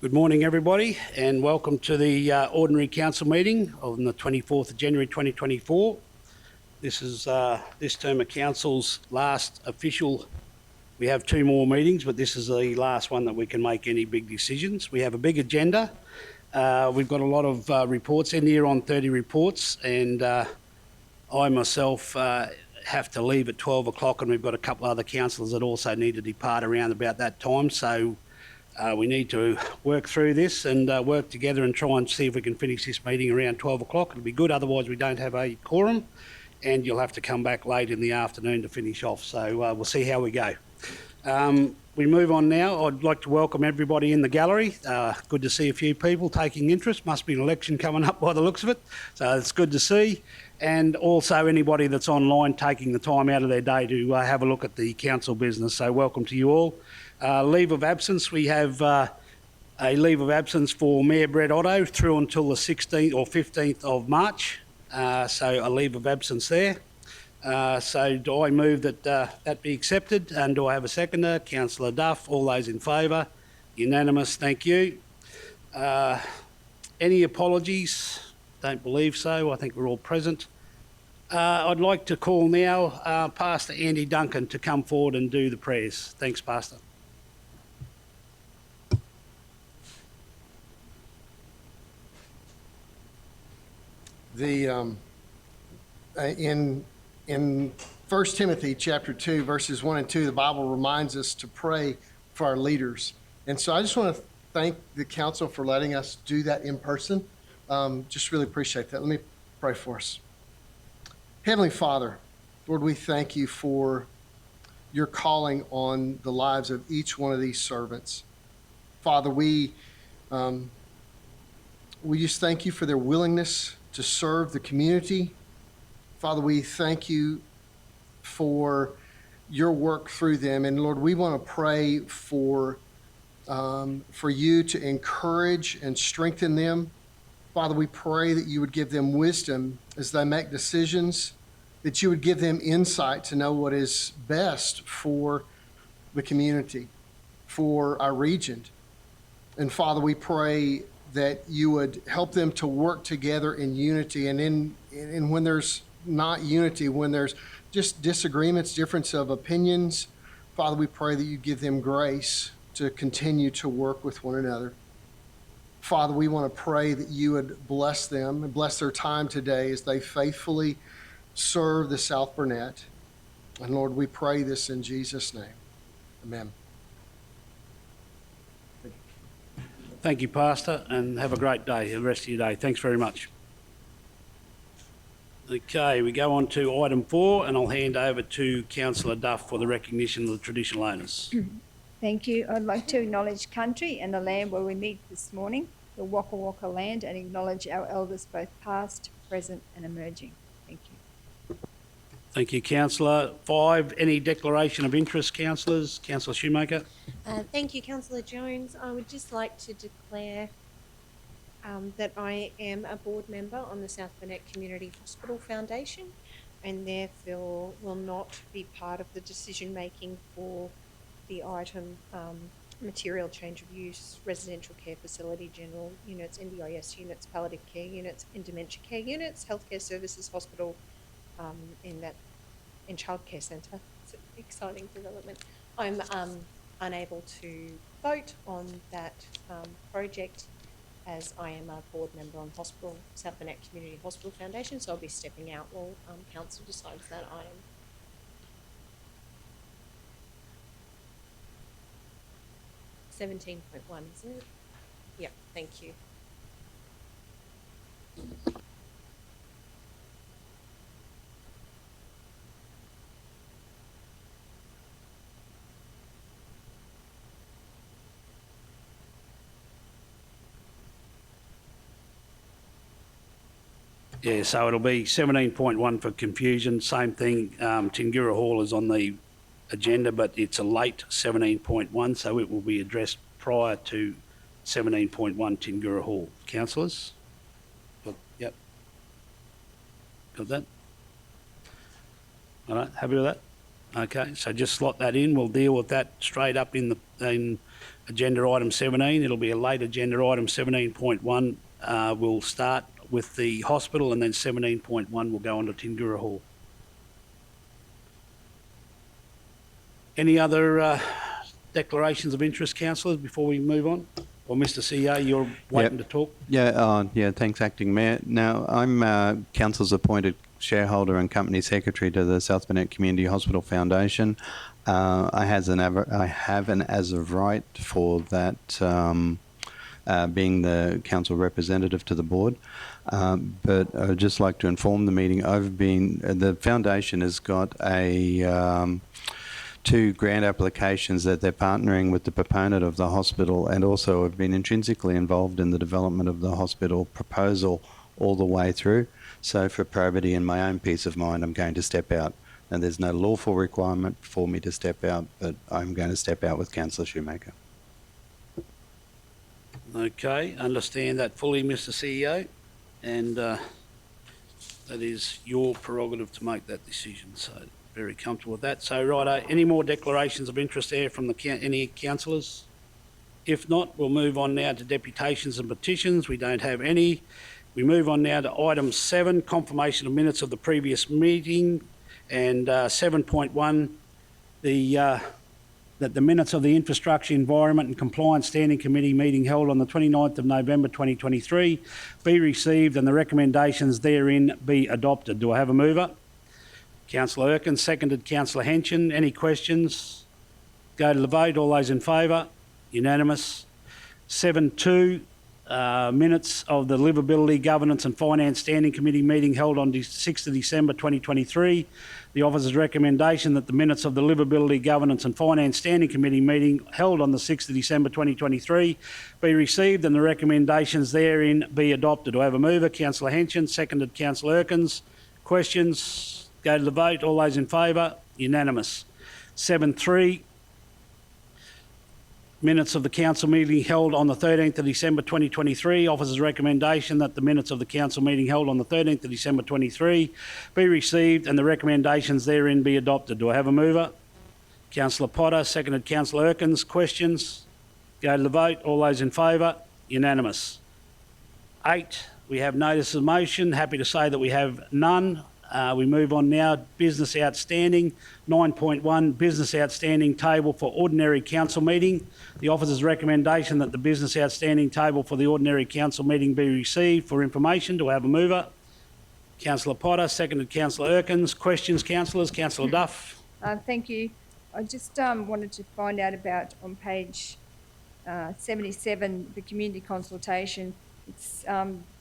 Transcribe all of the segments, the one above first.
Good morning, everybody, and welcome to the Ordinary Council meeting on the 24th of January 2024. This is this term of Council's last official. We have two more meetings, but this is the last one that we can make any big decisions. We have a big agenda. We've got a lot of reports in here, on 30 reports, and I myself have to leave at 12 o'clock, and we've got a couple other councillors that also need to depart around about that time. So we need to work through this and work together and try and see if we can finish this meeting around 12 o'clock. It'll be good, otherwise we don't have a quorum and you'll have to come back late in the afternoon to finish off. So we'll see how we go. We move on now. I'd like to welcome everybody in the gallery. Good to see a few people taking interest. Must be an election coming up by the looks of it. So it's good to see. And also anybody that's online taking the time out of their day to have a look at the council business. So welcome to you all. Leave of absence, we have a leave of absence for Mayor Brett Otto through until the 16th or 15th of March. So a leave of absence there. So do I move that that be accepted, and do I have a seconder? Councillor Duff. All those in favour? Unanimous, thank you. Any apologies? Don't believe so. I think we're all present. I'd like to call now Pastor Andy Duncan to come forward and do the prayers. Thanks, Pastor. In 1 Timothy chapter 2, verses 1 and 2, the Bible reminds us to pray for our leaders. And so I just want to thank the council for letting us do that in person. Just really appreciate that. Let me pray for us. Heavenly Father, Lord, we thank you for your calling on the lives of each one of these servants. Father, we just thank you for their willingness to serve the community. Father, we thank you for your work through them. And Lord, we want to pray for you to encourage and strengthen them. Father, we pray that you would give them wisdom as they make decisions, that you would give them insight to know what is best for the community, for our region. And Father, we pray that you would help them to work together in unity, and when there's not unity, when there's just disagreements, difference of opinions, Father, we pray that you give them grace to continue to work with one another. Father, we want to pray that you would bless them and bless their time today as they faithfully serve the South Burnett. And Lord, we pray this in Jesus' name. Amen. Thank you, Pastor, and have a great day, the rest of your day. Thanks very much. Okay, we go on to item 4, and I'll hand over to Councillor Duff for the recognition of the traditional owners. Thank you. I'd like to acknowledge country and the land where we meet this morning, the Waka Waka land, and acknowledge our elders, both past, present and emerging. Thank you. Thank you, Councillor. 5, any declaration of interest, councillors? Councillor Shoemaker. Thank you, Councillor Jones. I would just like to declare that I am a board member on the South Burnett Community Hospital Foundation, and therefore will not be part of the decision making for the item material change of use, residential care facility, general units, NDIS units, palliative care units, and dementia care units, healthcare services, hospital, in childcare centre. It's an exciting development. I'm unable to vote on that project as I am a board member on South Burnett Community Hospital Foundation, so I'll be stepping out while council decides that item. (17.1), isn't it? Yeah, thank you. Yeah, so it'll be 17.1 for confusion. Same thing, Tingura Hall is on the agenda, but it's a late 17.1, so it will be addressed prior to 17.1 Tingura Hall. Councillors? Yep. Got that? All right, happy with that? Okay, so just slot that in. We'll deal with that straight up in agenda item 17. It'll be a late agenda item 17.1. We'll start with the hospital, and then 17.1 will go on to Tindura Hall. Any other declarations of interest, councillors, before we move on? Or Mr. CEO, you're waiting to talk? Yeah, thanks, Acting Mayor. Now, I'm Council's appointed shareholder and company secretary to the South Burnett Community Hospital Foundation. I have an as of right for that, being the council representative to the board. But I'd just like to inform the meeting, the foundation has got a 2 grant applications that they're partnering with the proponent of the hospital, and also have been intrinsically involved in the development of the hospital proposal all the way through. So for probity and my own peace of mind, I'm going to step out. And there's no lawful requirement for me to step out, but I'm going to step out with Councillor Shoemaker. Okay, understand that fully, Mr. CEO, and that is your prerogative to make that decision. So very comfortable with that. So righto, any more declarations of interest there from any councillors? If not, we'll move on now to deputations and petitions. We don't have any. We move on now to item 7, confirmation of minutes of the previous meeting, and 7.1, that the minutes of the Infrastructure, Environment and Compliance Standing Committee meeting held on the 29th of November 2023 be received and the recommendations therein be adopted. Do I have a mover? Councillor Erkin, seconded Councillor Henson. Any questions? Go to the vote. All those in favour? Unanimous. 7.2, minutes of the Livability, Governance and Finance Standing Committee meeting held on 6th of December 2023. The officer's recommendation that the minutes of the Livability, Governance and Finance Standing Committee meeting held on the 6th of December 2023 be received and the recommendations therein be adopted. Do I have a mover? Councillor Henson, seconded Councillor Erkins. Questions? Go to the vote. All those in favour? Unanimous. 7.3, minutes of the council meeting held on the 13th of December 2023. Officer's recommendation that the minutes of the council meeting held on the 13th of December 23 be received and the recommendations therein be adopted. Do I have a mover? Councillor Potter, seconded Councillor Erkins. Questions? Go to the vote. All those in favour? Unanimous. 8, we have notice of motion. Happy to say that we have none. We move on now. Business outstanding. 9.1, business outstanding table for ordinary council meeting. The officer's recommendation that the business outstanding table for the ordinary council meeting be received for information. Do I have a mover? Councillor Potter, seconded Councillor Erkins. Questions, councillors? Councillor Duff. Thank you. I just wanted to find out about on page 77, the community consultation. It's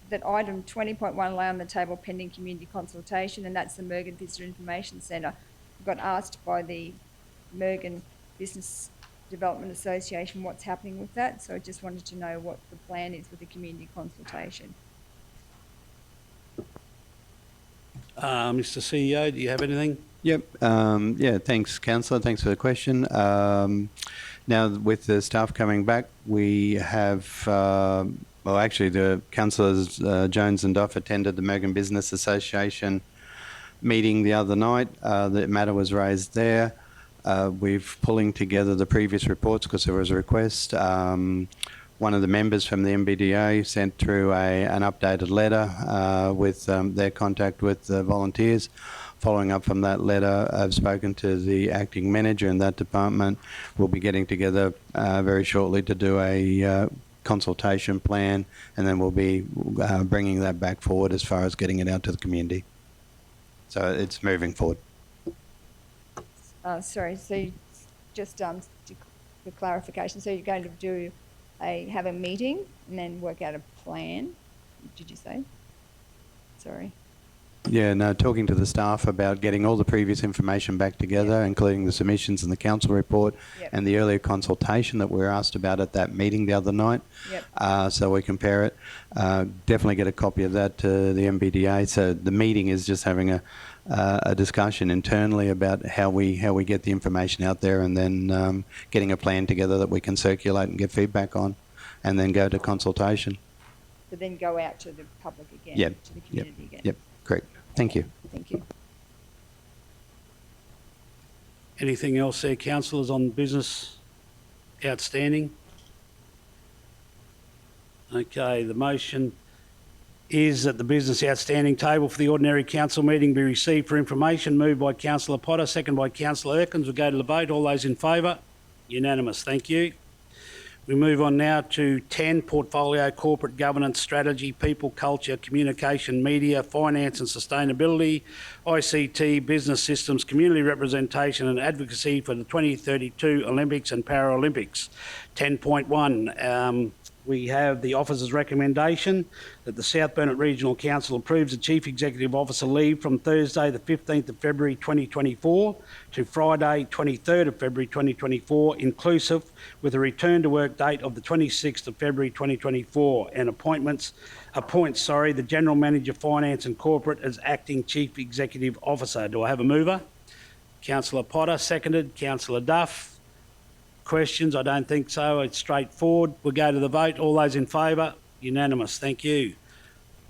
that item 20.1 lay on the table pending community consultation, and that's the Mergen Visitor Information Centre. I got asked by the Mergen Business Development Association what's happening with that, so I just wanted to know what the plan is with the community consultation. Mr. CEO, do you have anything? Yep. Yeah, thanks, Councillor. Thanks for the question. Now, with the staff coming back, we have... well, actually, the councillors Jones and Duff attended the Mergen Business Association meeting the other night. The matter was raised there. We've pulling together the previous reports because there was a request. One of the members from the MBDA sent through an updated letter with their contact with the volunteers. Following up from that letter, I've spoken to the acting manager in that department. We'll be getting together very shortly to do a consultation plan, and then we'll be bringing that back forward as far as getting it out to the community. So it's moving forward. Sorry, so just for clarification, so you're going to have a meeting and then work out a plan, did you say? Sorry. Yeah, no, talking to the staff about getting all the previous information back together, including the submissions and the council report and the earlier consultation that we were asked about at that meeting the other night. So we compare it. Definitely get a copy of that to the MBDA. So the meeting is just having a discussion internally about how we get the information out there, and then getting a plan together that we can circulate and get feedback on, and then go to consultation. But then go out to the public again, to the community again. Yep, correct. Thank you. Thank you. Anything else there, councillors, on business outstanding? Okay, the motion is that the business outstanding table for the ordinary council meeting be received for information. Moved by Councillor Potter, second by Councillor Erkins. We'll go to the vote. All those in favour? Unanimous. Thank you. We move on now to 10, Portfolio, Corporate Governance, Strategy, People, Culture, Communication, Media, Finance and Sustainability, ICT, Business Systems, Community Representation and Advocacy for the 2032 Olympics and Paralympics. 10.1, we have the officer's recommendation that the South Burnett Regional Council approves the Chief Executive Officer leave from Thursday the 15th of February 2024 to Friday 23rd of February 2024, inclusive, with a return to work date of the 26th of February 2024, and appoints the General Manager Finance and Corporate as Acting Chief Executive Officer. Do I have a mover? Councillor Potter, seconded. Councillor Duff. Questions? I don't think so. It's straightforward. We'll go to the vote. All those in favour? Unanimous. Thank you.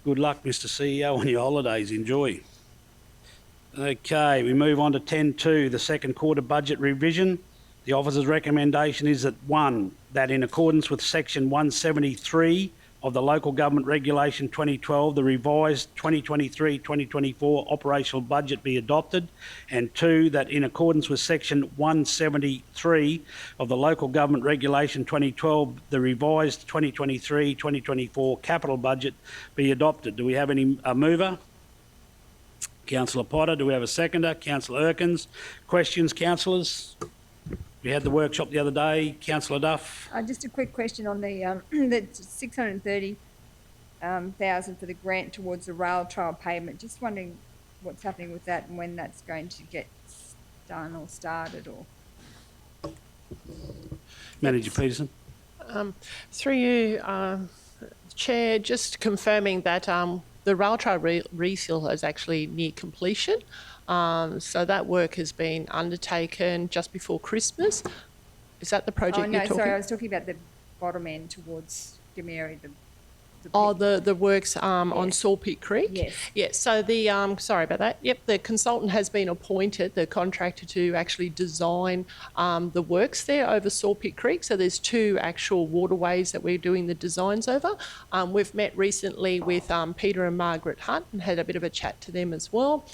Good luck, Mr CEO, on your holidays. Enjoy. Okay, we move on to 10.2, the second quarter budget revision. The officer's recommendation is that 1, that in accordance with section 173 of the Local Government Regulation 2012, the revised 2023-2024 operational budget be adopted, and 2, that in accordance with section 173 of the Local Government Regulation 2012, the revised 2023-2024 capital budget be adopted. Do we have any mover? Councillor Potter. Do we have a seconder? Councillor Erkins. Questions, councillors? We had the workshop the other day. Councillor Duff. Just a quick question on the 630,000 for the grant towards the rail trail pavement. Just wondering what's happening with that and when that's going to get done or started, or Manager Peterson. Through you, Chair, just confirming that the rail trail reseal is actually near completion. So that work has been undertaken just before Christmas. Is that the project you're talking? Sorry, I was talking about the bottom end towards Gameri. The works on Sawpit Creek? Yes. Yes, so the, sorry about that. Yep, the consultant has been appointed, the contractor, to actually design the works there over Sawpit Creek. So there's 2 actual waterways that we're doing the designs over. We've met recently with Peter and Margaret Hunt and had a bit of a chat to them as well.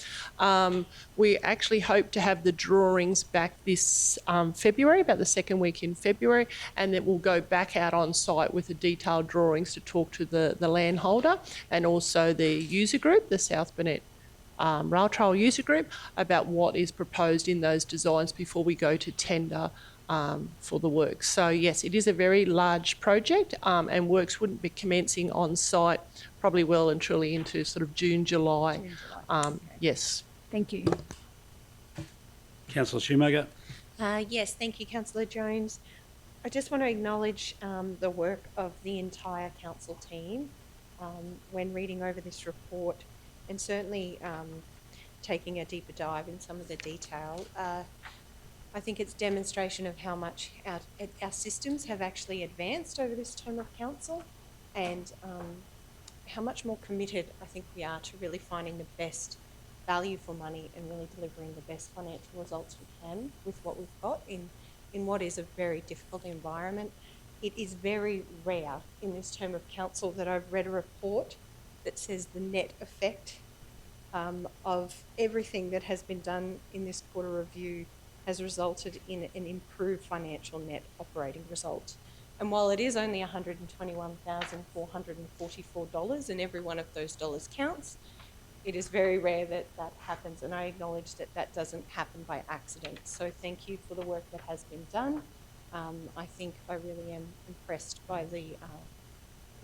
We actually hope to have the drawings back this February, about the second week in February, and then we'll go back out on site with the detailed drawings to talk to the landholder and also the user group, the South Burnett Rail Trail user group, about what is proposed in those designs before we go to tender for the work. So yes, it is a very large project, and works wouldn't be commencing on site probably well and truly into sort of June, July. Okay. Yes. Thank you. Councillor Schumacher. Yes, thank you, Councillor Jones. I just want to acknowledge the work of the entire council team when reading over this report, and certainly taking a deeper dive in some of the detail. I think it's demonstration of how much our systems have actually advanced over this term of council, and how much more committed I think we are to really finding the best value for money and really delivering the best financial results we can with what we've got in what is a very difficult environment. It is very rare in this term of council that I've read a report that says the net effect of everything that has been done in this quarter review has resulted in an improved financial net operating result. And while it is only $121,444 and every one of those dollars counts, it is very rare that that happens, and I acknowledge that that doesn't happen by accident. So thank you for the work that has been done. I think I really am impressed by the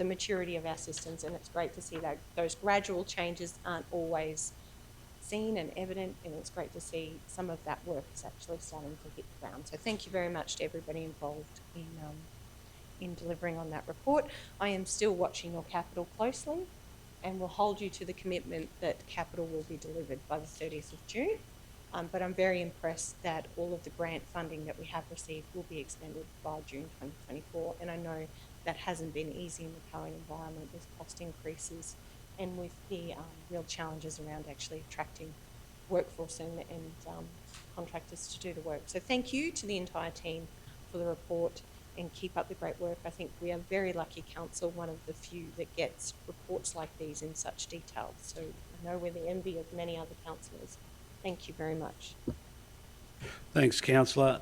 maturity of our systems, and it's great to see that those gradual changes aren't always seen and evident, and it's great to see some of that work is actually starting to hit the ground. So thank you very much to everybody involved in delivering on that report. I am still watching your capital closely, and will hold you to the commitment that capital will be delivered by the 30th of June. But I'm very impressed that all of the grant funding that we have received will be expended by June 2024. And I know that hasn't been easy in the current environment with cost increases and with the real challenges around actually attracting workforce and contractors to do the work. So thank you to the entire team for the report, and keep up the great work. I think we are very lucky council, one of the few that gets reports like these in such detail. So I know we're the envy of many other councillors. Thank you very much. Thanks, councillor.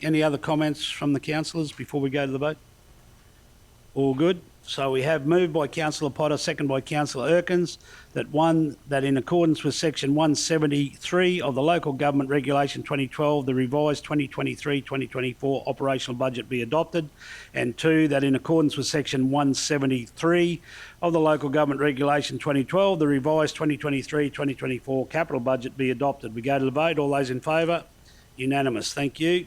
Any other comments from the councillors before we go to the vote? All good. So we have moved by councillor Potter, second by councillor Erkins, that in accordance with section 173 of the Local Government Regulation 2012, the revised 2023-2024 operational budget be adopted, and 2, that in accordance with section 173 of the Local Government Regulation 2012, the revised 2023-2024 capital budget be adopted. We go to the vote. All those in favour? Unanimous. Thank you.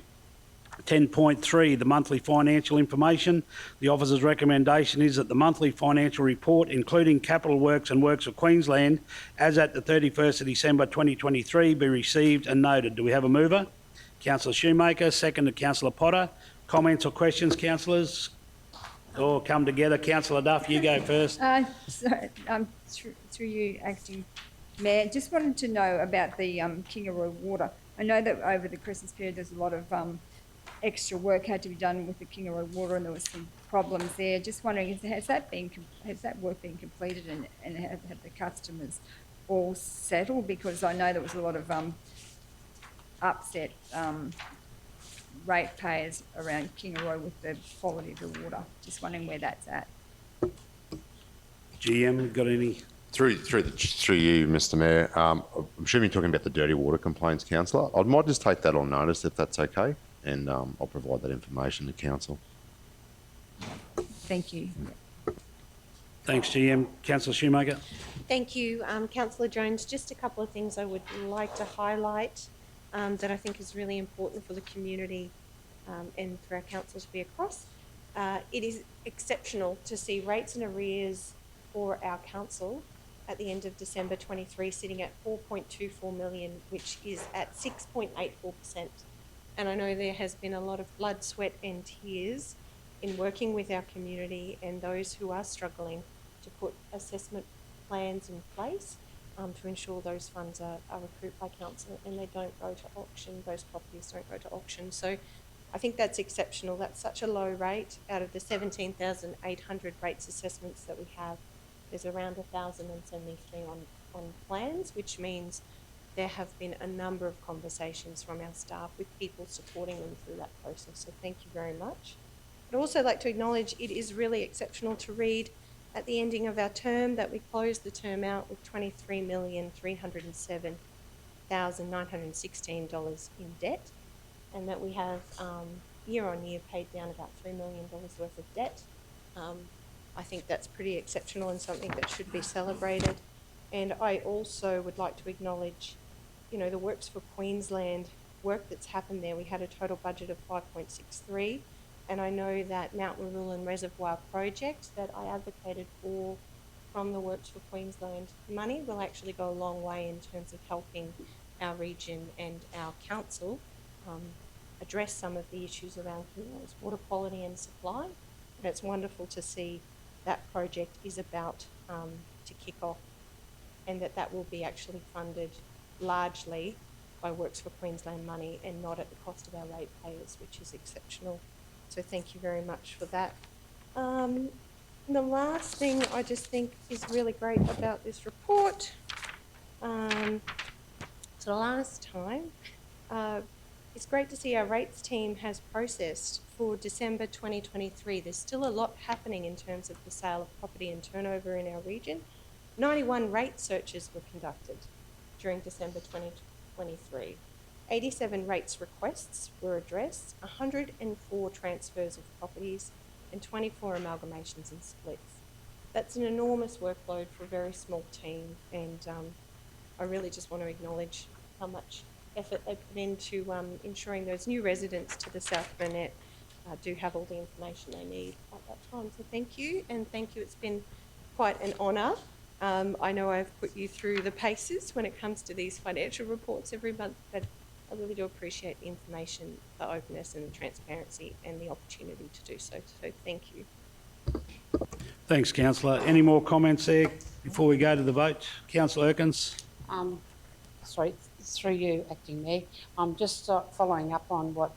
10.3, the monthly financial information. The officer's recommendation is that the monthly financial report, including capital works and works of Queensland, as at the 31st of December 2023, be received and noted. Do we have a mover? Councillor Shoemaker, second to Councillor Potter. Comments or questions, councillors? Or come together. Councillor Duff, you go first. Through you, Acting Mayor, just wanted to know about the Kingaroy water. I know that over the Christmas period there's a lot of extra work had to be done with the Kingaroy water, and there was some problems there. Just wondering, has that work been completed, and have the customers all settled? Because I know there was a lot of upset ratepayers around Kingaroy with the quality of the water. Just wondering where that's at. GM, got any? Through you, Mr. Mayor, I'm assuming you're talking about the dirty water complaints, councillor. I might just take that on notice if that's okay, and I'll provide that information to council. Thank you. Thanks, GM. Councillor Shoemaker. Thank you, Councillor Jones. Just a couple of things I would like to highlight that I think is really important for the community and for our council to be across. It is exceptional to see rates and arrears for our council at the end of December 23 sitting at 4.24 million, which is at 6.84%. And I know there has been a lot of blood, sweat and tears in working with our community and those who are struggling to put assessment plans in place to ensure those funds are recouped by council and they don't go to auction, those properties don't go to auction. So I think that's exceptional. That's such a low rate. Out of the 17,800 rates assessments that we have, there's around 1,073 on plans, which means there have been a number of conversations from our staff with people supporting them through that process. So thank you very much. I'd also like to acknowledge it is really exceptional to read at the ending of our term that we closed the term out with $23,307,916 in debt, and that we have year on year paid down about $3 million worth of debt. I think that's pretty exceptional and something that should be celebrated. And I also would like to acknowledge, the Works for Queensland work that's happened there. We had a total budget of 5.63, and I know that Mount Marulan Reservoir project that I advocated for from the Works for Queensland money will actually go a long way in terms of helping our region and our council address some of the issues around water quality and supply. And it's wonderful to see that project is about to kick off, and that will be actually funded largely by Works for Queensland money and not at the cost of our ratepayers, which is exceptional. So thank you very much for that. The last thing I just think is really great about this report, so last time, it's great to see our rates team has processed for December 2023. There's still a lot happening in terms of the sale of property and turnover in our region. 91 rate searches were conducted during December 2023. 87 rates requests were addressed, 104 transfers of properties, and 24 amalgamations and splits. That's an enormous workload for a very small team, and I really just want to acknowledge how much effort they put into ensuring those new residents to the South Burnett do have all the information they need at that time. So thank you, and thank you. It's been quite an honour. I know I've put you through the paces when it comes to these financial reports every month, but I really do appreciate the information, the openness and the transparency and the opportunity to do so. So thank you. Thanks, councillor. Any more comments there before we go to the vote? Councillor Erkins. through you, Acting Mayor. I'm just following up on what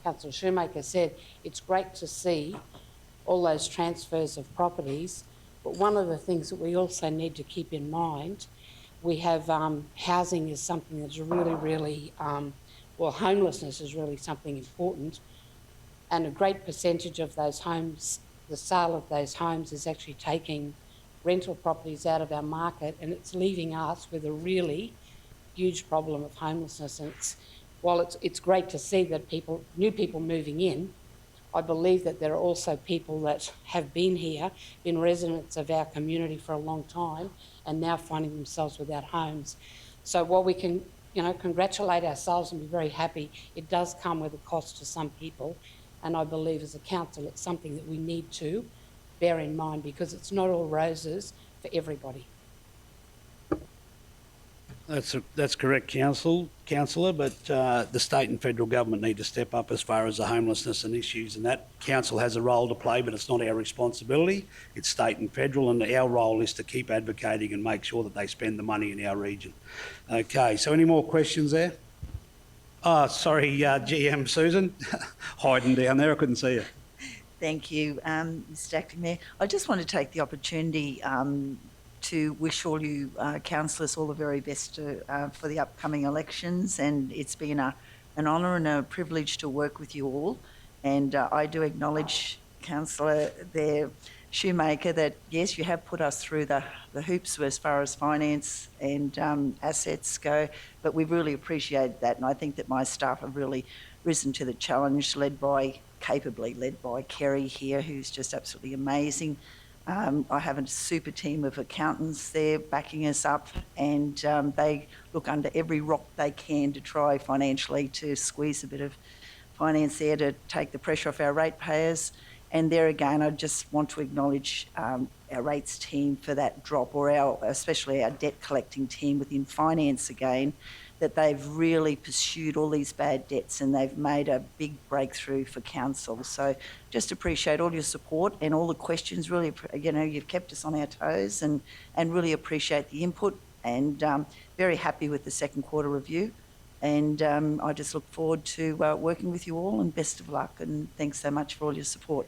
Councillor Shoemaker said. It's great to see all those transfers of properties, but one of the things that we also need to keep in mind, we have housing is something that's really, homelessness is really something important, and a great percentage of those homes, the sale of those homes is actually taking rental properties out of our market, and it's leaving us with a really huge problem of homelessness. And while it's great to see that new people moving in, I believe that there are also people that have been here, been residents of our community for a long time, and now finding themselves without homes. So while we can, congratulate ourselves and be very happy, it does come with a cost to some people. And I believe as a council, it's something that we need to bear in mind, because it's not all roses for everybody. That's correct, councillor. But the state and federal government need to step up as far as the homelessness and issues, and that council has a role to play, but it's not our responsibility. It's state and federal, and our role is to keep advocating and make sure that they spend the money in our region. Okay, so any more questions there? Oh, sorry, GM Susan, hiding down there. I couldn't see you. Thank you, Mr Acting Mayor. I just want to take the opportunity to wish all you councillors all the very best for the upcoming elections, and it's been an honour and a privilege to work with you all. And I do acknowledge, Councillor Shoemaker, that yes, you have put us through the hoops as far as finance and assets go, but we really appreciate that, and I think that my staff have really risen to the challenge, capably led by Kerry here, who's just absolutely amazing. I have a super team of accountants there backing us up, and they look under every rock they can to try financially to squeeze a bit of finance there to take the pressure off our ratepayers. And there again, I just want to acknowledge our rates team for that drop, or especially our debt collecting team within finance again, that they've really pursued all these bad debts and they've made a big breakthrough for council. So just appreciate all your support and all the questions. Really, you've kept us on our toes, and really appreciate the input, and very happy with the second quarter review. And I just look forward to working with you all, and best of luck, and thanks so much for all your support.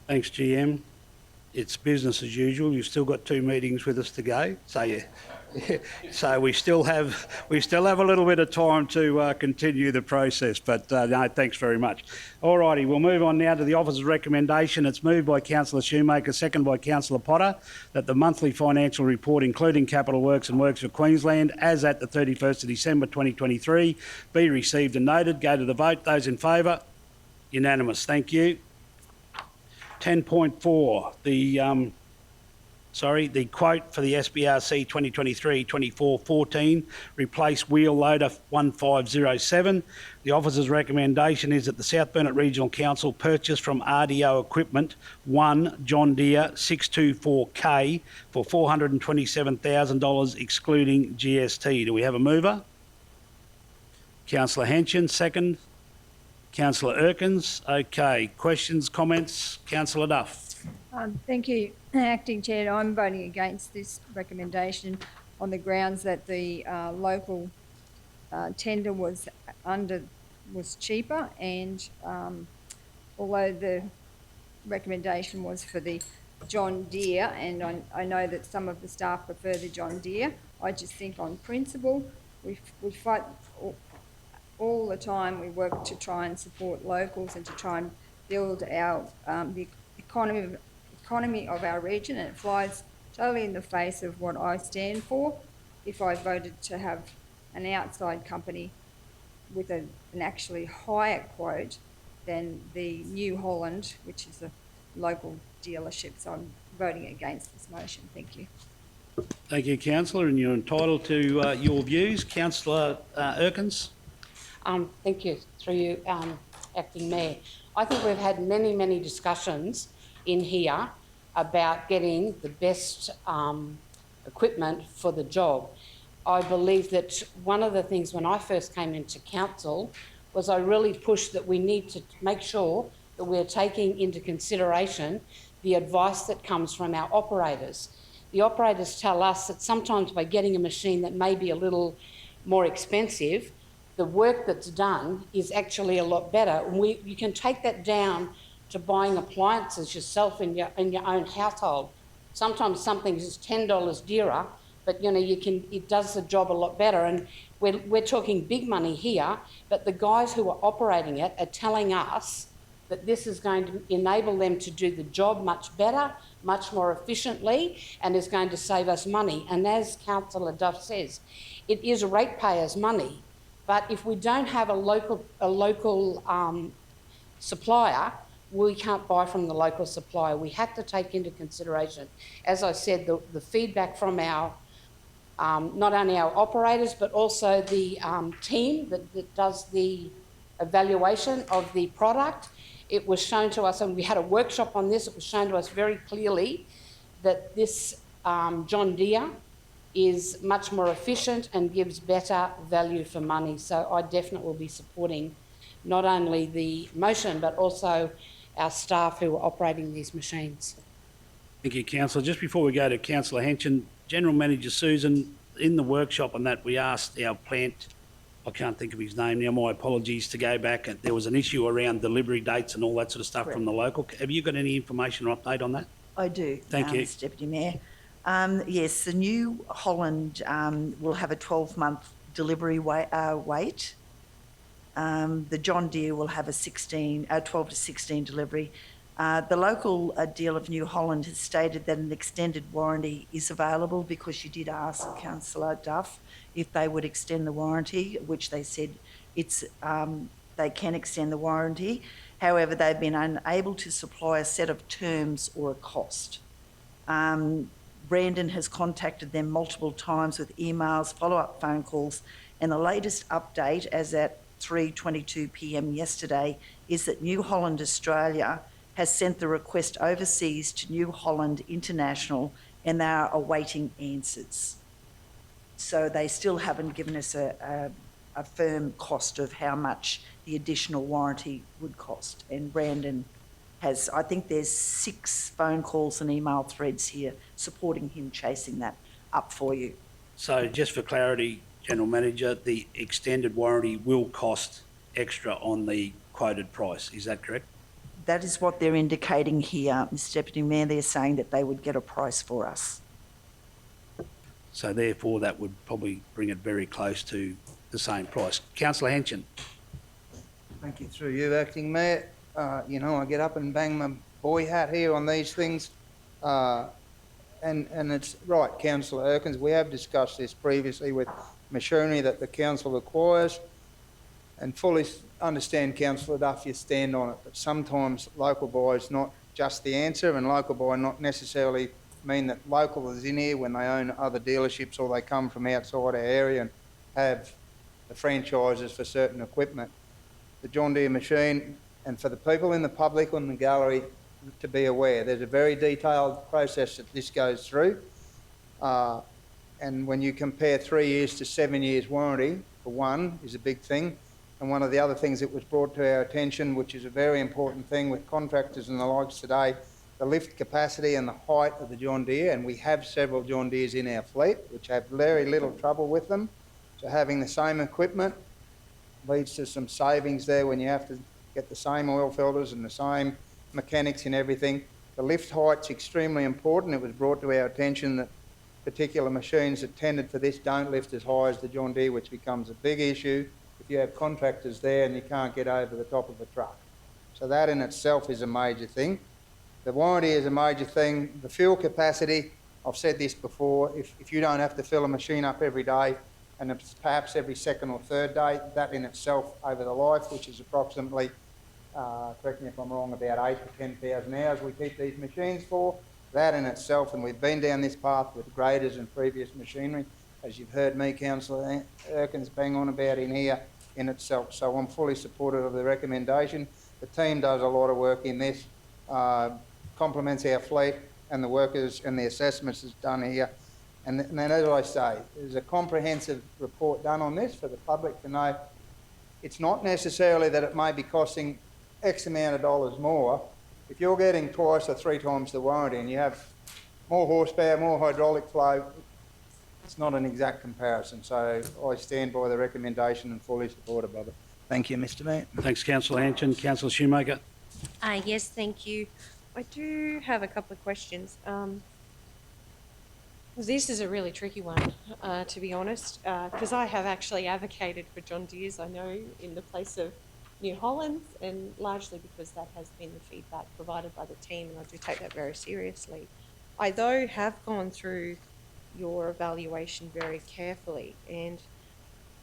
Thanks, GM. It's business as usual. You've still got 2 meetings with us to go, so so we still have a little bit of time to continue the process. But no, thanks very much. All righty, we'll move on now to the officer's recommendation. It's moved by Councillor Shoemaker, second by Councillor Potter, that the monthly financial report, including capital works and works for Queensland, as at the 31st of December 2023, be received and noted. Go to the vote. Those in favour? Unanimous. Thank you. 10.4, the quote for the SBRC 2023-24-14, replace wheel loader 1507. The officer's recommendation is that the South Burnett Regional Council purchase from RDO Equipment 1 John Deere 624K for $427,000 excluding GST. Do we have a mover? Councillor Henson, second. Councillor Erkins. Okay, questions, comments? Councillor Duff. Thank you, Acting Chair. I'm voting against this recommendation on the grounds that the local tender was cheaper, and although the recommendation was for the John Deere, and I know that some of the staff prefer the John Deere, I just think on principle we fight all the time. We work to try and support locals and to try and build our the economy of our region, and it flies totally in the face of what I stand for if I voted to have an outside company with an actually higher quote than the New Holland, which is a local dealership. So I'm voting against this motion. Thank you. Thank you, Councillor, and you're entitled to your views. Councillor Erkins. Thank you, through you, Acting Mayor. I think we've had many discussions in here about getting the best equipment for the job. I believe that one of the things when I first came into council was I really pushed that we need to make sure that we're taking into consideration the advice that comes from our operators. the operators tell us that sometimes by getting a machine that may be a little more expensive, the work that's done is actually a lot better. And you can take that down to buying appliances yourself in your own household. Sometimes something is $10 dearer, but it does the job a lot better. And we're talking big money here, but the guys who are operating it are telling us that this is going to enable them to do the job much better, much more efficiently, and is going to save us money. And as Councillor Duff says, it is ratepayers' money. But if we don't have a local supplier, we can't buy from the local supplier. We have to take into consideration, as I said, the feedback from our not only our operators but also the team that does the evaluation of the product. It was shown to us, and we had a workshop on this, it was shown to us very clearly that this John Deere is much more efficient and gives better value for money. So I definitely will be supporting not only the motion but also our staff who are operating these machines. Thank you, Councillor. Just before we go to Councillor Henson, General Manager Susan, in the workshop on that, we asked our plant, I can't think of his name now, my apologies, to go back. And there was an issue around delivery dates and all that sort of stuff from the local. Have you got any information or update on that? I do. Thank you. Mr Deputy Mayor. Yes, the New Holland will have a 12-month delivery wait. The John Deere will have a 12 to 16 delivery. The local deal of New Holland has stated that an extended warranty is available, because you did ask Councillor Duff if they would extend the warranty, which they said they can extend the warranty. However, they've been unable to supply a set of terms or a cost. Brandon has contacted them multiple times with emails, follow-up phone calls, and the latest update, as at 3:22 p.m. yesterday, is that New Holland Australia has sent the request overseas to New Holland International, and they are awaiting answers. So they still haven't given us a firm cost of how much the additional warranty would cost. And Brandon has, I think there's 6 phone calls and email threads here supporting him chasing that up for you. So just for clarity, General Manager, the extended warranty will cost extra on the quoted price. Is that correct? That is what they're indicating here, Mr Deputy Mayor. They're saying that they would get a price for us. So therefore, that would probably bring it very close to the same price. Councillor Henson. Thank you, through you, Acting Mayor. I get up and bang my boy hat here on these things. And it's right, Councillor Erkins, we have discussed this previously with machinery that the council acquires, and fully understand, Councillor Duff, you stand on it, but sometimes local buy is not just the answer, and local buy not necessarily mean that local is in here when they own other dealerships or they come from outside our area and have the franchises for certain equipment. The John Deere machine, and for the people in the public on the gallery to be aware, there's a very detailed process that this goes through. And when you compare 3 years to 7 years warranty, for one, is a big thing. And one of the other things that was brought to our attention, which is a very important thing with contractors and the likes today, the lift capacity and the height of the John Deere, and we have several John Deeres in our fleet which have very little trouble with them. So having the same equipment leads to some savings there when you have to get the same oil filters and the same mechanics and everything. The lift height's extremely important. It was brought to our attention that particular machines intended for this don't lift as high as the John Deere, which becomes a big issue if you have contractors there and you can't get over the top of a truck. So that in itself is a major thing. The warranty is a major thing. The fuel capacity, I've said this before, if you don't have to fill a machine up every day, and it's perhaps every second or third day, that in itself over the life, which is approximately, correct me if I'm wrong, about 8,000 to 10,000 hours we keep these machines for, that in itself, and we've been down this path with graders and previous machinery, as you've heard me, Councillor Erkins, bang on about in here in itself. So I'm fully supportive of the recommendation. The team does a lot of work in this, complements our fleet and the workers and the assessments is done here. And then, as I say, there's a comprehensive report done on this for the public to know. It's not necessarily that it may be costing X amount of dollars more. If you're getting twice or 3 times the warranty and you have more horsepower, more hydraulic flow. It's not an exact comparison, so I stand by the recommendation and fully support it, brother. Thank you, Mr Mayor. Thanks, Councillor Hanchin. Councillor Shoemaker. Yes, thank you. I do have a couple of questions. This is a really tricky one, to be honest, because I have actually advocated for John Deere's, I know, in the place of New Hollands, and largely because that has been the feedback provided by the team, and I do take that very seriously. I, though, have gone through your evaluation very carefully, and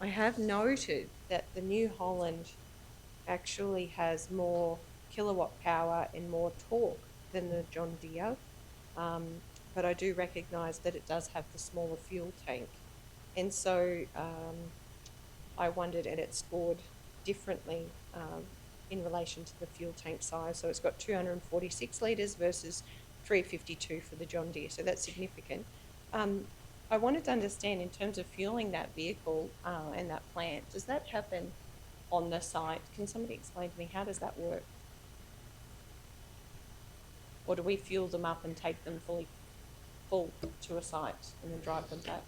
I have noted that the New Holland actually has more kilowatt power and more torque than the John Deere. But I do recognise that it does have the smaller fuel tank. And so I wondered, and it scored differently in relation to the fuel tank size. So it's got 246 litres versus 352 for the John Deere, so that's significant. I wanted to understand, in terms of fuelling that vehicle and that plant, does that happen on the site? Can somebody explain to me, how does that work? Or do we fuel them up and take them full to a site and then drive them back?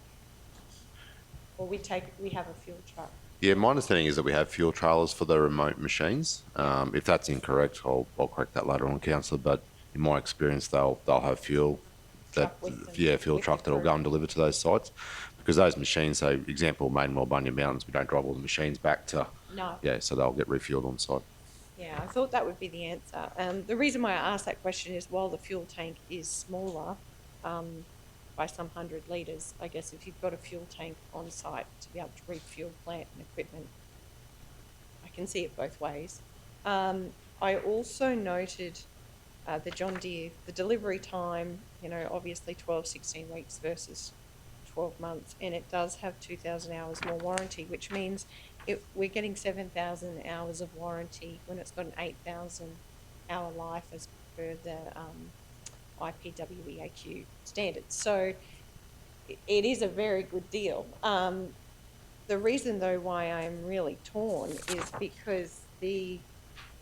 Or we have a fuel truck? Yeah, my understanding is that we have fuel trailers for the remote machines. If that's incorrect, I'll correct that later on, Councillor, but in my experience, they'll have fuel fuel truck that'll go and deliver to those sites, because those machines, so example, Maidenwell, Bunya Mountains, we don't drive all the machines back to, so they'll get refueled on site. Yeah, I thought that would be the answer. The reason why I asked that question is, while the fuel tank is smaller by some 100 litres, I guess if you've got a fuel tank on site to be able to refuel plant and equipment, I can see it both ways. I also noted the John Deere, the delivery time, obviously 12, 16 weeks versus 12 months, and it does have 2,000 hours more warranty, which means we're getting 7,000 hours of warranty when it's got an 8,000 hour life as per the IPWEAQ standards. So it is a very good deal. The reason, though, why I'm really torn is because the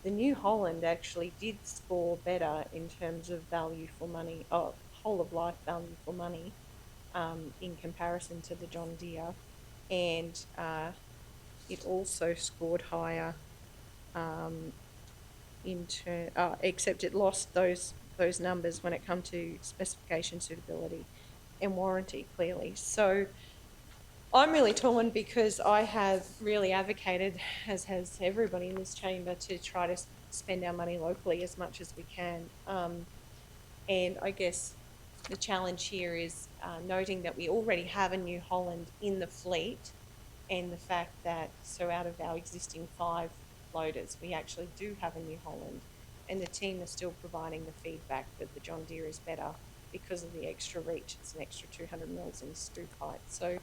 New Holland actually did score better in terms of value for money, whole of life value for money, in comparison to the John Deere, and it also scored higher except it lost those numbers when it come to specification, suitability and warranty, clearly. So I'm really torn, because I have really advocated, as has everybody in this chamber, to try to spend our money locally as much as we can. And I guess the challenge here is noting that we already have a New Holland in the fleet, and the fact that, so out of our existing 5 loaders, we actually do have a New Holland, and the team is still providing the feedback that the John Deere is better because of the extra reach. It's an extra 200 mils in scoop height. So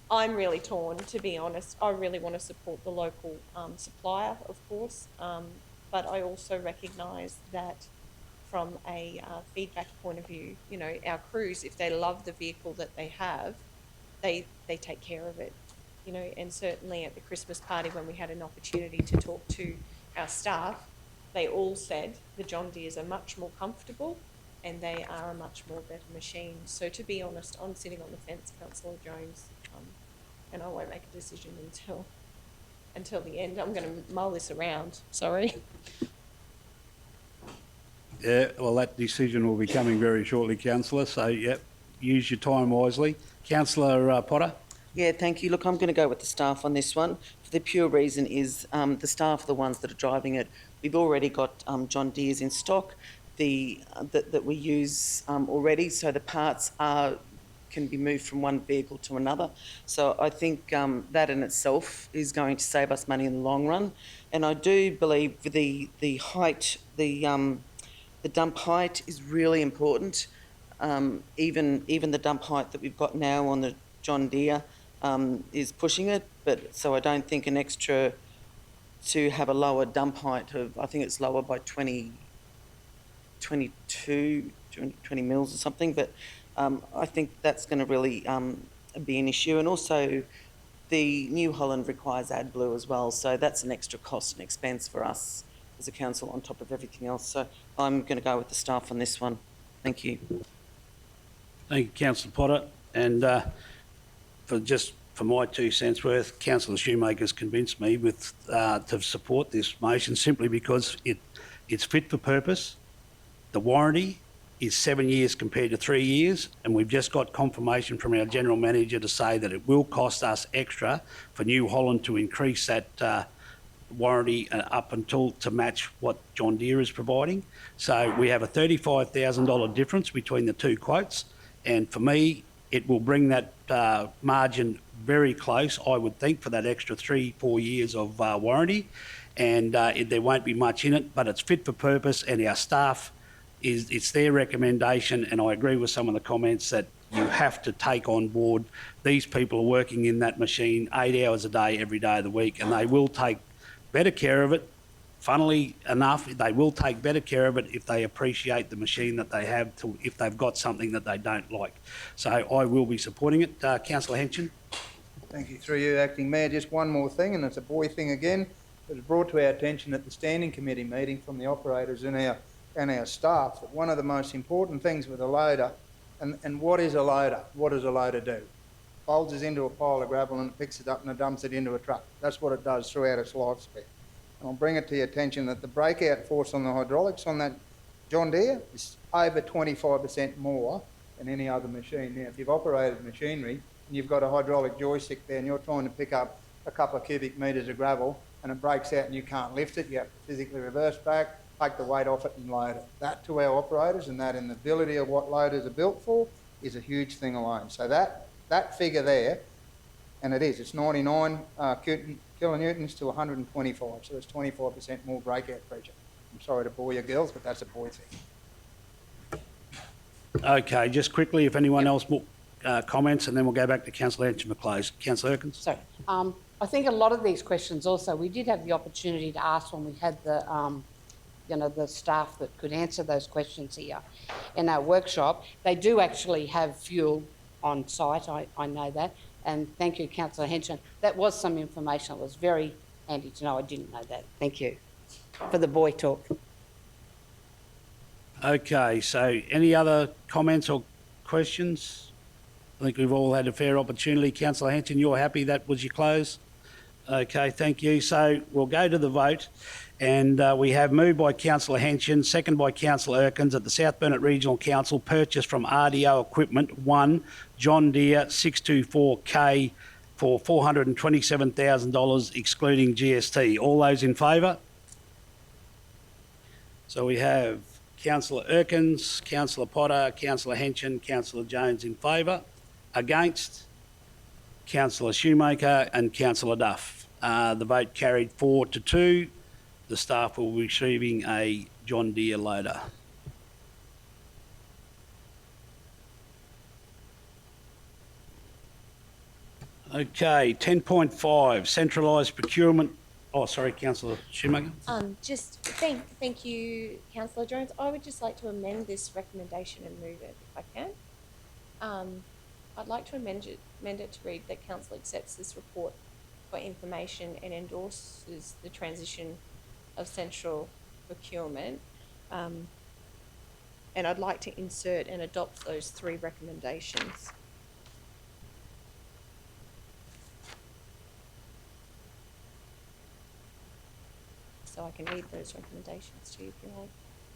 I'm really torn, to be honest. I really want to support the local supplier, of course, but I also recognise that from a feedback point of view, our crews, if they love the vehicle that they have, they take care of it, and certainly at the Christmas party, when we had an opportunity to talk to our staff, they all said the John Deeres are much more comfortable and they are a much more better machine. So to be honest, I'm sitting on the fence, Councillor Jones, and I won't make a decision until the end. I'm going to mull this around, sorry. Yeah, well, that decision will be coming very shortly, Councillor, so, yep, use your time wisely. Councillor Potter? Yeah, thank you. Look, I'm going to go with the staff on this one. For the pure reason is the staff are the ones that are driving it. We've already got John Deere's in stock that we use already, so the parts can be moved from one vehicle to another. So I think that in itself is going to save us money in the long run. And I do believe the height, the dump height is really important. Even the dump height that we've got now on the John Deere is pushing it, but so I don't think an extra to have a lower dump height of, I think it's lower by 20 mils or something, but I think that's going to really be an issue. And also the New Holland requires AdBlue as well, so that's an extra cost and expense for us as a council on top of everything else. So I'm going to go with the staff on this one. Thank you. Thank you, Councillor Potter. And for my 2 cents worth, Councillor Shoemaker's convinced me to support this motion simply because it's fit for purpose. The warranty is 7 years compared to 3 years, and we've just got confirmation from our general manager to say that it will cost us extra for New Holland to increase that warranty up until to match what John Deere is providing. So we have a $35,000 difference between the two quotes, and for me, it will bring that margin very close, I would think, for that extra 3-4 years of warranty, and there won't be much in it, but it's fit for purpose, and our staff, it's their recommendation, and I agree with some of the comments that you have to take on board. These people are working in that machine 8 hours a day, every day of the week, and they will take better care of it. Funnily enough, they will take better care of it if they appreciate the machine that they have, if they've got something that they don't like. So I will be supporting it. Councillor Henson. Thank you. Through you, Acting Mayor, just one more thing, and it's a boy thing again. It was brought to our attention at the standing committee meeting from the operators and our staff that one of the most important things with a loader, and what is a loader? What does a loader do? Folds it into a pile of gravel and picks it up and it dumps it into a truck. That's what it does throughout its lifespan. And I'll bring it to your attention that the breakout force on the hydraulics on that John Deere is over 25% more than any other machine. Now, if you've operated machinery and you've got a hydraulic joystick there and you're trying to pick up a couple of cubic metres of gravel and it breaks out and you can't lift it, you have to physically reverse back, take the weight off it and load it. That to our operators and that in the ability of what loaders are built for is a huge thing alone. So that figure there, and it's 99 kilonewtons to 125, so there's 25% more breakout pressure. I'm sorry to bore you girls, but that's a boy thing. Okay, just quickly, if anyone else comments, and then we'll go back to Councillor Henson for close. Councillor Erkins. Sorry. I think a lot of these questions also, we did have the opportunity to ask when we had the staff that could answer those questions here in our workshop. They do actually have fuel on site, I know that. And thank you, Councillor Henson. That was some information. It was very handy to know. I didn't know that. Thank you for the boy talk. Okay, so any other comments or questions? I think we've all had a fair opportunity. Councillor Henson, you're happy that was your close? Okay, thank you. So we'll go to the vote. And we have moved by Councillor Henson, second by Councillor Erkins, that the South Burnett Regional Council purchase from RDO Equipment 1 John Deere 624K for $427,000 excluding GST. All those in favour? So we have Councillor Erkins, Councillor Potter, Councillor Henson, Councillor Jones in favour. Against? Councillor Shoemaker and Councillor Duff. The vote carried 4-2. The staff will be receiving a John Deere loader. Okay, 10.5, centralised procurement. Oh, sorry, Councillor Shoemaker. Just thank you, Councillor Jones. I would just like to amend this recommendation and move it if I can. I'd like to amend it to read that Council accepts this report for information and endorses the transition of central procurement, and I'd like to insert and adopt those 3 recommendations. So I can read those recommendations to you if you like,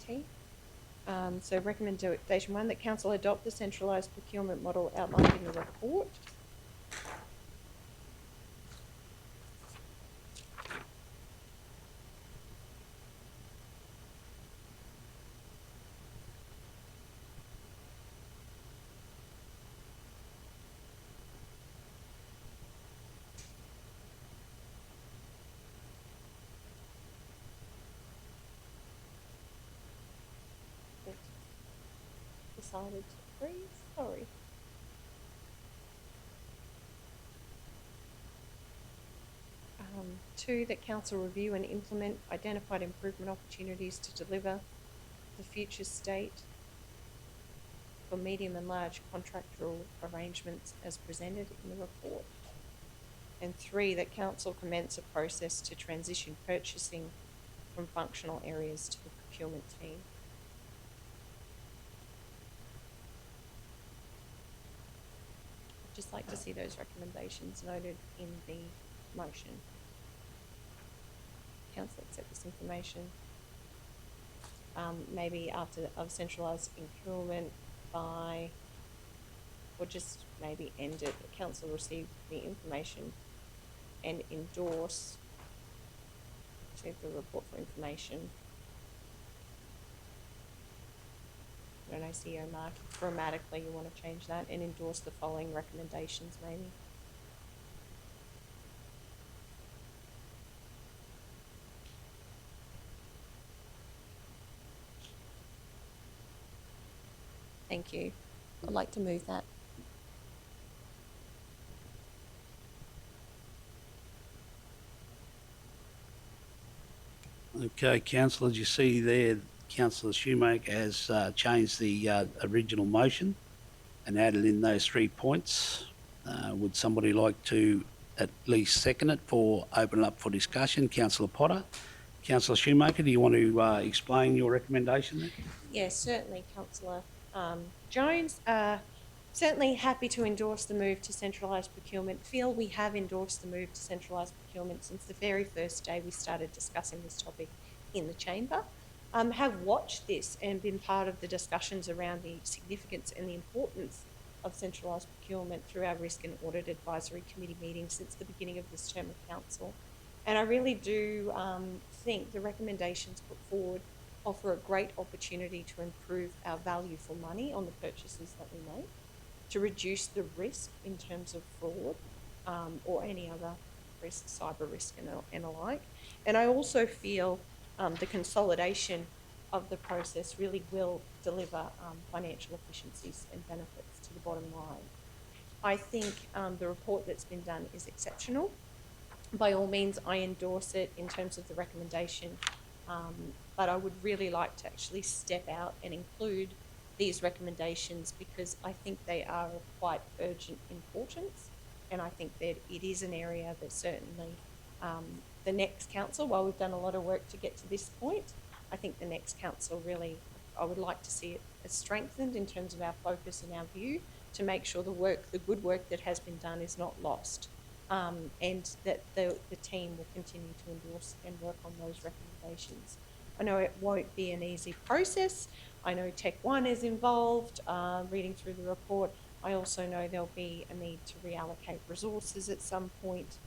T. So recommendation 1, that Council adopt the centralised procurement model outlined in the report. Decided to freeze, sorry. Two, that Council review and implement identified improvement opportunities to deliver the future state for medium and large contractual arrangements as presented in the report. And 3, that Council commence a process to transition purchasing from functional areas to the procurement team. just like to see those recommendations noted in the motion. Council accept this information. Maybe after of centralised procurement by, or just maybe end it, the council received the information and endorse, receive the report for information. I don't know, CEO Mark, grammatically you want to change that and endorse the following recommendations maybe. Thank you. I'd like to move that. Okay, councillors, you see there, Councillor Shoemaker has changed the original motion and added in those 3 points. Would somebody like to at least second it for open up for discussion? Councillor Potter. Councillor Shoemaker, do you want to explain your recommendation there? Yes, certainly, Councillor Jones. Certainly happy to endorse the move to centralised procurement. Feel we have endorsed the move to centralised procurement since the very first day we started discussing this topic in the chamber. Have watched this and been part of the discussions around the significance and the importance of centralised procurement through our Risk and Audit Advisory Committee meetings since the beginning of this term of council. And I really do think the recommendations put forward offer a great opportunity to improve our value for money on the purchases that we make, to reduce the risk in terms of fraud or any other risk, cyber risk and alike. And I also feel the consolidation of the process really will deliver financial efficiencies and benefits to the bottom line. I think the report that's been done is exceptional. By all means, I endorse it in terms of the recommendation, but I would really like to actually step out and include these recommendations because I think they are of quite urgent importance, and I think that it is an area that certainly the next council, while we've done a lot of work to get to this point, I think the next council really, I would like to see it strengthened in terms of our focus and our view to make sure the good work that has been done is not lost, and that the team will continue to endorse and work on those recommendations. I know it won't be an easy process. I know Tech One is involved, reading through the report. I also know there'll be a need to reallocate resources at some point.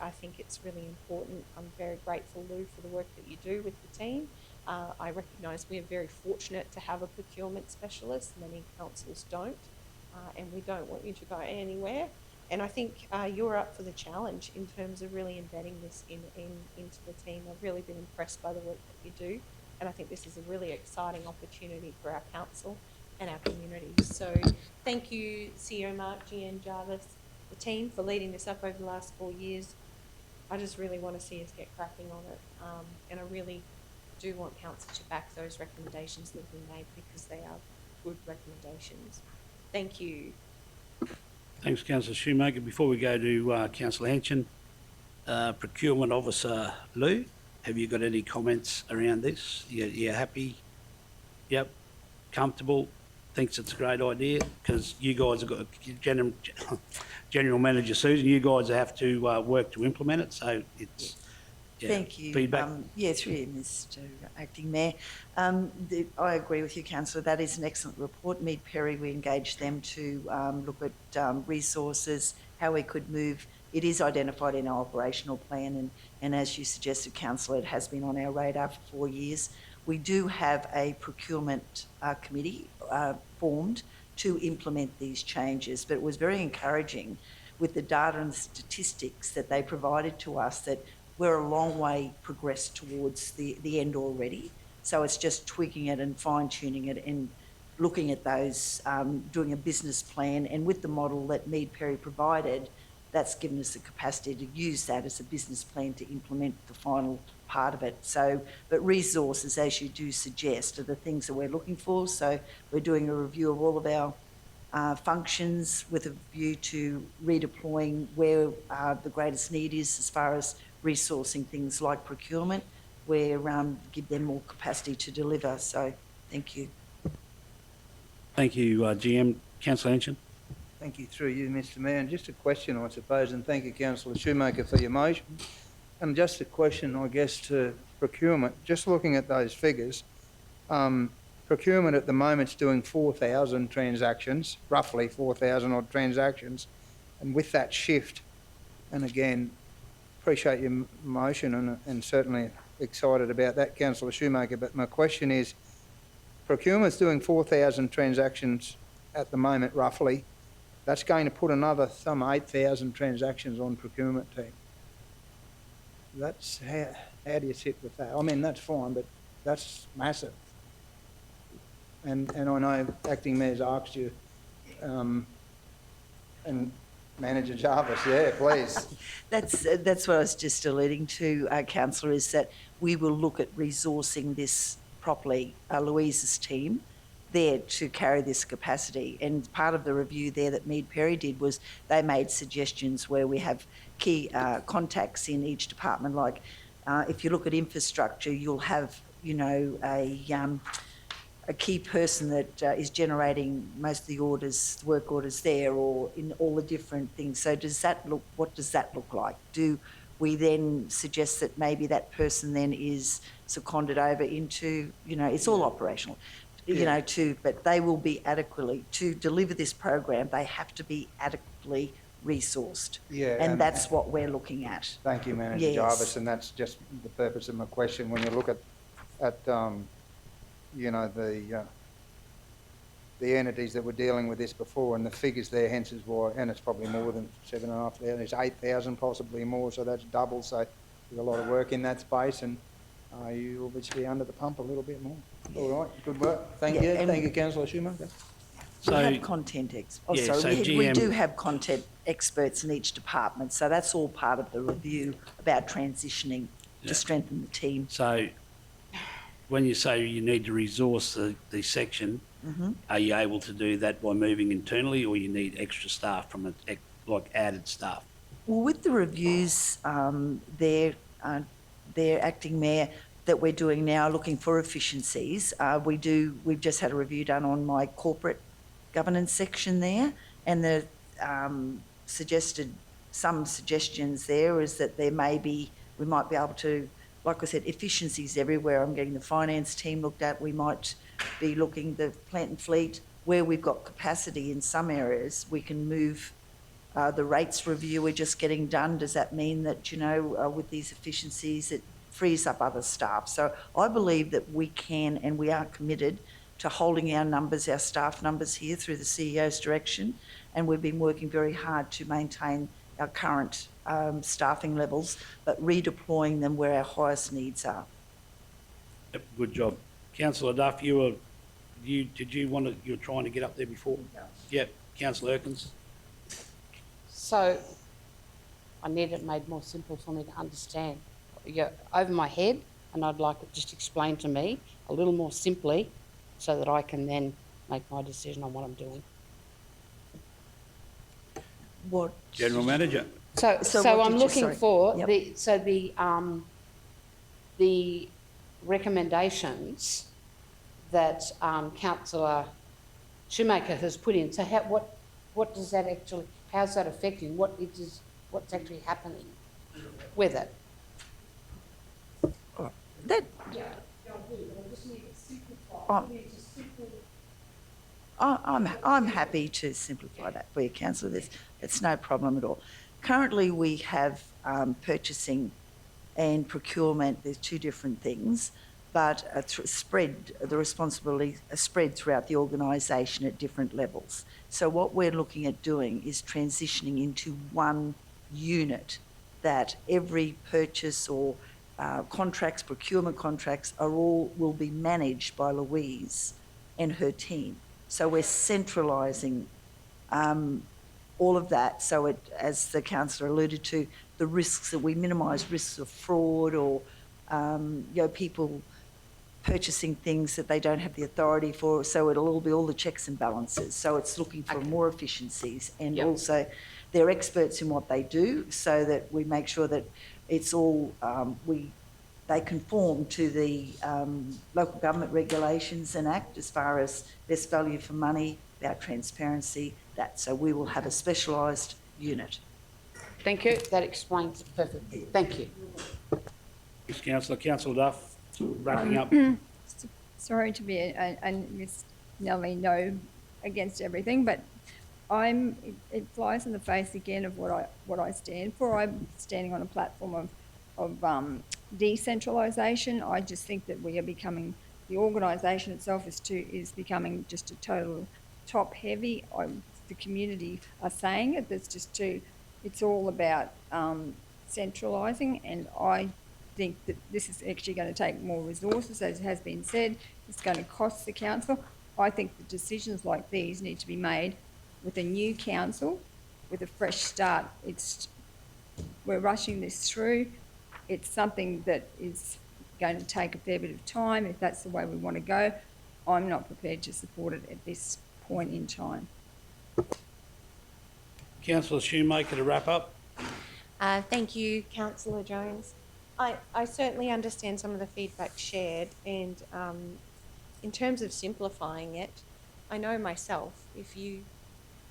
I think it's really important. I'm very grateful, Lou, for the work that you do with the team. I recognise we are very fortunate to have a procurement specialist. Many councils don't, and we don't want you to go anywhere. And I think you're up for the challenge in terms of really embedding this into the team. I've really been impressed by the work that you do, and I think this is a really exciting opportunity for our council and our communities. So thank you, CEO Mark, GN Jarvis, the team for leading this up over the last 4 years. I just really want to see us get cracking on it, and I really do want council to back those recommendations that have been made because they are good recommendations. Thank you. Thanks, Councillor Shoemaker. Before we go to Councillor Hanchin, Procurement Officer Lou, have you got any comments around this? You happy? Yep. Comfortable? Thinks it's a great idea? Because you guys have got General Manager Susan, you guys have to work to implement it, so it's... Yeah. Thank you. Feedback? Through you, Mr Acting Mayor. I agree with you, Councillor. That is an excellent report. Mead Perry, we engaged them to look at resources, how we could move. It is identified in our operational plan, and as you suggested, Councillor, it has been on our radar for 4 years. We do have a procurement committee formed to implement these changes, but it was very encouraging with the data and statistics that they provided to us that we're a long way progressed towards the end already. So it's just tweaking it and fine-tuning it and looking at those, doing a business plan. And with the model that Mead Perry provided, that's given us the capacity to use that as a business plan to implement the final part of it. So, but resources, as you do suggest, are the things that we're looking for. So we're doing a review of all of our functions with a view to redeploying where the greatest need is as far as resourcing things like procurement, where give them more capacity to deliver. So thank you. Thank you, GM. Councillor Hanchin. Thank you, through you, Mr Mayor. And just a question, I suppose, and thank you, Councillor Shoemaker, for your motion. And just a question, I guess, to procurement. Just looking at those figures, procurement at the moment's doing 4,000 transactions, roughly 4,000 odd transactions. And with that shift, and again, appreciate your motion and certainly excited about that, Councillor Shoemaker. But my question is, procurement's doing 4,000 transactions at the moment, roughly. That's going to put another some 8,000 transactions on procurement team. That's how do you sit with that? I mean, that's fine, but that's massive. And I know Acting Mayor's asked you, and Manager Jarvis, yeah, please. That's what I was just alluding to, Councillor, is that we will look at resourcing this properly. Louise's team there to carry this capacity. And part of the review there that Mead Perry did was they made suggestions where we have key contacts in each department. Like if you look at infrastructure, you'll have, you know, a key person that is generating most of the orders, work orders there, or in all the different things. So does that look, what does that look like? Do we then suggest that maybe that person then is seconded over into, you know, it's all operational, you know, but they will be adequately, to deliver this program, they have to be adequately resourced. Yeah. And that's what we're looking at. Thank you, Manager Jarvis, and that's just the purpose of my question. When you look at you know, the entities that were dealing with this before, and the figures there, hence is why, and it's probably more than 7,500, it's 8,000, possibly more, so that's double. So there's a lot of work in that space, and you obviously under the pump a little bit more. All right, good work. Thank you. Thank you, Councillor Schumacher. We have content we do have content experts in each department, so that's all part of the review about transitioning to strengthen the team. So when you say you need to resource the section, are you able to do that by moving internally, or you need extra staff from like added staff? Well, with the reviews, they're Acting Mayor, that we're doing now, looking for efficiencies. We've just had a review done on my corporate governance section there, and the some suggestions there is that we might be able to, like I said, efficiencies everywhere. I'm getting the finance team looked at. We might be looking the plant and fleet, where we've got capacity in some areas, we can move. The rates review we're just getting done. Does that mean that, you know, with these efficiencies, it frees up other staff? So I believe that we can, and we are committed to holding our numbers, our staff numbers here through the CEO's direction, and we've been working very hard to maintain our current staffing levels, but redeploying them where our highest needs are. Yep, good job. Councillor Duff, you were trying to get up there before? Yep. Councillor Erkins. So I need it made more simple for me to understand. You're over my head, and I'd like it just explained to me a little more simply so that I can then make my decision on what I'm doing. What? General Manager. So I'm looking for the recommendations that Councillor Shoemaker has put in. So what does that actually, how's that affecting? What's actually happening with it? I'm happy to simplify that for you, Councillor. It's no problem at all. Currently, we have purchasing and procurement. There's two different things, but the responsibility are spread throughout the organisation at different levels. So what we're looking at doing is transitioning into one unit, that every purchase or contracts, procurement contracts will be managed by Louise and her team. So we're centralising all of that. So it, as the councillor alluded to, the risks that we minimise risks of fraud or people purchasing things that they don't have the authority for. So it'll all be all the checks and balances. So it's looking for more efficiencies, and also they're experts in what they do, so that we make sure that it's all they conform to the local government regulations and act as far as best value for money, about transparency, that. So we will have a specialised unit. Thank you. That explains it perfectly. Thank you. Thanks, Councillor. Councillor Duff, wrapping up. Sorry to be a Miss Nellie no against everything, but it flies in the face again of what I stand for. I'm standing on a platform of decentralisation. I just think that we are becoming, the organisation itself is becoming just a total top heavy. The community are saying it. It's all about centralising, and I think that this is actually going to take more resources, as has been said. It's going to cost the council. I think the decisions like these need to be made with a new council, with a fresh start. We're rushing this through. It's something that is going to take a fair bit of time. If that's the way we want to go, I'm not prepared to support it at this point in time. Councillor Shoemaker to wrap up. Thank you, Councillor Jones. I certainly understand some of the feedback shared, and in terms of simplifying it, I know myself, if you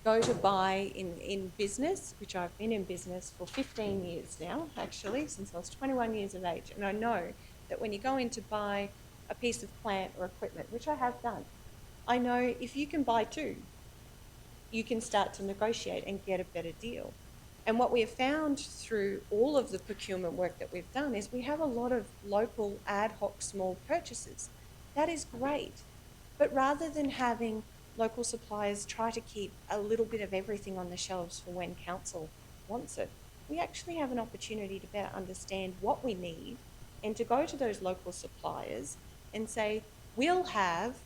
go to buy in business, which I've been in business for 15 years now, actually, since I was 21 years of age, and I know that when you go in to buy a piece of plant or equipment, which I have done, I know if you can buy two, you can start to negotiate and get a better deal. And what we have found through all of the procurement work that we've done is we have a lot of local ad hoc small purchases. That is great. But rather than having local suppliers try to keep a little bit of everything on the shelves for when council wants it, we actually have an opportunity to better understand what we need and to go to those local suppliers and say, we'll have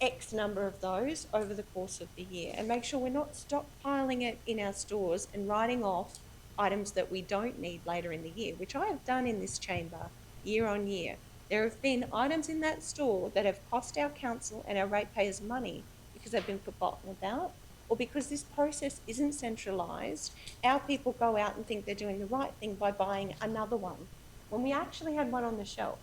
X number of those over the course of the year, and make sure we're not stockpiling it in our stores and writing off items that we don't need later in the year, which I have done in this chamber year on year. There have been items in that store that have cost our council and our ratepayers money because they've been forgotten about, or because this process isn't centralised. Our people go out and think they're doing the right thing by buying another one when we actually had one on the shelf.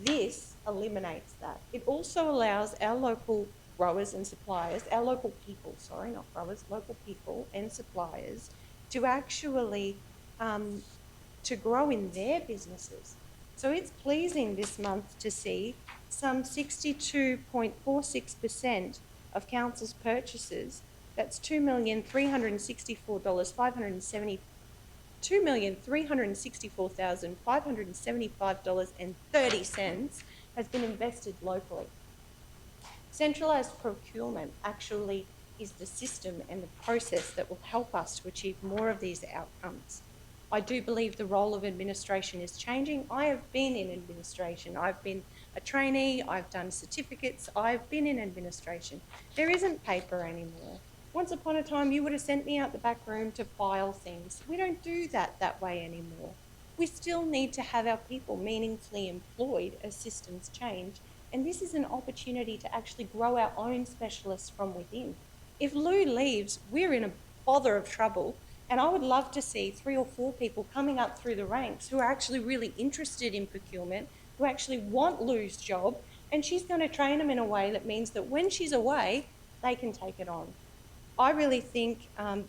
This eliminates that. It also allows our local growers and suppliers, our local people, sorry, not growers, local people and suppliers to actually to grow in their businesses. So it's pleasing this month to see some 62.46% of council's purchases, that's $2,364,575.30 has been invested locally. Centralised procurement actually is the system and the process that will help us to achieve more of these outcomes. I do believe the role of administration is changing. I have been in administration. I've been a trainee, I've done certificates, I've been in administration. There isn't paper anymore. Once upon a time, you would have sent me out the back room to file things. We don't do that way anymore. We still need to have our people meaningfully employed as systems change, and this is an opportunity to actually grow our own specialists from within. If Lou leaves, we're in a bother of trouble, and I would love to see 3 or 4 people coming up through the ranks who are actually really interested in procurement, who actually want Lou's job, and she's going to train them in a way that means that when she's away, they can take it on. I really think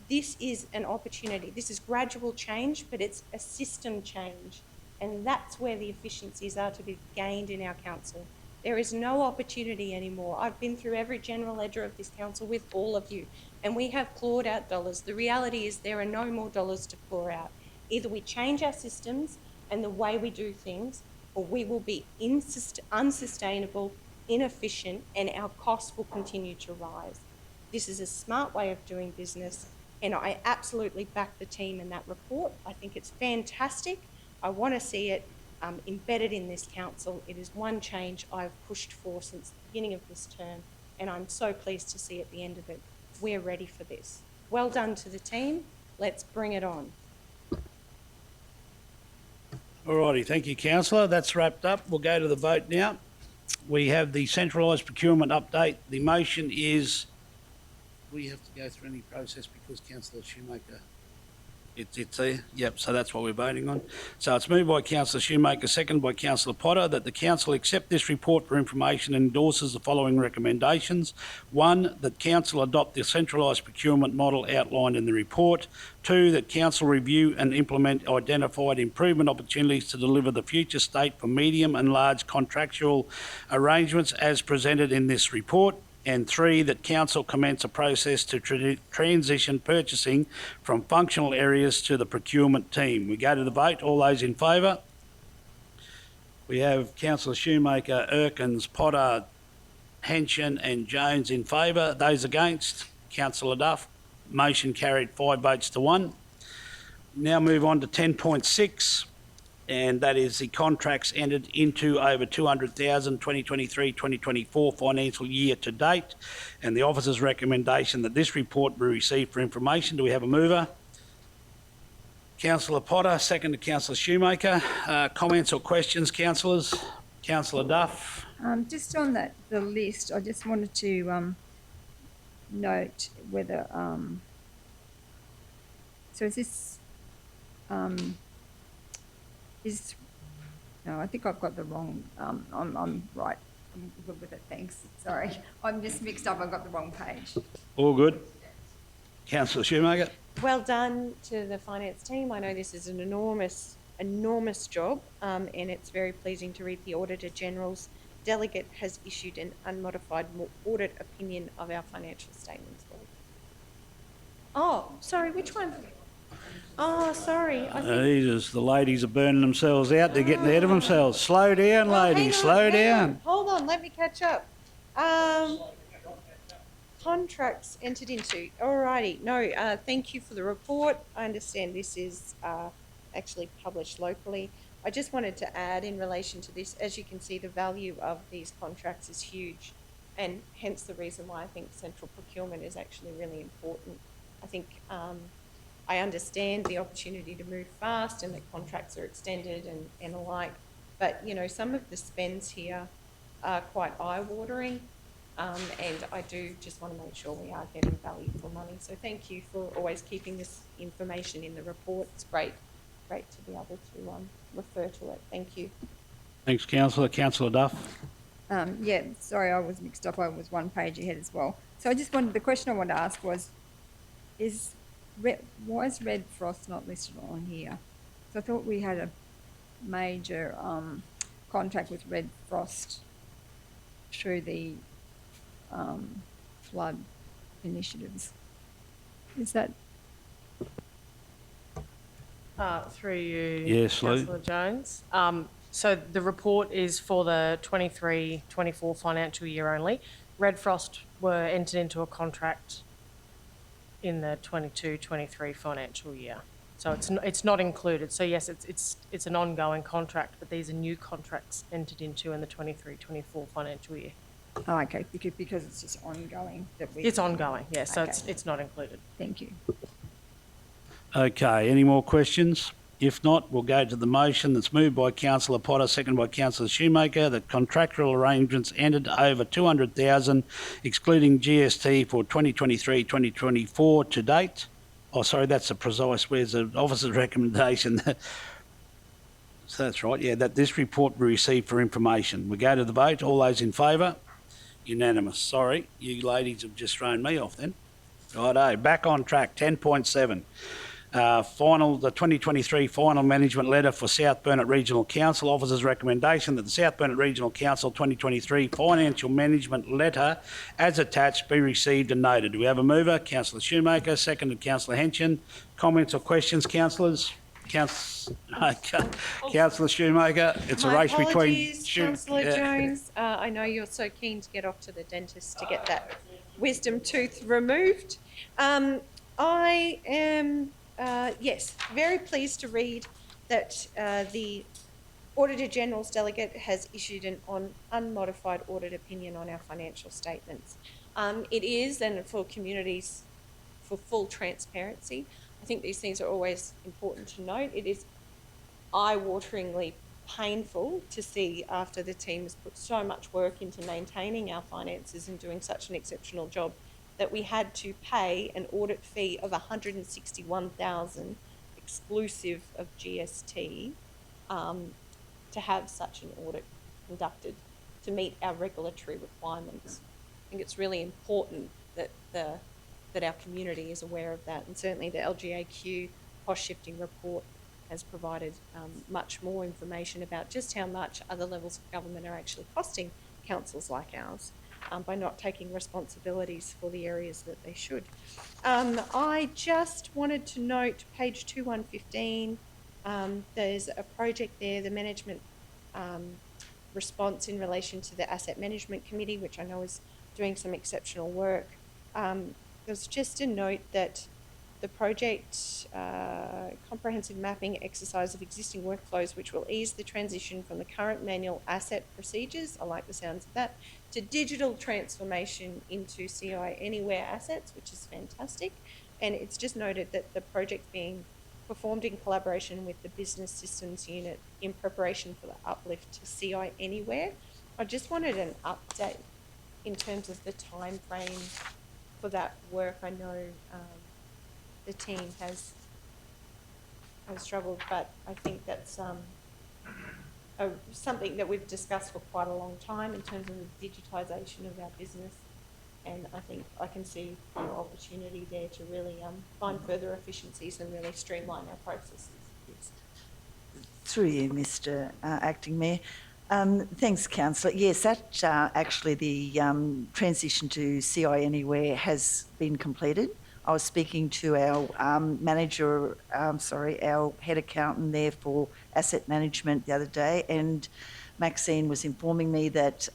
this is an opportunity. This is gradual change, but it's a system change, and that's where the efficiencies are to be gained in our council. There is no opportunity anymore. I've been through every general ledger of this council with all of you, and we have clawed out dollars. The reality is there are no more dollars to claw out. Either we change our systems and the way we do things, or we will be unsustainable, inefficient, and our costs will continue to rise. This is a smart way of doing business, and I absolutely back the team in that report. I think it's fantastic. I want to see it embedded in this council. It is one change I've pushed for since the beginning of this term, and I'm so pleased to see at the end of it, we're ready for this. Well done to the team. Let's bring it on. All righty, thank you, councillor. That's wrapped up. We'll go to the vote now. We have the centralised procurement update. The motion is, we have to go through any process because councillor Shoemaker It's there, yep, so that's what we're voting on. So it's moved by councillor Shoemaker, seconded by councillor Potter, that the council accept this report for information and endorses the following recommendations. 1, that council adopt the centralised procurement model outlined in the report. 2, that council review and implement identified improvement opportunities to deliver the future state for medium and large contractual arrangements as presented in this report. And 3, that council commence a process to transition purchasing from functional areas to the procurement team. We go to the vote. All those in favour? We have councillor Shoemaker, Erkins, Potter, Henshin and Jones in favour. Those against? Councillor Duff. Motion carried 5 votes to 1. Now move on to 10.6. And that is the contracts entered into over 200,000 2023-2024 financial year to date, and the officer's recommendation that this report be received for information. Do we have a mover? Councillor Potter, second to councillor Shoemaker. Comments or questions, councillors? Councillor Duff. Just on the list, I just wanted to note whether, so is this, no, I think I've got the wrong, I'm right. I'm good with it, thanks. Sorry. I'm just mixed up, I've got the wrong page. All good. Councillor Shoemaker. Well done to the finance team. I know this is an enormous job, and it's very pleasing to read the Auditor General's delegate has issued an unmodified audit opinion of our financial statements. Oh, sorry, which one? Oh, sorry. The ladies are burning themselves out. They're getting ahead of themselves. Slow down, ladies. Slow down. Hold on, let me catch up. Contracts entered into. Alrighty. No, thank you for the report. I understand this is actually published locally. I just wanted to add in relation to this, as you can see, the value of these contracts is huge, and hence the reason why I think central procurement is actually really important. I think I understand the opportunity to move fast and that contracts are extended and alike, but you know, some of the spends here are quite eye-watering, and I do just want to make sure we are getting value for money. So thank you for always keeping this information in the report. It's great to be able to refer to it. Thank you. Thanks, Councillor. Councillor Duff. Yeah, sorry, I was mixed up. I was one page ahead as well. So I just wanted, the question I wanted to ask was, why is Red Frost not listed on here? So I thought we had a major contract with Red Frost through the flood initiatives. Is that? Through you, yes, Councillor Jones. So the report is for the 23-24 financial year only. Red Frost were entered into a contract in the 22-23 financial year, so it's not included. So yes, it's an ongoing contract, but these are new contracts entered into in the 23-24 financial year. Oh, okay, because it's just ongoing. It's ongoing, yes. So Okay. it's not included. Thank you. Okay, any more questions? If not, we'll go to the motion that's moved by Councillor Potter, seconded by Councillor Shoemaker, that contractual arrangements entered over 200,000, excluding GST, for 2023-2024 to date. Oh, sorry, that's the precise, where's the officer's recommendation? So that's right, yeah, that this report be received for information. We go to the vote. All those in favour? Unanimous. Sorry, you ladies have just thrown me off then. Righto, back on track, 10.7. The 2023 final management letter for South Burnett Regional Council. Officer's recommendation that the South Burnett Regional Council 2023 financial management letter as attached be received and noted. Do we have a mover? Councillor Shoemaker, seconded Councillor Henshin. Comments or questions, councillors? Councillor Shoemaker, it's a race between... Councillor Jones. I know you're so keen to get off to the dentist to get that wisdom tooth removed. I am... yes, very pleased to read that the Auditor General's delegate has issued an unmodified audit opinion on our financial statements. It is, and for communities, for full transparency, I think these things are always important to note. It is eye-wateringly painful to see, after the team has put so much work into maintaining our finances and doing such an exceptional job, that we had to pay an audit fee of $161,000 exclusive of GST, to have such an audit conducted to meet our regulatory requirements. I think it's really important that that our community is aware of that, and certainly the LGAQ cost shifting report has provided much more information about just how much other levels of government are actually costing councils like ours by not taking responsibilities for the areas that they should. I just wanted to note page 2115, there's a project there, the management response in relation to the Asset Management Committee, which I know is doing some exceptional work. There's just a note that the project comprehensive mapping exercise of existing workflows, which will ease the transition from the current manual asset procedures, I like the sounds of that, to digital transformation into CI Anywhere assets, which is fantastic. And it's just noted that the project's being performed in collaboration with the Business Systems Unit in preparation for the uplift to CI Anywhere. I just wanted an update in terms of the time frame for that work. I know the team has struggled, but I think that's something that we've discussed for quite a long time in terms of the digitisation of our business, and I think I can see an opportunity there to really find further efficiencies and really streamline our processes. Yes. Through you, Mr. Acting Mayor. Thanks, Councillor. Yes, that actually the transition to CI Anywhere has been completed. I was speaking to our our head accountant there for asset management the other day, and Maxine was informing me that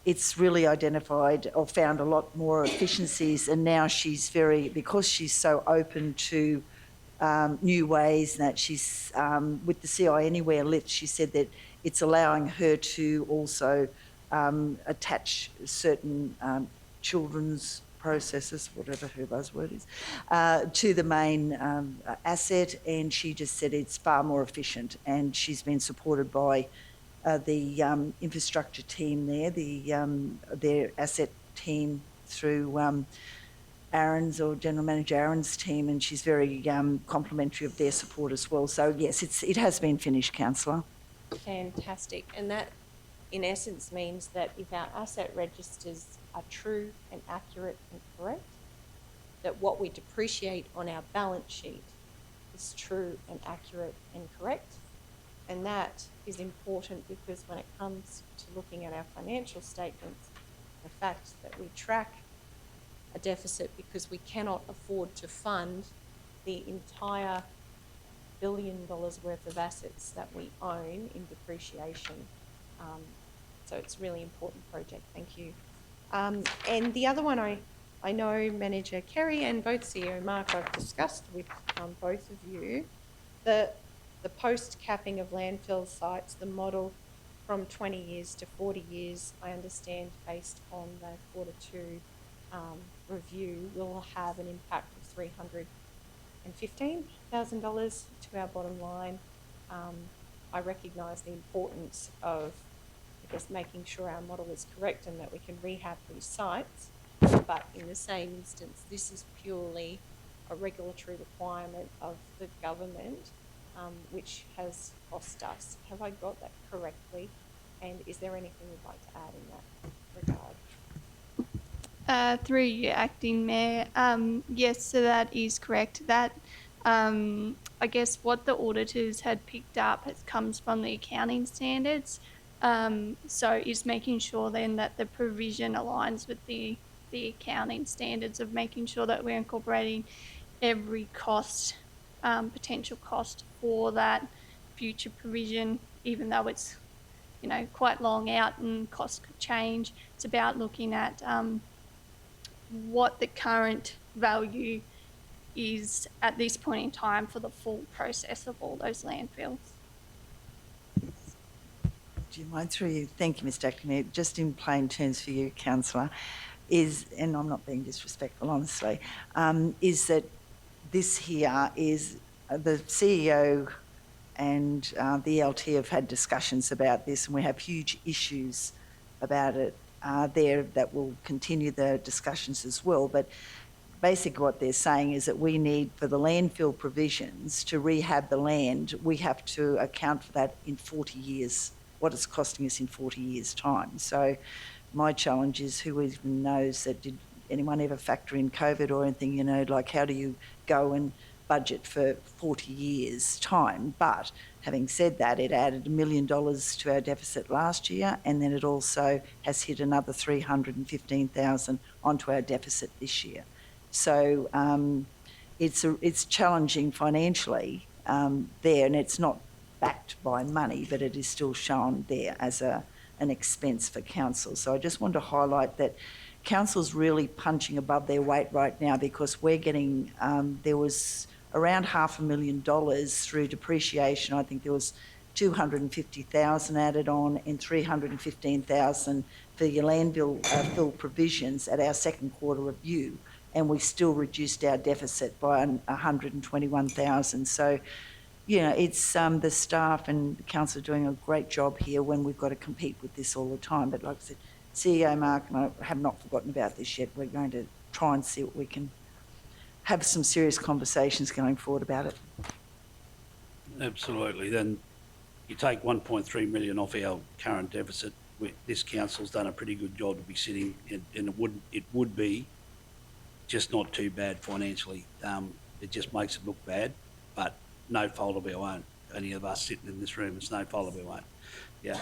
it's really identified or found a lot more efficiencies, and now she's because she's so open to new ways, and that she's, with the CI Anywhere lift, she said that it's allowing her to also attach certain children's processes, whatever her buzzword is, to the main asset, and she just said it's far more efficient, and she's been supported by the infrastructure team there, their asset team through Aaron's or General Manager Aaron's team, and she's very complimentary of their support as well. So yes, it has been finished, Councillor. Fantastic. And that in essence means that if our asset registers are true and accurate and correct, that what we depreciate on our balance sheet is true and accurate and correct. And that is important because when it comes to looking at our financial statements, the fact that we track a deficit because we cannot afford to fund the entire $1 billion worth of assets that we own in depreciation. So it's a really important project. Thank you. And the other one I know Manager Kerry and both CEO Mark I've discussed with both of you, the post-capping of landfill sites, the model from 20 years to 40 years, I understand based on the Q2 review, will have an impact of $315,000 to our bottom line. I recognise the importance of, I guess, making sure our model is correct and that we can rehab these sites. But in the same instance, this is purely a regulatory requirement of the government, which has cost us. Have I got that correctly? And is there anything you'd like to add in that regard? Through you, Acting Mayor. Yes, so that is correct. That, I guess what the auditors had picked up comes from the accounting standards. So it's making sure then that the provision aligns with the accounting standards of making sure that we're incorporating every cost, potential cost for that future provision, even though it's, quite long out and costs could change. It's about looking at what the current value is at this point in time for the full process of all those landfills. Do you mind through you? Thank you, Mr. Acting Mayor. Just in plain terms for you, Councillor, and I'm not being disrespectful, honestly, is that this here is the CEO and the ELT have had discussions about this, and we have huge issues about it there that will continue the discussions as well. But basically what they're saying is that we need, for the landfill provisions, to rehab the land, we have to account for that in 40 years, what it's costing us in 40 years' time. So my challenge is, who even knows that, did anyone ever factor in COVID or anything, you know, like how do you go and budget for 40 years' time? But having said that, it added $1 million to our deficit last year, and then it also has hit another $315,000 onto our deficit this year. So it's challenging financially there, and it's not backed by money, but it is still shown there as an expense for council. So I just want to highlight that council's really punching above their weight right now, because we're getting, there was around $500,000 through depreciation. I think there was 250,000 added on and 315,000 for your landfill fill provisions at our second quarter review, and we still reduced our deficit by 121,000. So, you know, it's the staff and the council are doing a great job here when we've got to compete with this all the time. But like I said, CEO Mark and I have not forgotten about this yet. We're going to try and see what we can have some serious conversations going forward about it. Absolutely. Then you take 1.3 million off our current deficit. This council's done a pretty good job to be sitting, and it would be just not too bad financially. It just makes it look bad, but no fault of our own. Any of us sitting in this room, it's no fault of our own. Yeah.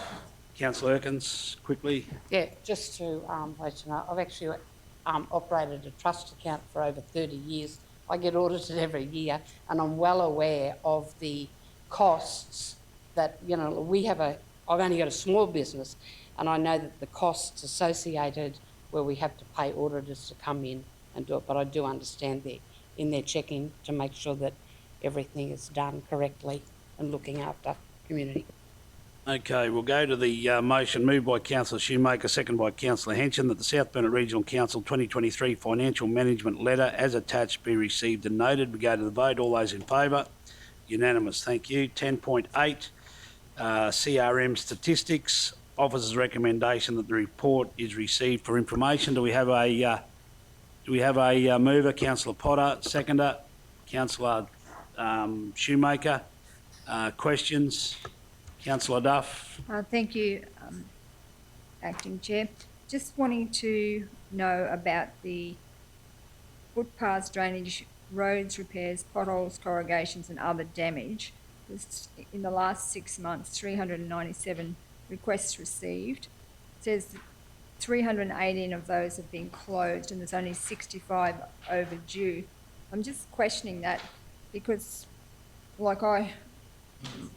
Councillor Erkins, quickly. Yeah, just to let you know, I've actually operated a trust account for over 30 years. I get audited every year, and I'm well aware of the costs that, you know, I've only got a small business, and I know that the costs associated where we have to pay auditors to come in and do it, but I do understand they're checking to make sure that everything is done correctly and looking after community. Okay, we'll go to the motion moved by Councillor Shoemaker, second by Councillor Henson, that the South Burnett Regional Council 2023 Financial Management Letter as attached be received and noted. We go to the vote. All those in favour? Unanimous. Thank you. 10.8, CRM statistics. Officer's recommendation that the report is received for information. Do we have a mover? Councillor Potter, seconder. Councillor Shoemaker. Questions? Councillor Duff. Thank you, Acting Chair. Just wanting to know about the footpaths, drainage, roads repairs, potholes, corrugations and other damage. In the last 6 months, 397 requests received. It says 318 of those have been closed and there's only 65 overdue. I'm just questioning that because, like,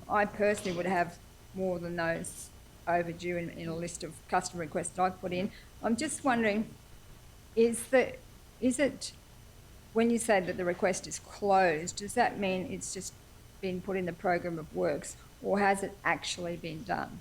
I personally would have more than those overdue in a list of customer requests that I've put in. I'm just wondering, is it, when you say that the request is closed, does that mean it's just been put in the program of works, or has it actually been done?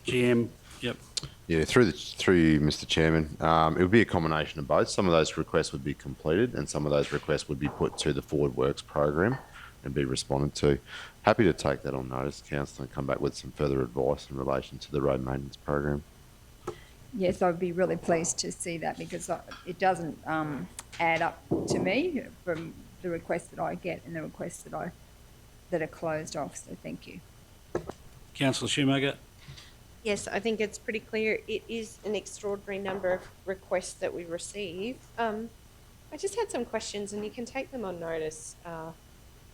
GM, yep. Yeah, through you, Mr. Chairman, it would be a combination of both. Some of those requests would be completed, and some of those requests would be put to the Forward Works program and be responded to. Happy to take that on notice, Councillor, and come back with some further advice in relation to the road maintenance program. Yes, I'd be really pleased to see that, because it doesn't add up to me from the requests that I get and the requests that are closed off. So thank you. Councillor Shoemaker. Yes, I think it's pretty clear. It is an extraordinary number of requests that we receive. I just had some questions, and you can take them on notice.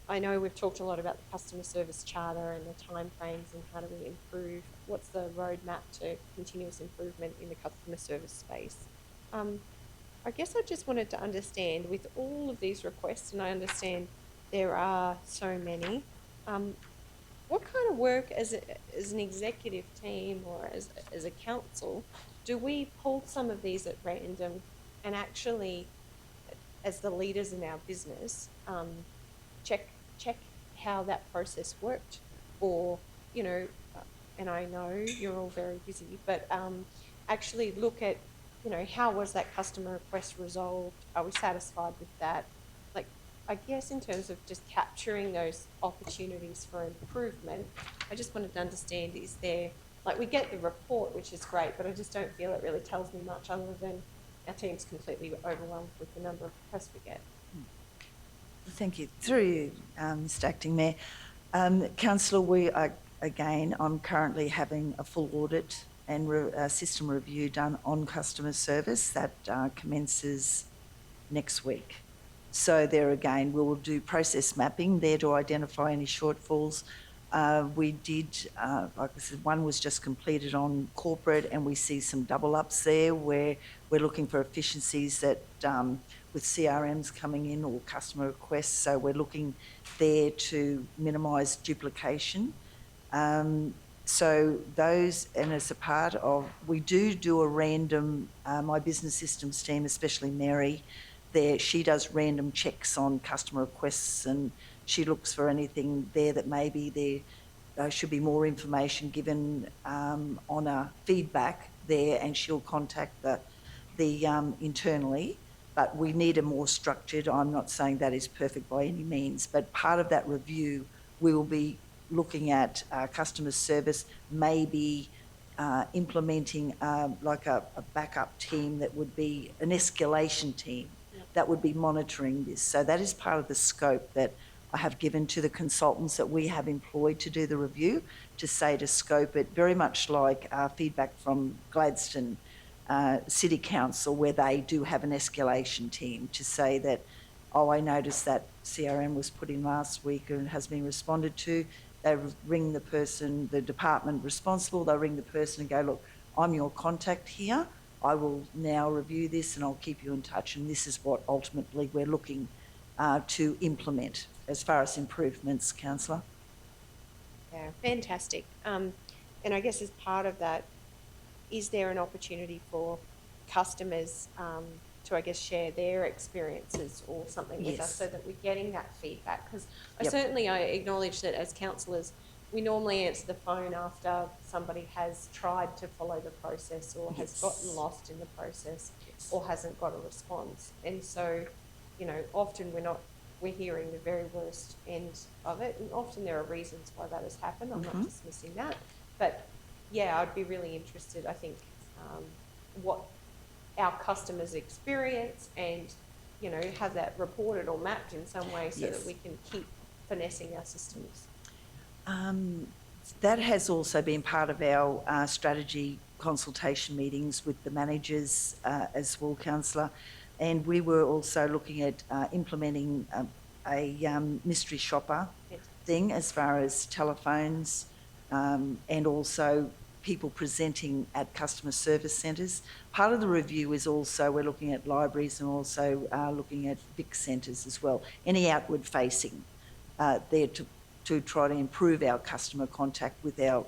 I know we've talked a lot about the customer service charter and the timeframes and how do we improve. What's the roadmap to continuous improvement in the customer service space? I guess I just wanted to understand, with all of these requests, and I understand there are so many, what kind of work as an executive team or as a council do we pull some of these at random and actually, as the leaders in our business, check how that process worked, or, you know, and I know you're all very busy, but actually look at, you know, how was that customer request resolved? Are we satisfied with that? Like, I guess in terms of just capturing those opportunities for improvement, I just wanted to understand, is there, like, we get the report, which is great, but I just don't feel it really tells me much other than our team's completely overwhelmed with the number of requests we get. Thank you. Through you, Mr Acting Mayor. Councillor, I'm currently having a full audit and system review done on customer service that commences next week. So there again, we will do process mapping there to identify any shortfalls. We did, like I said, one was just completed on corporate, and we see some double ups there where we're looking for efficiencies that with CRMs coming in or customer requests. So we're looking there to minimise duplication. So those, and as a part of, we do a random, my business systems team, especially Mary, there, she does random checks on customer requests, and she looks for anything there that maybe there should be more information given on a feedback there, and she'll contact the internally. But we need a more structured, I'm not saying that is perfect by any means, but part of that review, we will be looking at customer service, maybe implementing like a backup team that would be an escalation team that would be monitoring this. So that is part of the scope that I have given to the consultants that we have employed to do the review, to scope it very much like feedback from Gladstone City Council, where they do have an escalation team to say that, oh, I noticed that CRM was put in last week and has been responded to. They ring the person, the department responsible, they'll ring the person and go, look, I'm your contact here. I will now review this and I'll keep you in touch. And this is what ultimately we're looking to implement as far as improvements, Councillor. Yeah, fantastic. And I guess as part of that, is there an opportunity for customers to, I guess, share their experiences or something with us so that we're getting that feedback? Because I acknowledge that as councillors, we normally answer the phone after somebody has tried to follow the process or has gotten lost in the process or hasn't got a response. And so, you know, often we're hearing the very worst end of it, and often there are reasons why that has happened. I'm not dismissing that. But yeah, I'd be really interested, I think, what our customers experience and, you know, have that reported or mapped in some way so that we can keep finessing our systems. That has also been part of our strategy consultation meetings with the managers as well, Councillor. And we were also looking at implementing a mystery shopper thing as far as telephones and also people presenting at customer service centres. Part of the review is also we're looking at libraries and also looking at Vic centres as well. Any outward facing there to try to improve our customer contact with our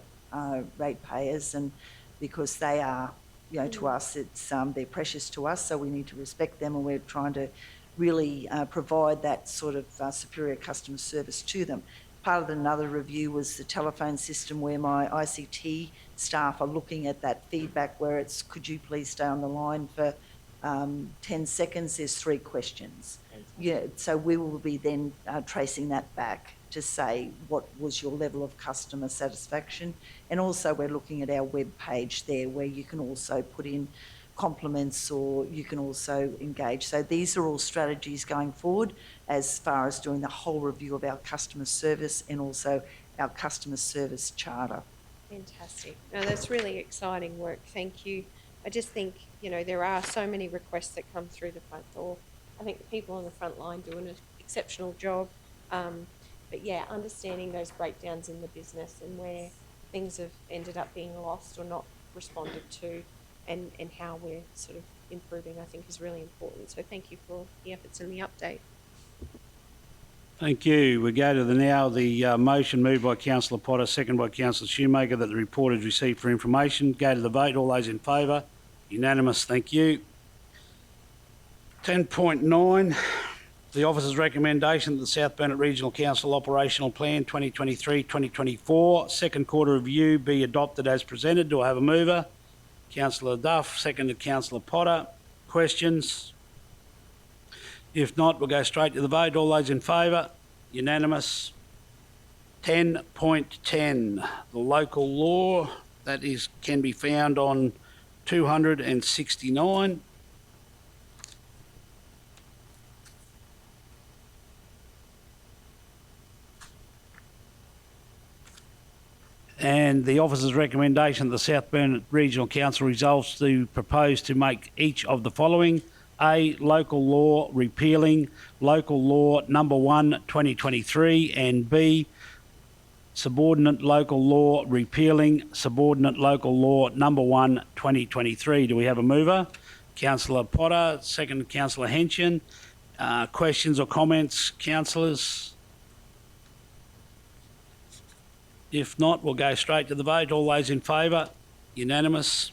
ratepayers, and because they are, you know, to us, it's they're precious to us, so we need to respect them, and we're trying to really provide that sort of superior customer service to them. Part of another review was the telephone system, where my ICT staff are looking at that feedback where it's, could you please stay on the line for 10 seconds, there's 3 questions. Yeah, so we will be then tracing that back to say what was your level of customer satisfaction. And also we're looking at our web page there, where you can also put in compliments or you can also engage. So these are all strategies going forward as far as doing the whole review of our customer service and also our customer service charter. Fantastic. No, that's really exciting work. Thank you. I just think, you know, there are so many requests that come through the front door. I think the people on the front line do an exceptional job. But yeah, understanding those breakdowns in the business and where things have ended up being lost or not responded to, and how we're sort of improving, I think is really important. So thank you for the efforts and the update. Thank you. We go to the motion moved by Councillor Potter, seconded by Councillor Shoemaker, that the report is received for information. Go to the vote. All those in favour? Unanimous. Thank you. 10.9, the officer's recommendation that the South Burnett Regional Council Operational Plan 2023-2024 second quarter review be adopted as presented. Do I have a mover? Councillor Duff, seconded Councillor Potter. Questions? If not, we'll go straight to the vote. All those in favour? Unanimous. 10.10, the local law, that is, can be found on 269. And the officer's recommendation that the South Burnett Regional Council resolves to propose to make each of the following: A, local law repealing local law number 1, 2023, and B, subordinate local law repealing subordinate local law number 1, 2023. Do we have a mover? Councillor Potter, second Councillor Henson. Questions or comments, councillors? If not, we'll go straight to the vote. All those in favour? Unanimous.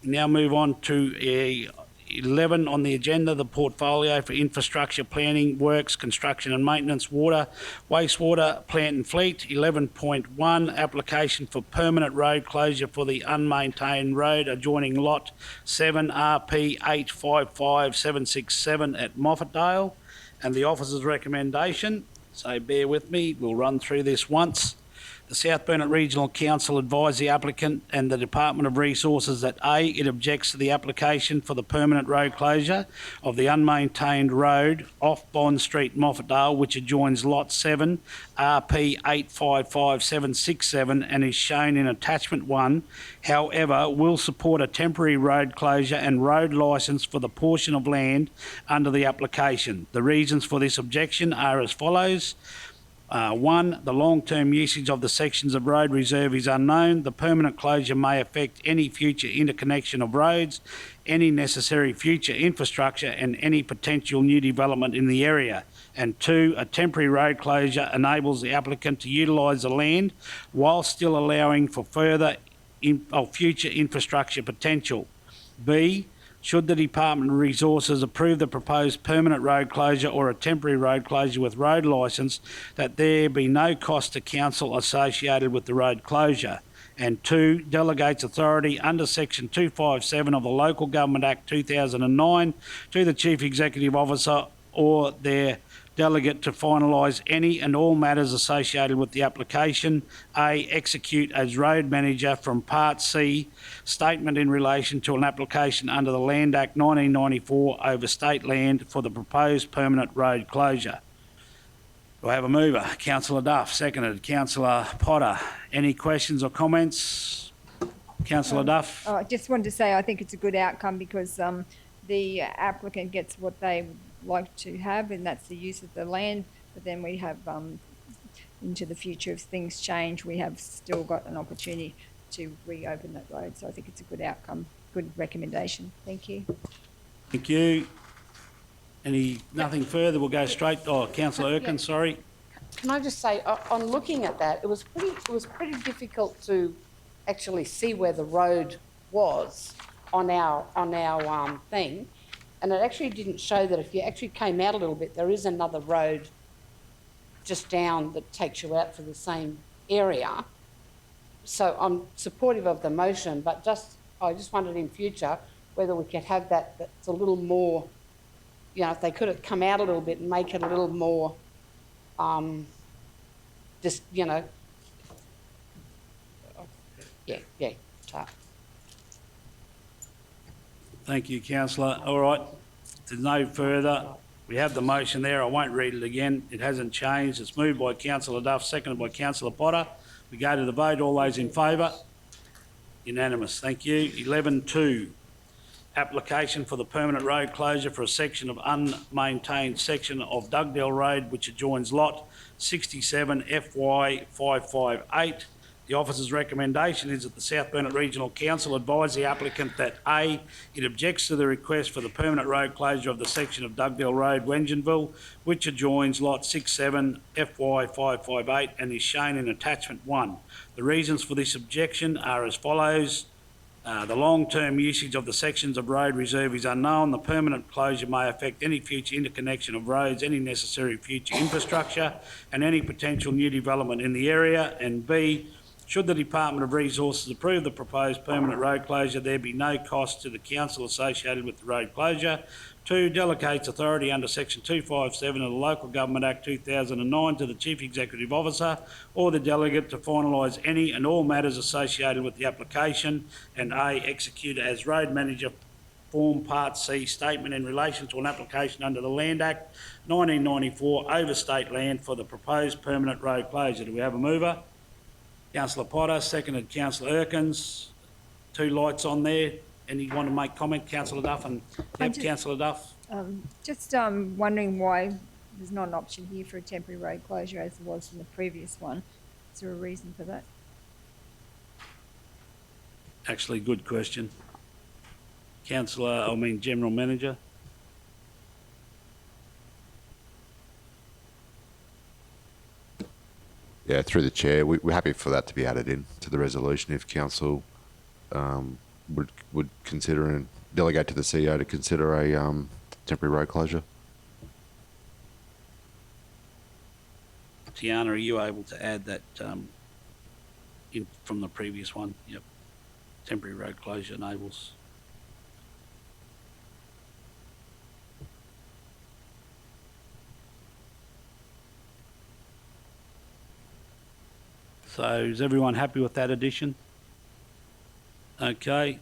We now move on to 11 on the agenda, the portfolio for infrastructure planning, works, construction and maintenance, water, wastewater, plant and fleet. 11.1, application for permanent road closure for the unmaintained road adjoining lot 7 RP 855767 at Moffatdale. And the officer's recommendation, so bear with me, we'll run through this once. The South Burnett Regional Council advised the applicant and the Department of Resources that A, it objects to the application for the permanent road closure of the unmaintained road off Bond Street, Moffatdale, which adjoins Lot 7, RP 855767 and is shown in Attachment 1. However, will support a temporary road closure and road licence for the portion of land under the application. The reasons for this objection are as follows. 1, the long-term usage of the sections of road reserve is unknown. The permanent closure may affect any future interconnection of roads, any necessary future infrastructure and any potential new development in the area. And 2, a temporary road closure enables the applicant to utilise the land while still allowing for further future infrastructure potential. B, should the Department of Resources approve the proposed permanent road closure or a temporary road closure with road licence, that there be no cost to council associated with the road closure. And 2, delegates authority under Section 257 of the Local Government Act 2009 to the Chief Executive Officer or their delegate to finalise any and all matters associated with the application. A, execute as road manager from Part C, statement in relation to an application under the Land Act 1994 over state land for the proposed permanent road closure. Do I have a mover? Councillor Duff, seconded. Councillor Potter. Any questions or comments? Councillor Duff? I just wanted to say I think it's a good outcome because the applicant gets what they would like to have, and that's the use of the land. But then we have, into the future, if things change, we have still got an opportunity to reopen that road. So I think it's a good outcome, good recommendation. Thank you. Thank you. Nothing further? We'll go straight. Councillor Erkin, sorry. Can I just say, on looking at that, it was pretty difficult to actually see where the road was on our thing. And it actually didn't show that if you actually came out a little bit, there is another road just down that takes you out for the same area. So I'm supportive of the motion, but I just wondered in future whether we could have that's a little more, if they could have come out a little bit and make it a little more, tough. Thank you, councillor. All right, if there's no further, we have the motion there. I won't read it again. It hasn't changed. It's moved by Councillor Duff, seconded by Councillor Potter. We go to the vote. All those in favour? Unanimous. Thank you. 11.2, application for the permanent road closure for a section of unmaintained section of Dugdale Road, which adjoins lot 67 FY 558. The officer's recommendation is that the South Burnett Regional Council advise the applicant that A, it objects to the request for the permanent road closure of the section of Dugdale Road, Wengenville, which adjoins lot 67 FY 558 and is shown in Attachment 1. The reasons for this objection are as follows. The long-term usage of the sections of road reserve is unknown. The permanent closure may affect any future interconnection of roads, any necessary future infrastructure, and any potential new development in the area. And B, should the Department of Resources approve the proposed permanent road closure, there be no cost to the council associated with the road closure. 2, delegates authority under Section 257 of the Local Government Act 2009 to the Chief Executive Officer or the delegate to finalise any and all matters associated with the application. And A, execute as road manager form Part C, statement in relation to an application under the Land Act 1994 over state land for the proposed permanent road closure. Do we have a mover? Councillor Potter, seconded Councillor Erkins. 2 lights on there. Any want to make comment, Councillor Duff? And yep, just- Councillor Duff. Just wondering why there's not an option here for a temporary road closure as there was in the previous one. Is there a reason for that? Actually, good question. General Manager. Yeah, through the chair, we're happy for that to be added in to the resolution if council would consider and delegate to the CEO to consider a temporary road closure. Tiana, are you able to add that in from the previous one? Yep. Temporary road closure enables. So is everyone happy with that addition? Okay.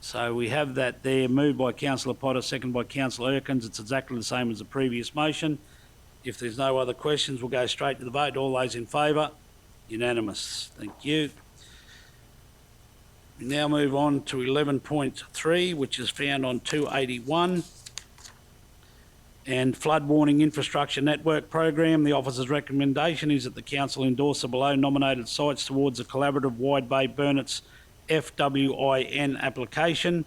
So we have that there, moved by Councillor Potter, seconded by Councillor Erkins. It's exactly the same as the previous motion. If there's no other questions, we'll go straight to the vote. All those in favour? Unanimous. Thank you. We now move on to 11.3, which is found on 281. And Flood Warning Infrastructure Network Program. The officer's recommendation is that the council endorse the below nominated sites towards a collaborative Wide Bay Burnet's FWIN application.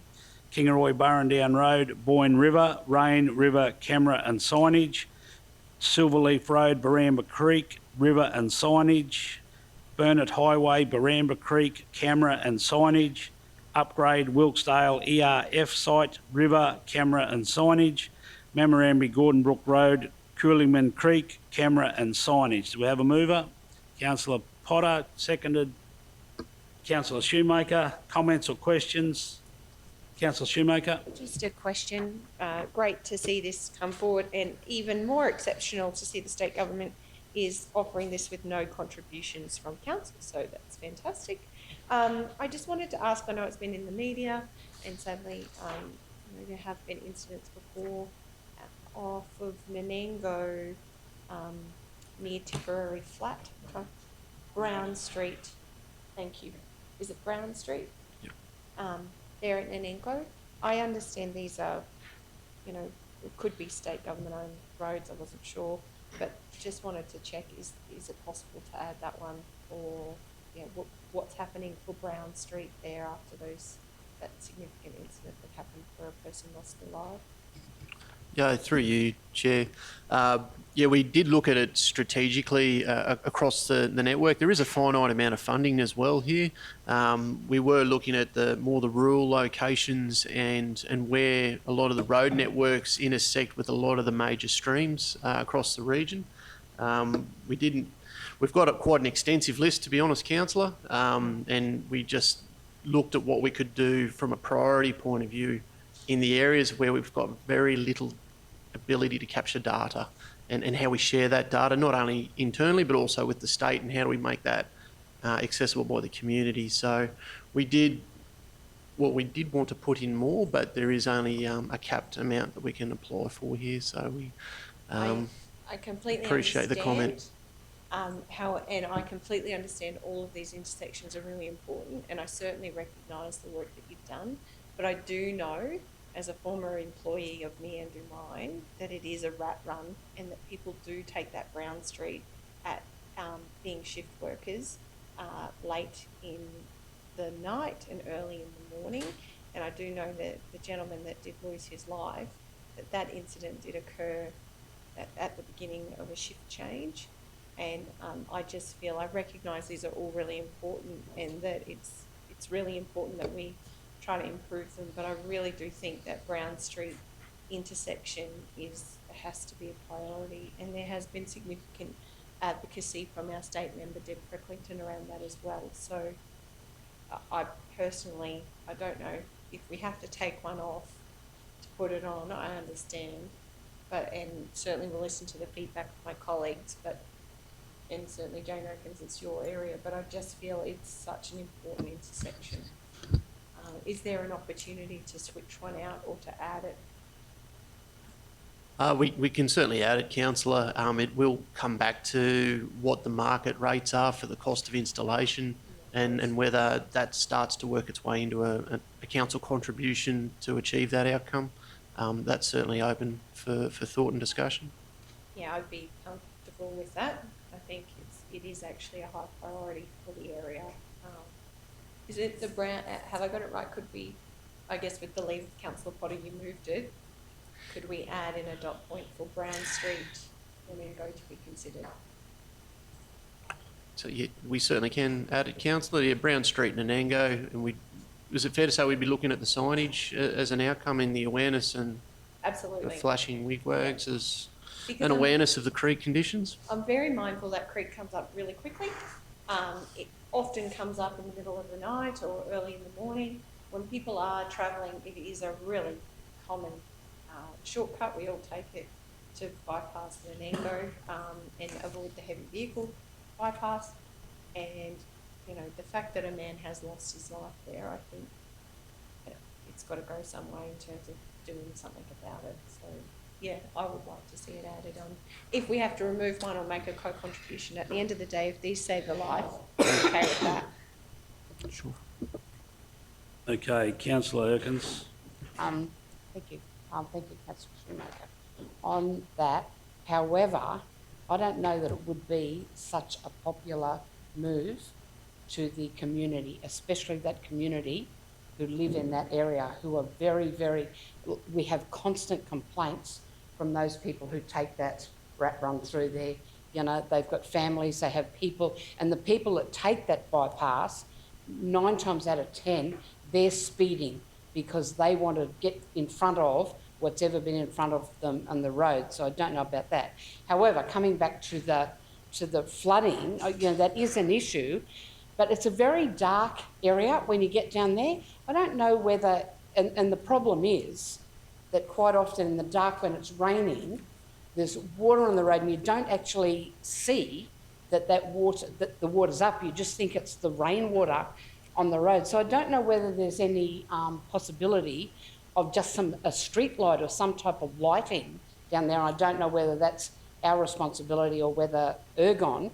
Kingaroy Burrendown Road, Boyne River, Rain River, camera and signage. Silverleaf Road, Baramba Creek, river and signage. Burnet Highway, Baramba Creek, camera and signage. Upgrade Wilkesdale ERF site, river, camera and signage. Mamarambi Gordon Brook Road, Coolingman Creek, camera and signage. Do we have a mover? Councillor Potter, seconded. Councillor Shoemaker, comments or questions? Councillor Shoemaker. Just a question. Great to see this come forward, and even more exceptional to see the state government is offering this with no contributions from council, so that's fantastic. I just wanted to ask, I know it's been in the media, and sadly there have been incidents before off of Menango near Tipperary Flat, Brown Street. Thank you. Is it Brown Street? Yep. There at Menango. I understand these are, it could be state government owned roads, I wasn't sure, but just wanted to check, is it possible to add that one, or what's happening for Brown Street there after that significant incident that happened where a person lost their life? Yeah, through you, Chair. We did look at it strategically across the network. There is a finite amount of funding as well here. We were looking at the rural locations and where a lot of the road networks intersect with a lot of the major streams across the region. We've got quite an extensive list, to be honest, Councillor, and we just looked at what we could do from a priority point of view in the areas where we've got very little ability to capture data, and how we share that data, not only internally but also with the state, and how do we make that accessible by the community. So we did want to put in more, but there is only a capped amount that we can apply for here. So we I completely appreciate the comment. And I completely understand all of these intersections are really important, and I certainly recognise the work that you've done. But I do know, as a former employee of Meandrew Mine, that it is a rat run, and that people do take that Brown Street at being shift workers late in the night and early in the morning. And I do know that the gentleman that did lose his life, that incident did occur at the beginning of a shift change. And I just feel, I recognise these are all really important, and that it's really important that we try to improve them, but I really do think that Brown Street intersection has to be a priority, and there has been significant advocacy from our state member Deb Frecklington around that as well. So I personally, I don't know if we have to take one off to put it on. I understand, and certainly we'll listen to the feedback of my colleagues, and certainly Jane Erkins, it's your area, but I just feel it's such an important intersection. Is there an opportunity to switch one out or to add it? We can certainly add it, councillor. It will come back to what the market rates are for the cost of installation and whether that starts to work its way into a council contribution to achieve that outcome. That's certainly open for thought and discussion. Yeah, I'd be comfortable with that. I think it is actually a high priority for the area. Is it the Brown, have I got it right? Could we, I guess with the leave of Councillor Potter, you moved it. Could we add in a dot point for Brown Street and then go to be considered? So yeah, we certainly can add it, councillor. Yeah, Brown Street and Anango, and is it fair to say we'd be looking at the signage as an outcome in the awareness and Absolutely. the flashing wigwags as Because an awareness of the creek conditions? I'm very mindful that creek comes up really quickly. It often comes up in the middle of the night or early in the morning. When people are travelling, it is a really common shortcut. We all take it to bypass Menango and avoid the heavy vehicle bypass. And, you know, the fact that a man has lost his life there, I think it's got to go some way in terms of doing something about it. So, yeah, I would like to see it added on. If we have to remove one or make a co-contribution, at the end of the day, if these save a life, I'm okay with that. Sure. Okay, councillor Erkins. Thank you. Thank you, Councillor Shoemaker. On that, however, I don't know that it would be such a popular move to the community, especially that community who live in that area, who are very, very, we have constant complaints from those people who take that rat run through there. You know, they've got families, they have people, and the people that take that bypass, 9 times out of 10, they're speeding because they want to get in front of what's ever been in front of them on the road. So I don't know about that. However, coming back to the flooding, you know, that is an issue, but it's a very dark area when you get down there. I don't know whether, and the problem is that quite often in the dark when it's raining, there's water on the road and you don't actually see that the water's up. You just think it's the rainwater on the road. So I don't know whether there's any possibility of just a street light or some type of lighting down there. I don't know whether that's our responsibility or whether Ergon,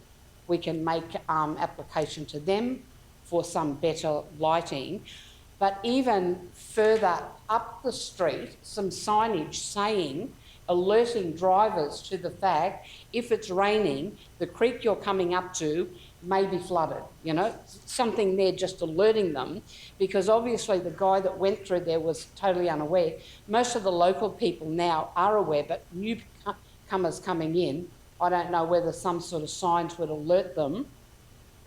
we can make application to them for some better lighting. But even further up the street, some signage saying, alerting drivers to the fact, if it's raining, the creek you're coming up to may be flooded, you know, something there just alerting them, because obviously the guy that went through there was totally unaware. Most of the local people now are aware, but newcomers coming in, I don't know whether some sort of signs would alert them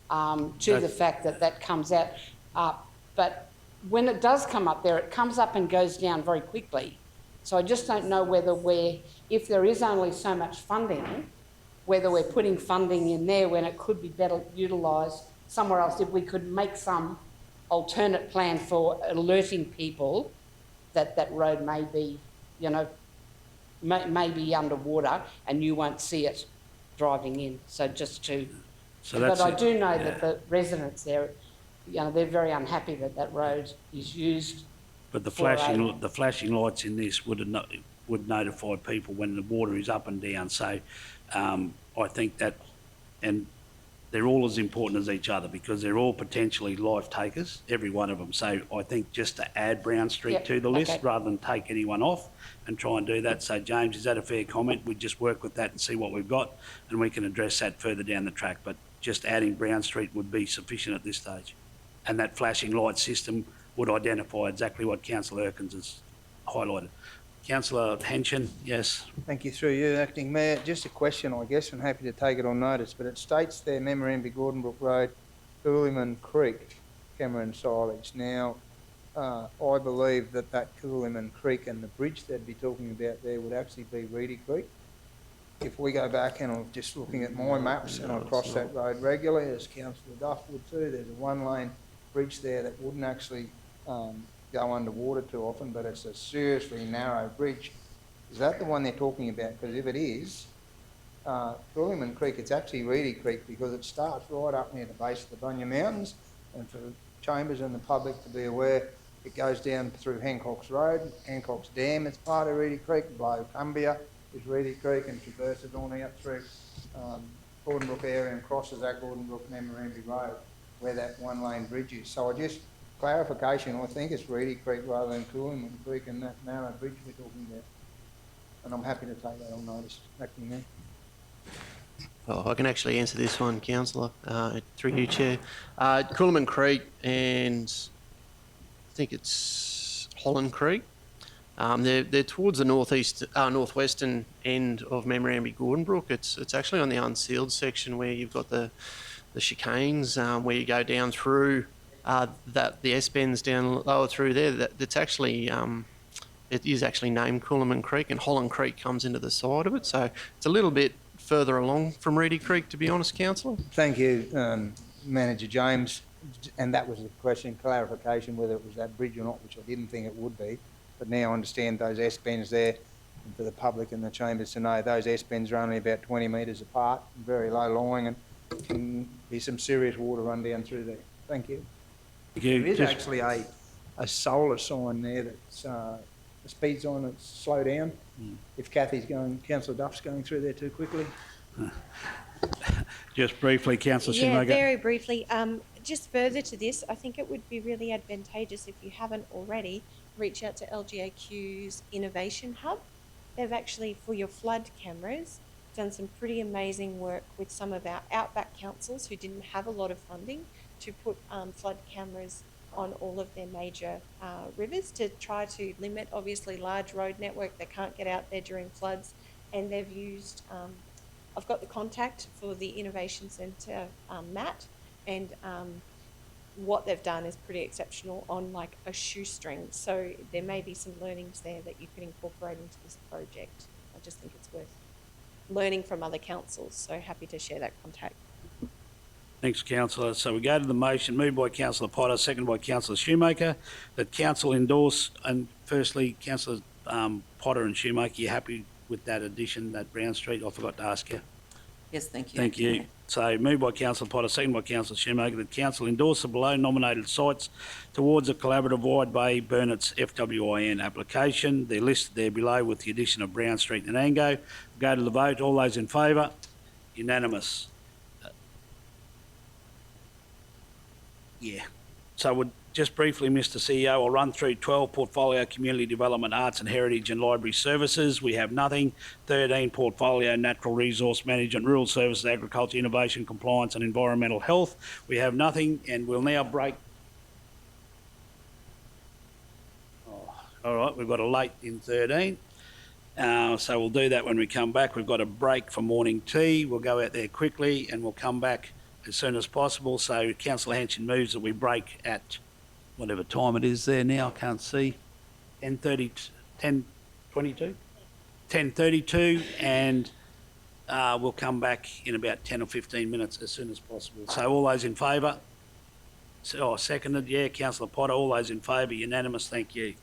to the fact that comes out. But when it does come up there, it comes up and goes down very quickly. So I just don't know whether if there is only so much funding, whether we're putting funding in there when it could be better utilised somewhere else, if we could make some alternate plan for alerting people that that road may be, you know, may be underwater and you won't see it driving in. So just to... but I do know that the residents there, you know, they're very unhappy that that road is used. But the flashing lights in this would notify people when the water is up and down. So I think that, and they're all as important as each other because they're all potentially life takers, every one of them. So I think just to add Brown Street to the list rather than take anyone off and try and do that. So James, is that a fair comment? We just work with that and see what we've got and we can address that further down the track. But just adding Brown Street would be sufficient at this stage. And that flashing light system would identify exactly what Councillor Erkins has highlighted. Councillor Henshin, yes. Thank you, through you, Acting Mayor. Just a question, I guess, and happy to take it on notice, but it states there, Memorandum Gordonbrook Road, Cooliman Creek, Cameron Silage. Now, I believe that Cooliman Creek and the bridge they'd be talking about there would actually be Reedy Creek. If we go back and I'm just looking at my maps and I cross that road regularly, as Councillor Duff would too, there's a one-lane bridge there that wouldn't actually go underwater too often, but it's a seriously narrow bridge. Is that the one they're talking about? Because if it is, Cooliman Creek, it's actually Reedy Creek because it starts right up near the base of the Bunya Mountains, and for Chambers and the public to be aware, it goes down through Hancock's Road. Hancock's Dam is part of Reedy Creek. Blow Cumbia is Reedy Creek and traverses on out through Gordon Brook area and crosses that Gordon Brook Memorandum Road where that one-lane bridge is. So clarification, I think it's Reedy Creek rather than Coolman Creek and that narrow bridge we're talking about. And I'm happy to take that on notice, acting there. Oh, I can actually answer this one, Councillor, through you, Chair. Coolman Creek and I think it's Holland Creek. They're towards the northwestern end of Memorandum Gordon Brook. It's actually on the unsealed section where you've got the chicanes where you go down through the S-bends down lower through there. That's actually it is actually named Coolman Creek, and Holland Creek comes into the side of it. So it's a little bit further along from Reedy Creek, to be honest, Councillor. Thank you, Manager James. And that was the question, clarification, whether it was that bridge or not, which I didn't think it would be. But now I understand those S-bends there, and for the public and the chambers to know, those S-bends are only about 20 metres apart, very low lying, and can be some serious water run down through there. Thank you. There is actually a solar sign there that's the speed sign that's slow down. If Councillor Duff's going through there too quickly. Just briefly, Councillor Schumacher. Yeah, very briefly. Just further to this, I think it would be really advantageous if you haven't already, reach out to LGAQ's Innovation Hub. They've actually, for your flood cameras, done some pretty amazing work with some of our outback councils who didn't have a lot of funding to put flood cameras on all of their major rivers to try to limit, obviously, large road network that can't get out there during floods. And they've used, I've got the contact for the Innovation Centre, Matt, and what they've done is pretty exceptional on like a shoestring. So there may be some learnings there that you could incorporate into this project. I just think it's worth learning from other councils. So happy to share that contact. Thanks, Councillor. So we go to the motion moved by Councillor Potter, seconded by Councillor Shoemaker, that Council endorse. And firstly, Councillor Potter and Shoemaker, you happy with that addition, that Brown Street? I forgot to ask you. Yes, thank you. Thank you. So moved by Councillor Potter, seconded by Councillor Shoemaker, that Council endorse the below nominated sites towards a collaborative Wide Bay Burnet's FWIN application. They're listed there below with the addition of Brown Street and Ango. Go to the vote. All those in favour? Unanimous. Yeah. So would just briefly, Mr. CEO, I'll run through 12 portfolio community development, arts and heritage and library services. We have nothing. 13 portfolio natural resource management, rural services, agriculture, innovation, compliance and environmental health. We have nothing, and we'll now break. Oh, all right, we've got a late in 13. So we'll do that when we come back. We've got a break for morning tea. We'll go out there quickly and we'll come back as soon as possible. So Councillor Hanchin moves that we break at whatever time it is there now, I can't see, 10:22, and we'll come back in about 10 or 15 minutes as soon as possible. So all those in favour? Seconded, yeah, Councillor Potter. All those in favour? Unanimous, thank you.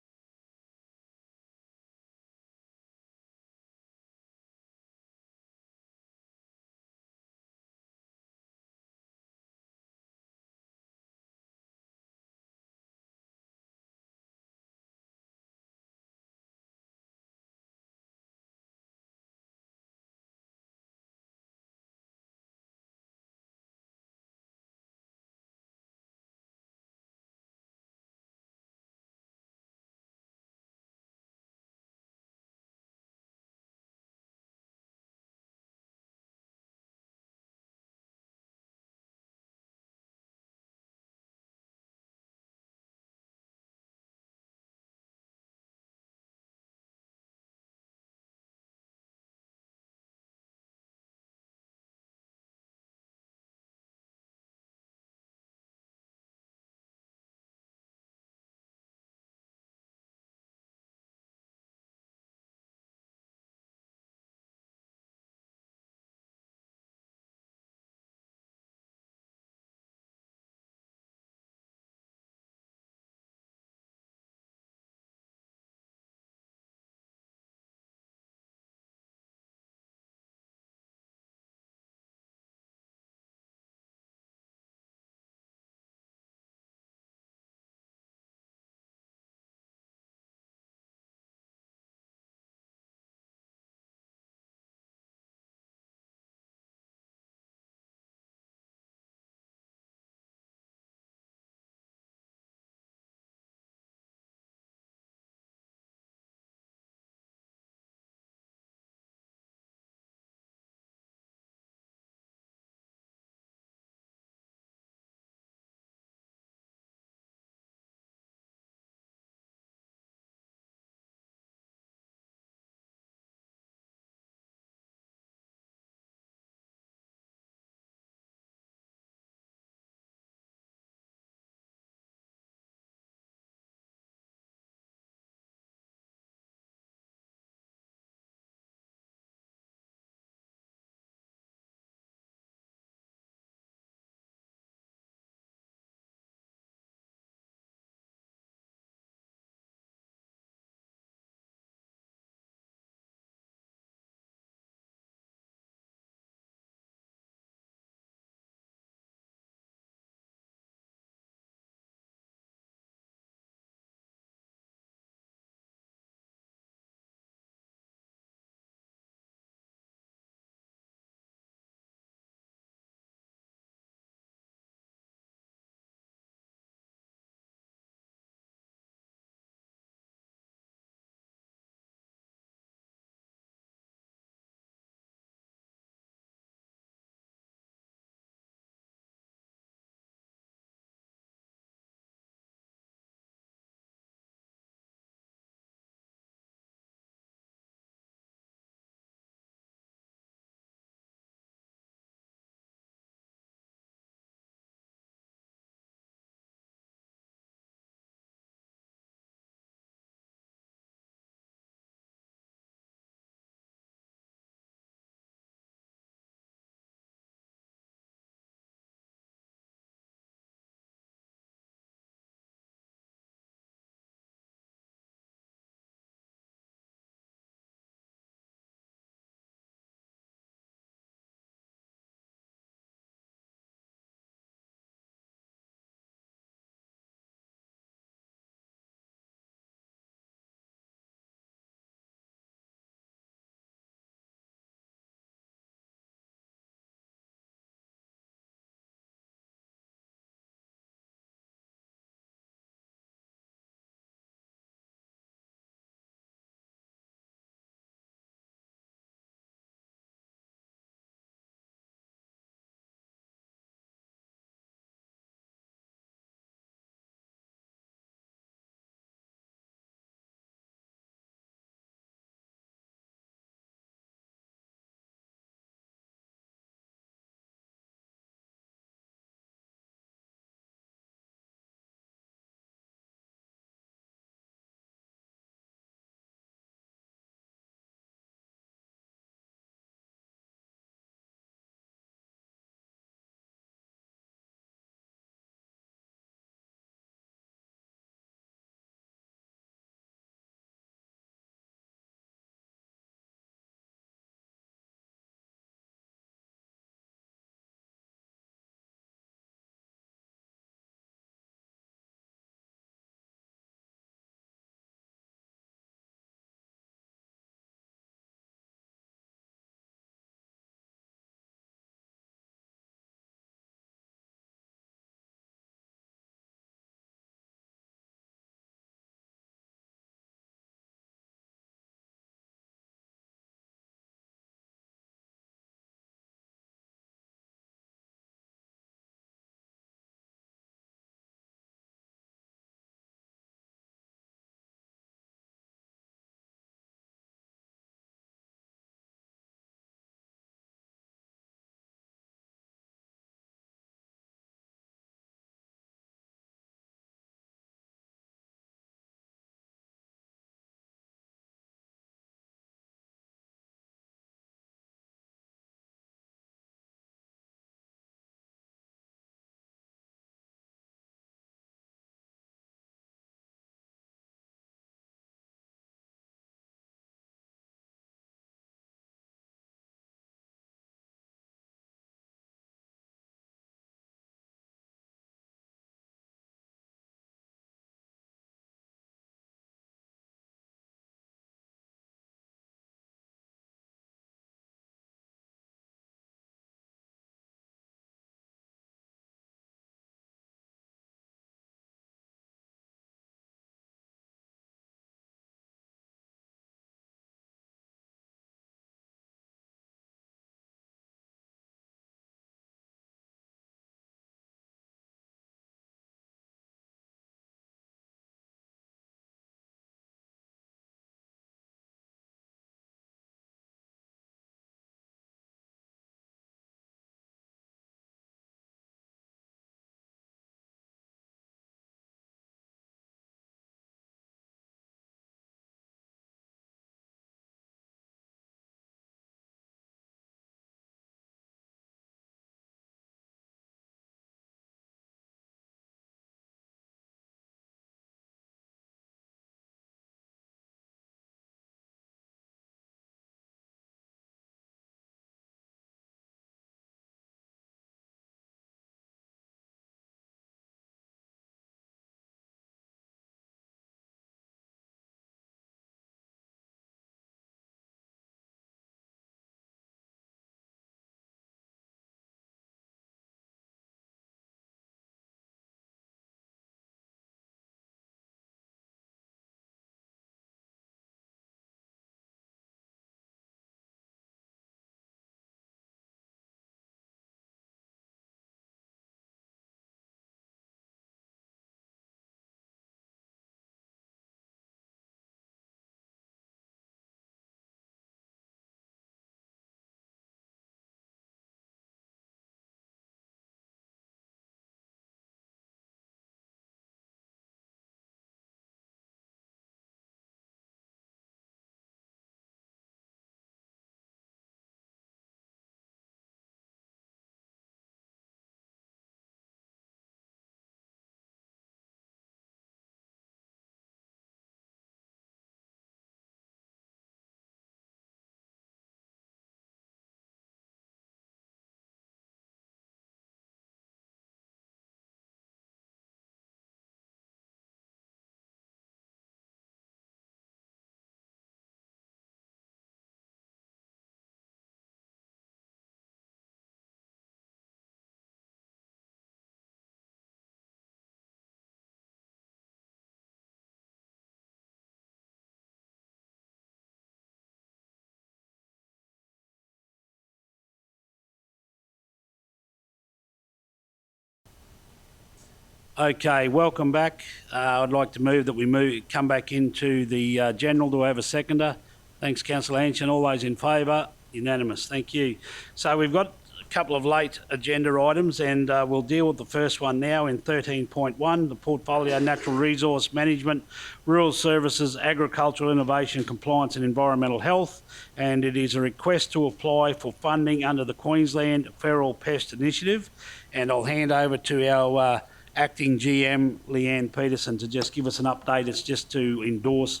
Okay, welcome back. I'd like to move that we come back into the general. Do I have a seconder? Thanks, Councillor Hanchin. All those in favour? Unanimous. Thank you. So we've got a couple of late agenda items, and we'll deal with the first one now in 13.1, the Portfolio Natural Resource Management, Rural Services, Agricultural Innovation, Compliance and Environmental Health. And it is a request to apply for funding under the Queensland Feral Pest Initiative. And I'll hand over to our Acting GM, Leanne Peterson, to just give us an update. It's just to endorse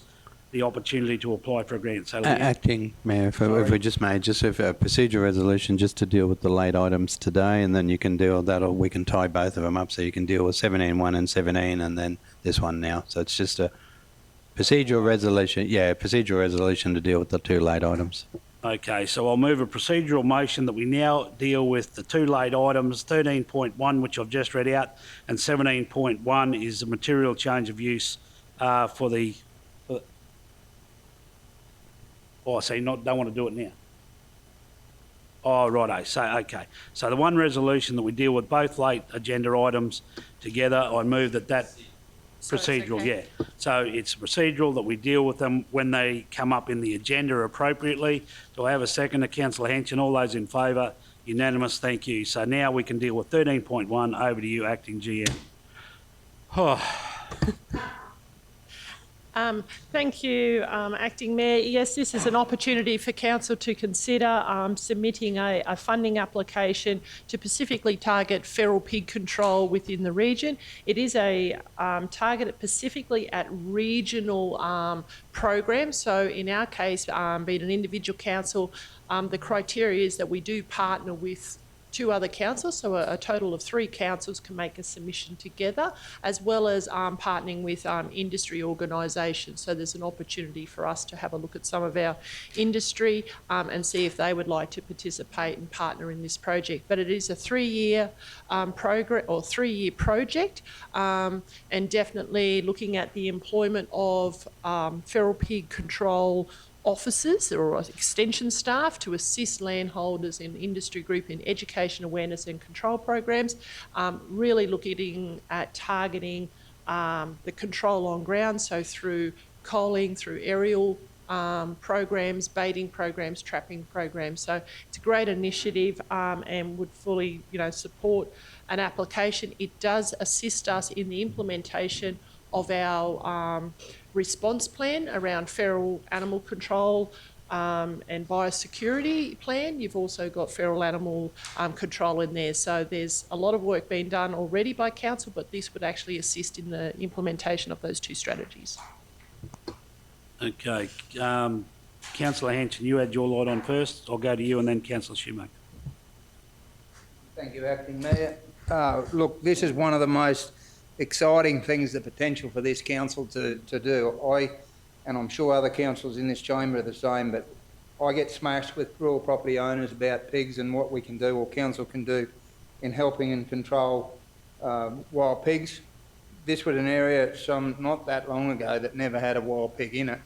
the opportunity to apply for a grant. So, Leanne. Acting Mayor, if we just made just a procedural resolution just to deal with the late items today, and then you can deal with that, or we can tie both of them up, so you can deal with 17.1 and 17, and then this one now. So it's just a procedural resolution. Yeah, procedural resolution to deal with the two late items. Okay, so I'll move a procedural motion that we now deal with the two late items, 13.1, which I've just read out, and 17.1 is the material change of use for the... Oh, so you don't want to do it now? Oh, righto. So, okay. So the one resolution that we deal with both late agenda items together, I move that procedural, okay. yeah. So it's procedural that we deal with them when they come up in the agenda appropriately. Do I have a second to Councillor Hanchin? All those in favour? Unanimous, thank you. So now we can deal with 13.1. Over to you, Acting GM. Oh. Thank you, Acting Mayor. Yes, this is an opportunity for Council to consider submitting a funding application to specifically target feral pig control within the region. It is a targeted specifically at regional programs. So in our case, being an individual council, the criteria is that we do partner with two other councils, so a total of 3 councils can make a submission together, as well as partnering with industry organisations. So there's an opportunity for us to have a look at some of our industry and see if they would like to participate and partner in this project. But it is a 3-year program or 3-year project, and definitely looking at the employment of feral pig control officers or extension staff to assist landholders and industry group in education, awareness and control programs, really looking at targeting the control on ground, so through culling, through aerial programs, baiting programs, trapping programs. So it's a great initiative and would fully support an application. It does assist us in the implementation of our response plan around feral animal control and biosecurity plan. You've also got feral animal control in there. So there's a lot of work being done already by Council, but this would actually assist in the implementation of those 2 strategies. Okay. Councillor Hanchin, you had your light on first. I'll go to you and then Councillor Shoemaker. Thank you, Acting Mayor. Look, this is one of the most exciting things, the potential for this council to do. And I'm sure other councils in this chamber are the same, but I get smashed with rural property owners about pigs and what we can do or council can do in helping and control wild pigs. This was an area not that long ago that never had a wild pig in it,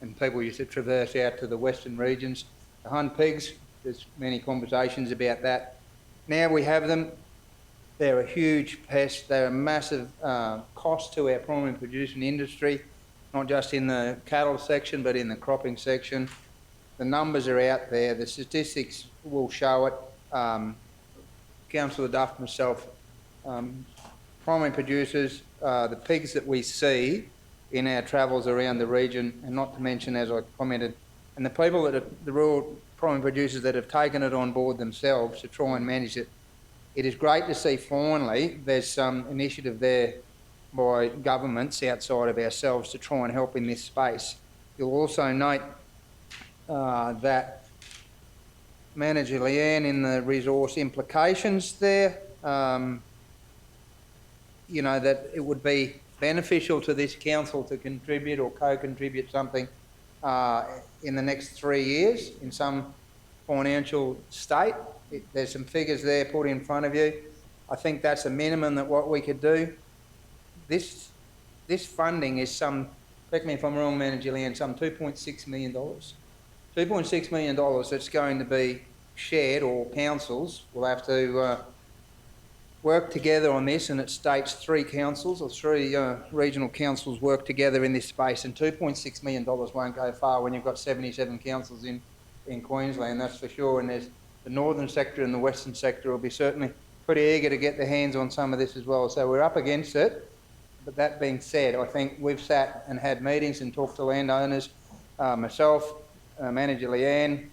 and people used to traverse out to the western regions to hunt pigs. There's many conversations about that. Now we have them. They're a huge pest. They're a massive cost to our primary producing industry, not just in the cattle section, but in the cropping section. The numbers are out there. The statistics will show it. Councillor Duff and myself, primary producers, the pigs that we see in our travels around the region, and not to mention, as I commented, and the people that the rural primary producers that have taken it on board themselves to try and manage it. It is great to see finally there's some initiative there by governments outside of ourselves to try and help in this space. You'll also note that Manager Leanne in the resource implications there, that it would be beneficial to this council to contribute or co-contribute something in the next 3 years in some financial state. There's some figures there put in front of you. I think that's a minimum that what we could do. This funding is correct me if I'm wrong, Manager Leanne, some $2.6 million. $2.6 million that's going to be shared, or councils will have to worked together on this, and it states 3 councils or 3 regional councils work together in this space, and $2.6 million won't go far when you've got 77 councils in Queensland, that's for sure. And there's the northern sector and the western sector will be certainly pretty eager to get their hands on some of this as well. So we're up against it. But that being said, I think we've sat and had meetings and talked to landowners. Myself, Manager Leanne,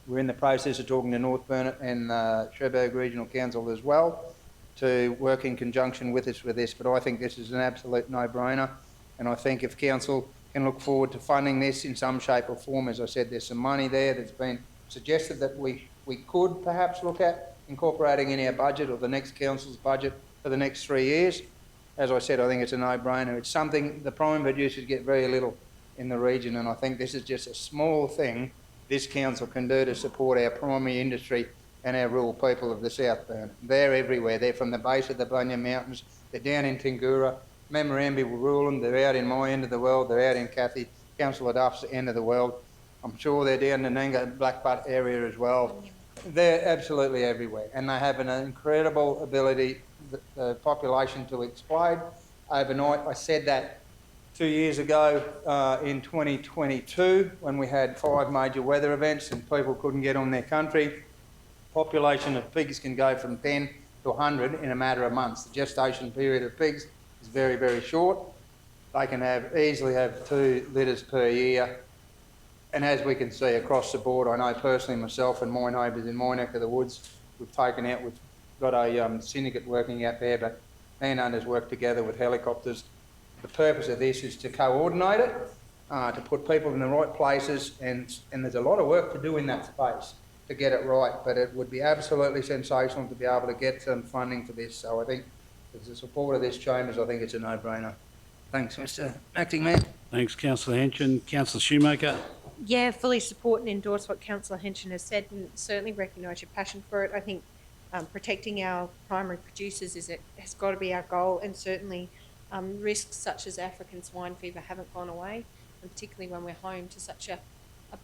we're in the process of talking to North Burnett and Cherbourg Regional Council as well to work in conjunction with us with this. But I think this is an absolute no-brainer. And I think if council can look forward to funding this in some shape or form, as I said, there's some money there that's been suggested that we could perhaps look at incorporating in our budget or the next council's budget for the next 3 years. As I said, I think it's a no-brainer. It's something the prime producers get very little in the region, and I think this is just a small thing this council can do to support our primary industry and our rural people of the South Burn. They're everywhere. They're from the base of the Bunya Mountains. They're down in Tingura, Memorandum, Rural. They're out in my end of the world. They're out in Cathy, Councillor Duff's end of the world. I'm sure they're down in the Nanga Blackbutt area as well. They're absolutely everywhere, and they have an incredible ability, the population, to explode overnight. I said that 2 years ago in 2022 when we had 5 major weather events and people couldn't get on their country. Population of pigs can go from 10 to 100 in a matter of months. The gestation period of pigs is very, very short. They can easily have 2 litters per year. And as we can see across the board, I know personally myself and my neighbours in my neck of the woods, we've got a syndicate working out there, but landowners work together with helicopters. The purpose of this is to coordinate it, to put people in the right places, and there's a lot of work to do in that space to get it right, but it would be absolutely sensational to be able to get some funding for this. So I think, as the support of this Chambers, I think it's a no-brainer. Thanks, Mr Acting Mayor. Thanks, Councillor Henson. Councillor Shoemaker. Yeah, fully support and endorse what Councillor Henson has said, and certainly recognise your passion for it. I think protecting our primary producers has got to be our goal, and certainly risks such as African swine fever haven't gone away, and particularly when we're home to such a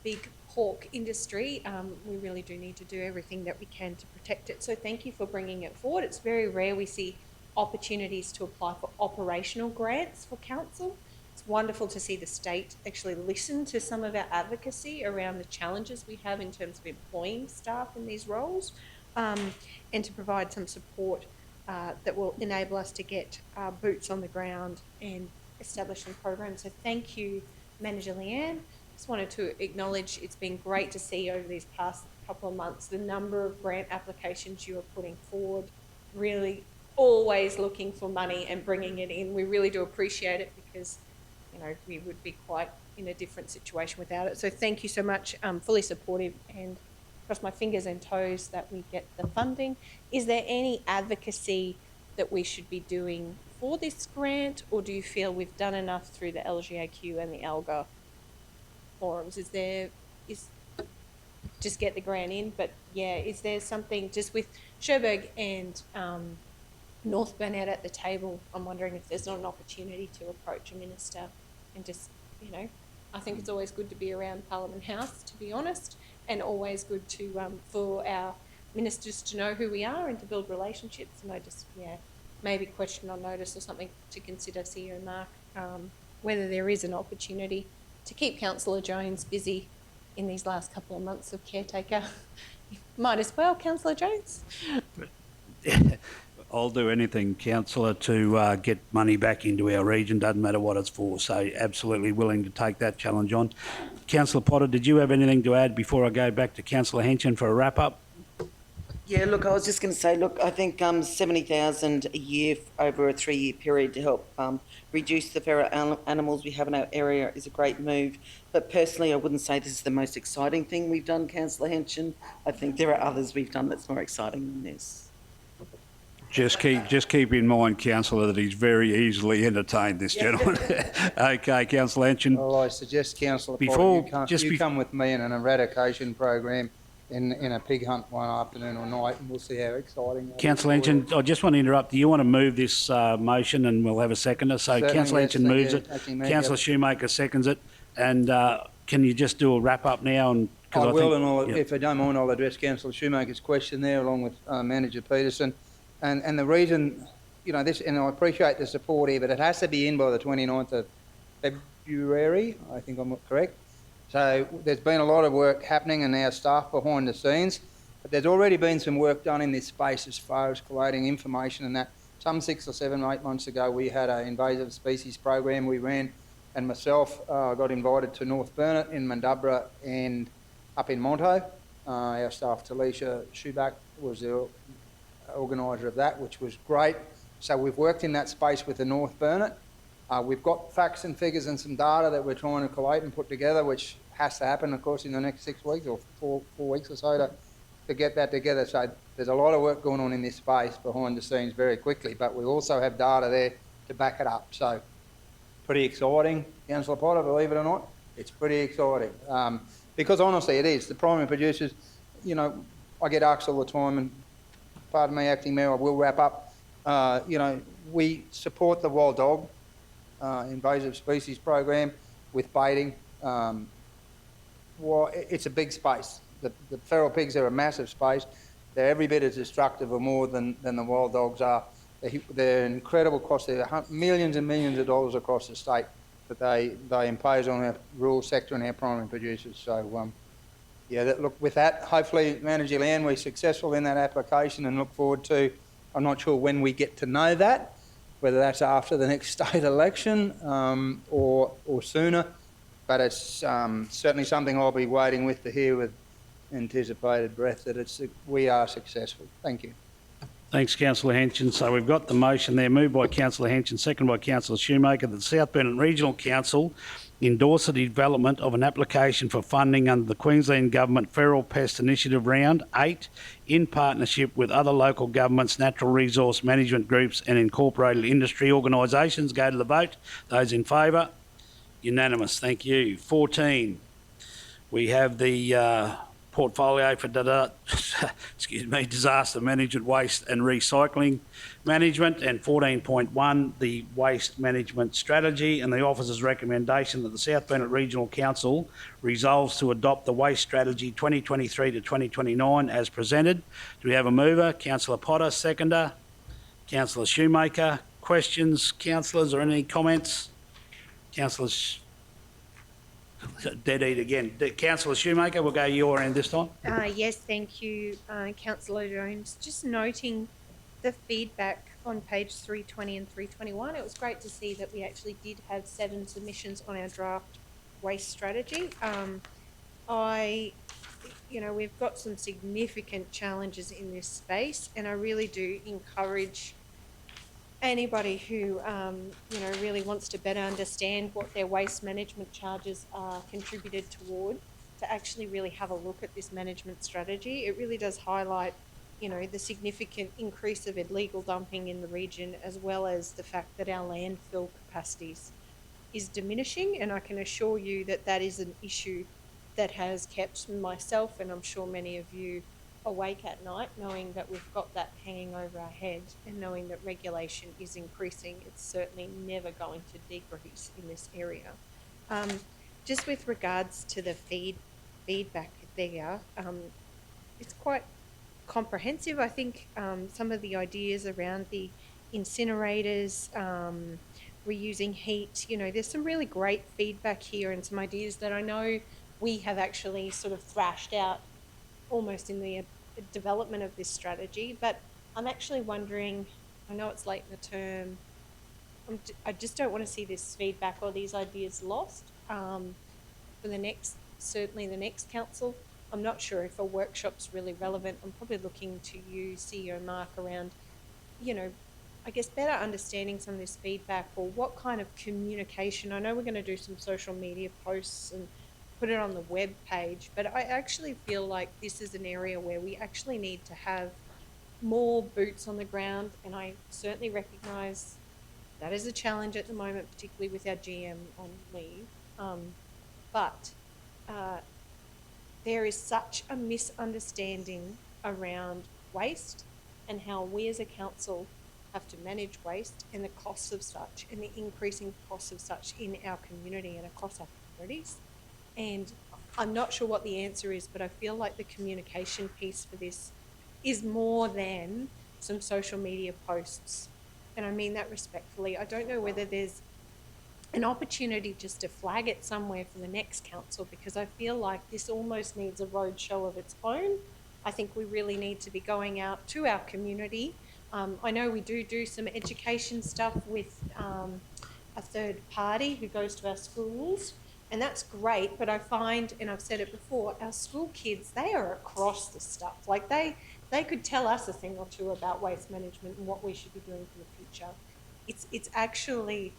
big pork industry, we really do need to do everything that we can to protect it. So thank you for bringing it forward. It's very rare we see opportunities to apply for operational grants for council. It's wonderful to see the state actually listen to some of our advocacy around the challenges we have in terms of employing staff in these roles, and to provide some support that will enable us to get boots on the ground and establish some programs. So thank you, Manager Leanne. Just wanted to acknowledge it's been great to see over these past couple of months the number of grant applications you are putting forward, really always looking for money and bringing it in. We really do appreciate it because, you know, we would be quite in a different situation without it. So thank you so much. Fully supportive, and cross my fingers and toes that we get the funding. Is there any advocacy that we should be doing for this grant, or do you feel we've done enough through the LGAQ and the ALGA forums? Just get the grant in, but yeah, is there something just with Cherbourg and North Burnett at the table? I'm wondering if there's not an opportunity to approach a minister and just, you know, I think it's always good to be around Parliament House, to be honest, and always good to for our ministers to know who we are and to build relationships. And I just, yeah, maybe question on notice or something to consider, CEO Mark, whether there is an opportunity to keep Councillor Jones busy in these last couple of months of caretaker. Might as well, Councillor Jones. I'll do anything, Councillor, to get money back into our region, doesn't matter what it's for, so absolutely willing to take that challenge on. Councillor Potter, did you have anything to add before I go back to Councillor Henson for a wrap-up? Yeah, look, I was just going to say, look, I think 70,000 a year over a 3-year period to help reduce the feral animals we have in our area is a great move. But personally, I wouldn't say this is the most exciting thing we've done, Councillor Henson. I think there are others we've done that's more exciting than this. Just keep in mind, Councillor, that he's very easily entertained, this gentleman. Okay, Councillor Henson. Well, I suggest, Councillor Potter, you come with me in an eradication program in a pig hunt one afternoon or night, and we'll see how exciting that is. Councillor Henson, I just want to interrupt. Do you want to move this motion and we'll have a seconder? So Councillor Henson moves it, Councillor Shoemaker seconds it, and can you just do a wrap-up now? And I will, and if I don't mind, I'll address Councillor Shoemaker's question there along with Manager Peterson. And the reason, you know, this, and I appreciate the support here, but it has to be in by the 29th of February, I think I'm correct. So there's been a lot of work happening and our staff behind the scenes, but there's already been some work done in this space as far as collating information and that. Some 6 or 7 or 8 months ago, we had an invasive species program we ran, and myself got invited to North Burnett in Mandubra and up in Monto. Our staff, Talisha Schubach, was the organiser of that, which was great. So we've worked in that space with the North Burnett. We've got facts and figures and some data that we're trying to collate and put together, which has to happen, of course, in the next 6 weeks or four weeks or so to get that together. So there's a lot of work going on in this space behind the scenes very quickly, but we also have data there to back it up. So pretty exciting, Councillor Potter, believe it or not. It's pretty exciting. Because honestly it is. The primary producers, you know, I get asked all the time, and pardon me, Acting Mayor, I will wrap up. You know, we support the wild dog invasive species program with baiting. Well, it's a big space. The feral pigs are a massive space. They're every bit as destructive or more than the wild dogs are. They're incredible cost. They're millions and millions of dollars across the state that they impose on our rural sector and our primary producers. So, yeah, look, with that, hopefully, Manager Land, we're successful in that application and look forward to, I'm not sure when we get to know that, whether that's after the next state election or sooner, but it's certainly something I'll be waiting with to hear with anticipated breath that we are successful. Thank you. Thanks, Councillor Henson. So we've got the motion there, moved by Councillor Henson, seconded by Councillor Shoemaker, that the South Burnett Regional Council endorse the development of an application for funding under the Queensland Government Feral Pest Initiative Round 8 in partnership with other local governments, natural resource management groups and incorporated industry organisations. Go to the vote. Those in favour? Unanimous. Thank you. 14. We have the portfolio for disaster management, waste and recycling management, and 14.1, the waste management strategy, and the officer's recommendation that the South Burnett Regional Council resolves to adopt the waste strategy 2023 to 2029 as presented. Do we have a mover? Councillor Potter, seconder. Councillor Shoemaker. Questions, councillors, or any comments? Councillors, dead eat again. Councillor Shoemaker, we'll go your end this time. Yes, thank you, Councillor Jones. Just noting the feedback on page 320 and 321. It was great to see that we actually did have 7 submissions on our draft waste strategy. You know, we've got some significant challenges in this space, and I really do encourage anybody who, you know, really wants to better understand what their waste management charges are contributed toward, to actually really have a look at this management strategy. It really does highlight, you know, the significant increase of illegal dumping in the region, as well as the fact that our landfill capacities is diminishing. And I can assure you that that is an issue that has kept myself, and I'm sure many of you, awake at night, knowing that we've got that hanging over our head and knowing that regulation is increasing. It's certainly never going to decrease in this area. Just with regards to the feedback there, it's quite comprehensive. I think some of the ideas around the incinerators, reusing heat, you know, there's some really great feedback here and some ideas that I know we have actually sort of thrashed out almost in the development of this strategy. But I'm actually wondering, I know it's late in the term, I just don't want to see this feedback or these ideas lost for the next, certainly the next council. I'm not sure if a workshop's really relevant. I'm probably looking to you, CEO Mark, around, you know, I guess better understanding some of this feedback, or what kind of communication. I know we're going to do some social media posts and put it on the web page, but I actually feel like this is an area where we actually need to have more boots on the ground, and I certainly recognise that is a challenge at the moment, particularly with our GM on leave. But there is such a misunderstanding around waste and how we as a council have to manage waste, and the costs of such, and the increasing costs of such in our community and across our communities. And I'm not sure what the answer is, but I feel like the communication piece for this is more than some social media posts. And I mean that respectfully. I don't know whether there's an opportunity just to flag it somewhere for the next council, because I feel like this almost needs a roadshow of its own. I think we really need to be going out to our community. I know we do some education stuff with a third party who goes to our schools, and that's great, but I find, and I've said it before, our school kids, they are across the stuff. Like they could tell us a thing or two about waste management and what we should be doing for the future. It's actually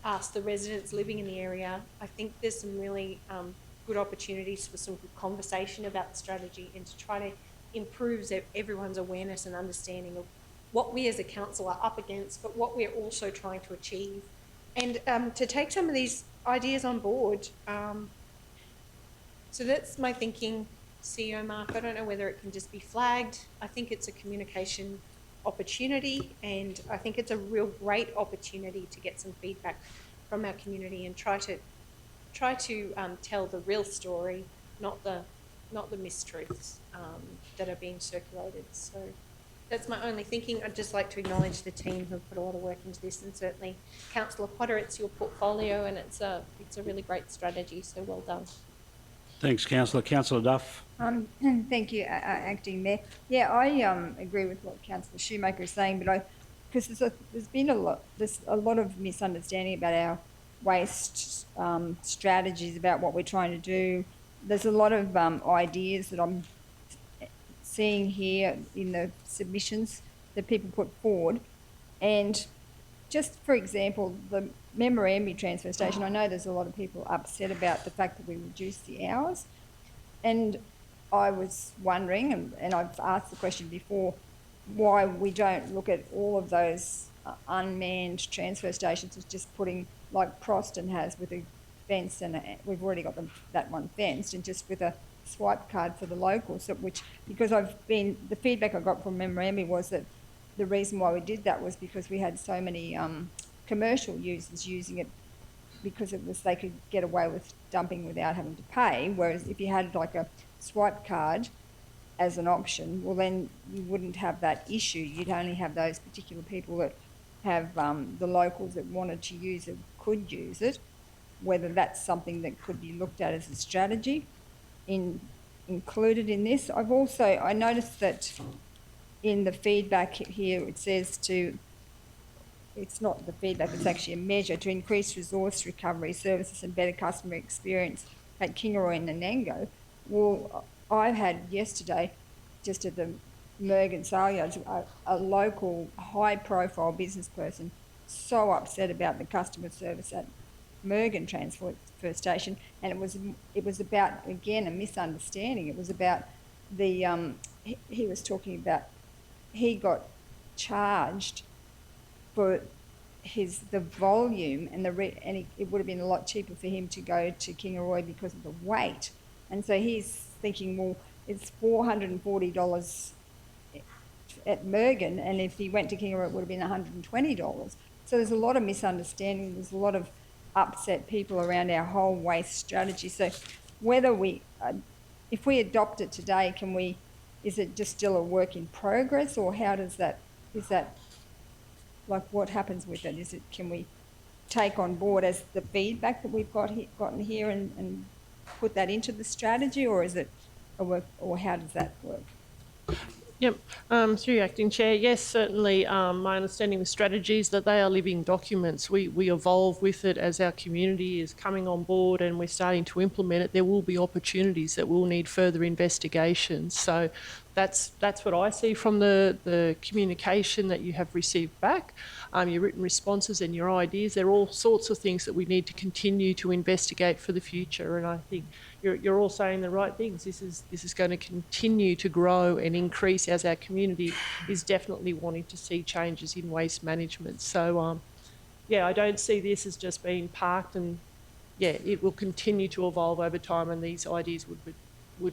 us, the residents living in the area. I think there's some really good opportunities for some good conversation about the strategy and to try to improve everyone's awareness and understanding of what we as a council are up against, but what we're also trying to achieve. And to take some of these ideas on board. So that's my thinking, CEO Mark. I don't know whether it can just be flagged. I think it's a communication opportunity, and I think it's a real great opportunity to get some feedback from our community and try to tell the real story, not the mistruths that are being circulated. So that's my only thinking. I'd just like to acknowledge the team who've put a lot of work into this, and certainly Councillor Potter, it's your portfolio and it's a really great strategy, so well done. Thanks, Councillor. Councillor Duff. Thank you, Acting Mayor. Yeah, I agree with what Councillor Shoemaker is saying, but because there's been a lot of misunderstanding about our waste strategies, about what we're trying to do. There's a lot of ideas that I'm seeing here in the submissions that people put forward, and just for example, the Memorandum transfer station, I know there's a lot of people upset about the fact that we reduced the hours, and I was wondering, and I've asked the question before, why we don't look at all of those unmanned transfer stations as just putting, like Proston has, with a fence, and we've already got that one fenced, and just with a swipe card for the locals, because the feedback I got from Memorandum was that the reason why we did that was because we had so many commercial users using it, because they could get away with dumping without having to pay, whereas if you had like a swipe card as an option, well then you wouldn't have that issue. You'd only have those particular people that have the locals that wanted to use it could use it. Whether that's something that could be looked at as a strategy included in this. I noticed that in the feedback here it says it's not the feedback, it's actually a measure to increase resource recovery services and better customer experience at Kingaroy and Nanango. Well, I had yesterday, just at the Mergen sale yards, a local high-profile business person so upset about the customer service at Mergen transfer station, and it was about, again, a misunderstanding. It was about he was talking about he got charged for the volume and it would have been a lot cheaper for him to go to Kingaroy because of the weight, and so he's thinking, well, it's $440 at Mergen, and if he went to Kingaroy it would have been $120. So there's a lot of misunderstanding. There's a lot of upset people around our whole waste strategy. So whether if we adopt it today, is it just still a work in progress, or is that like what happens with it? Can we take on board as the feedback that we've gotten here and put that into the strategy, or is it or how does that work? Yep, through you, Acting Chair. Yes, certainly my understanding with strategies that they are living documents. We evolve with it as our community is coming on board and we're starting to implement it. There will be opportunities that will need further investigation. So that's what I see from the communication that you have received back, your written responses and your ideas. They're all sorts of things that we need to continue to investigate for the future, and I think you're all saying the right things. This is going to continue to grow and increase as our community is definitely wanting to see changes in waste management. So, I don't see this as just being parked, and it will continue to evolve over time, and these ideas would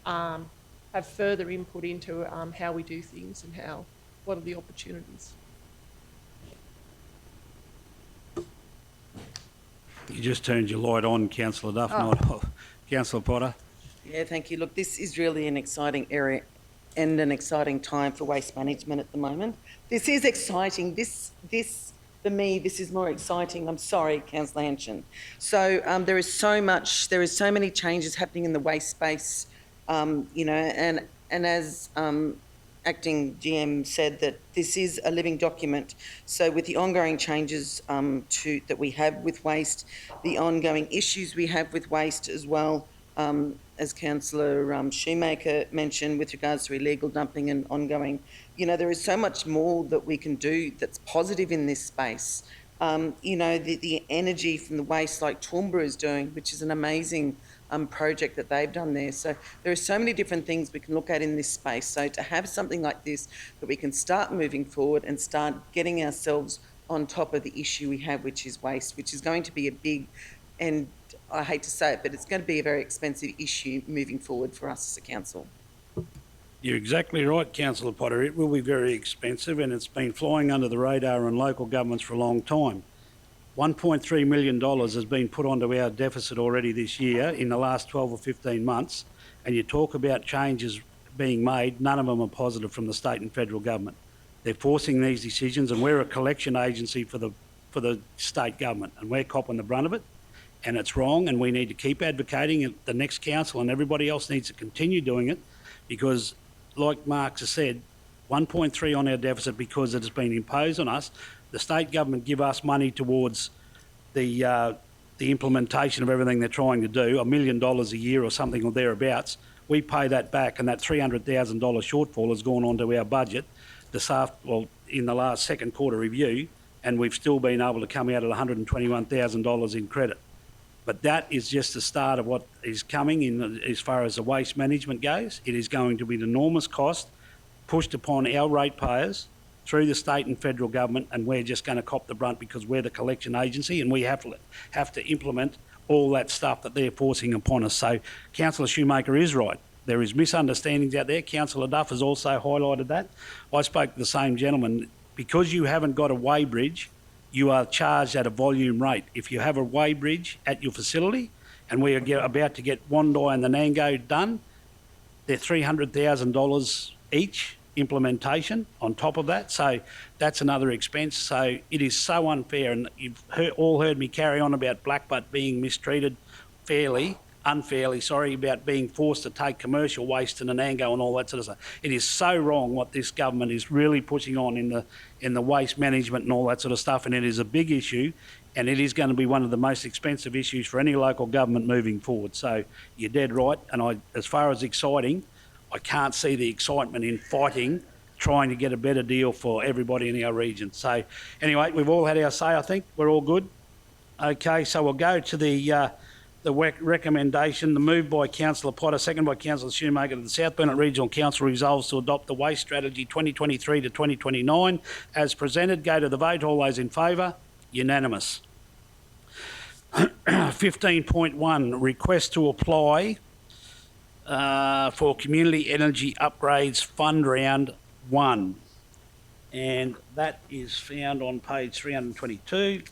have further input into how we do things and what are the opportunities. You just turned your light on, Councillor Duff, not Councillor Potter. Yeah, thank you. Look, this is really an exciting area and an exciting time for waste management at the moment. This is exciting. This for me, this is more exciting. I'm sorry, Councillor Henshin. So there is so many changes happening in the waste space, and as Acting GM said, that this is a living document. So with the ongoing changes that we have with waste, the ongoing issues we have with waste as well, as Councillor Shoemaker mentioned with regards to illegal dumping and ongoing, there is so much more that we can do that's positive in this space. The energy from the waste like Toowoomba is doing, which is an amazing project that they've done there. So there are so many different things we can look at in this space. So to have something like this that we can start moving forward and start getting ourselves on top of the issue we have, which is waste, which is going to be a big, and I hate to say it, but it's going to be a very expensive issue moving forward for us as a council. You're exactly right, Councillor Potter. It will be very expensive, and it's been flying under the radar in local governments for a long time. $1.3 million has been put onto our deficit already this year in the last 12 or 15 months, and you talk about changes being made, none of them are positive from the state and federal government. They're forcing these decisions, and we're a collection agency for the state government, and we're copping the brunt of it, and it's wrong, and we need to keep advocating it. The next council and everybody else needs to continue doing it, because like Mark has said, 1.3 on our deficit because it has been imposed on us. The state government give us money towards the implementation of everything they're trying to do, $1 million a year or something or thereabouts. We pay that back, and that $300,000 shortfall has gone onto our budget in the last second quarter review, and we've still been able to come out at $121,000 in credit. But that is just the start of what is coming in as far as the waste management goes. It is going to be an enormous cost pushed upon our ratepayers through the state and federal government, and we're just going to cop the brunt because we're the collection agency, and we have to implement all that stuff that they're forcing upon us. So Councillor Shoemaker is right. There is misunderstandings out there. Councillor Duff has also highlighted that. I spoke to the same gentleman. Because you haven't got a weighbridge, you are charged at a volume rate. If you have a weighbridge at your facility, and we are about to get Wandai and the Nango done, they're $300,000 each implementation on top of that. So that's another expense. So it is so unfair, and you've all heard me carry on about Blackbutt being mistreated unfairly, about being forced to take commercial waste to Nanango and all that sort of stuff. It is so wrong what this government is really pushing on in the waste management and all that sort of stuff, and it is a big issue, and it is going to be one of the most expensive issues for any local government moving forward. So you're dead right, and as far as exciting, I can't see the excitement in fighting, trying to get a better deal for everybody in our region. So anyway, we've all had our say, I think. We're all good. Okay, so we'll go to the recommendation, the move by Councillor Potter, second by Councillor Shoemaker, that the South Burnett Regional Council resolves to adopt the Waste Strategy 2023 to 2029 as presented. Go to the vote. All those in favour? Unanimous. 15.1, request to apply for Community Energy Upgrades Fund Round 1. And that is found on page 322.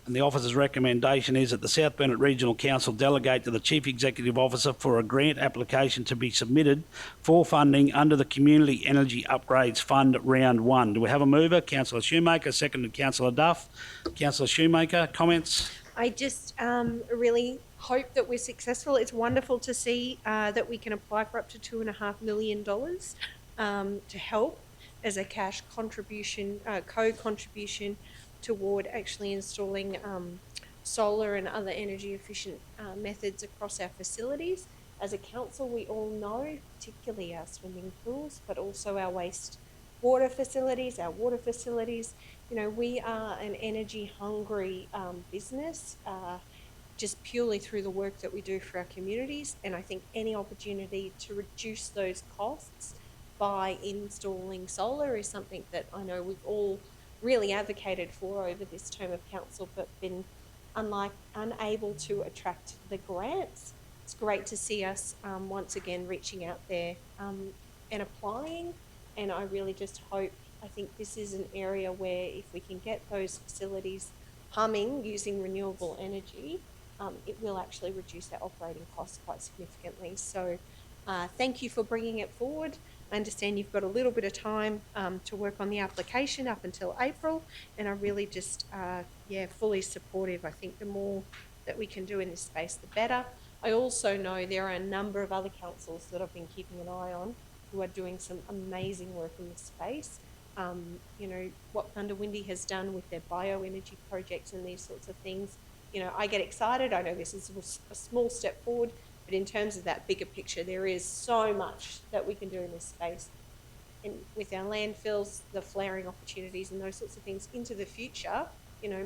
And the officer's recommendation is that the South Burnett Regional Council delegate to the Chief Executive Officer for a grant application to be submitted for funding under the Community Energy Upgrades Fund Round 1. Do we have a mover? Councillor Shoemaker, seconded Councillor Duff. Councillor Shoemaker, comments? I just really hope that we're successful. It's wonderful to see that we can apply for up to $2.5 million to help as a cash contribution, co-contribution toward actually installing solar and other energy efficient methods across our facilities. As a council, we all know, particularly our swimming pools, but also our water facilities, we are an energy hungry business, just purely through the work that we do for our communities. And I think any opportunity to reduce those costs by installing solar is something that I know we've all really advocated for over this term of council, but been unable to attract the grants. It's great to see us once again reaching out there and applying, and I really just hope, I think this is an area where if we can get those facilities humming using renewable energy, it will actually reduce our operating costs quite significantly. So thank you for bringing it forward. I understand you've got a little bit of time to work on the application up until April, and I really just, fully supportive. I think the more that we can do in this space, the better. I also know there are a number of other councils that I've been keeping an eye on who are doing some amazing work in this space. What Thunderwindy has done with their bioenergy projects and these sorts of things. I get excited. I know this is a small step forward, but in terms of that bigger picture, there is so much that we can do in this space. And with our landfills, the flaring opportunities and those sorts of things into the future,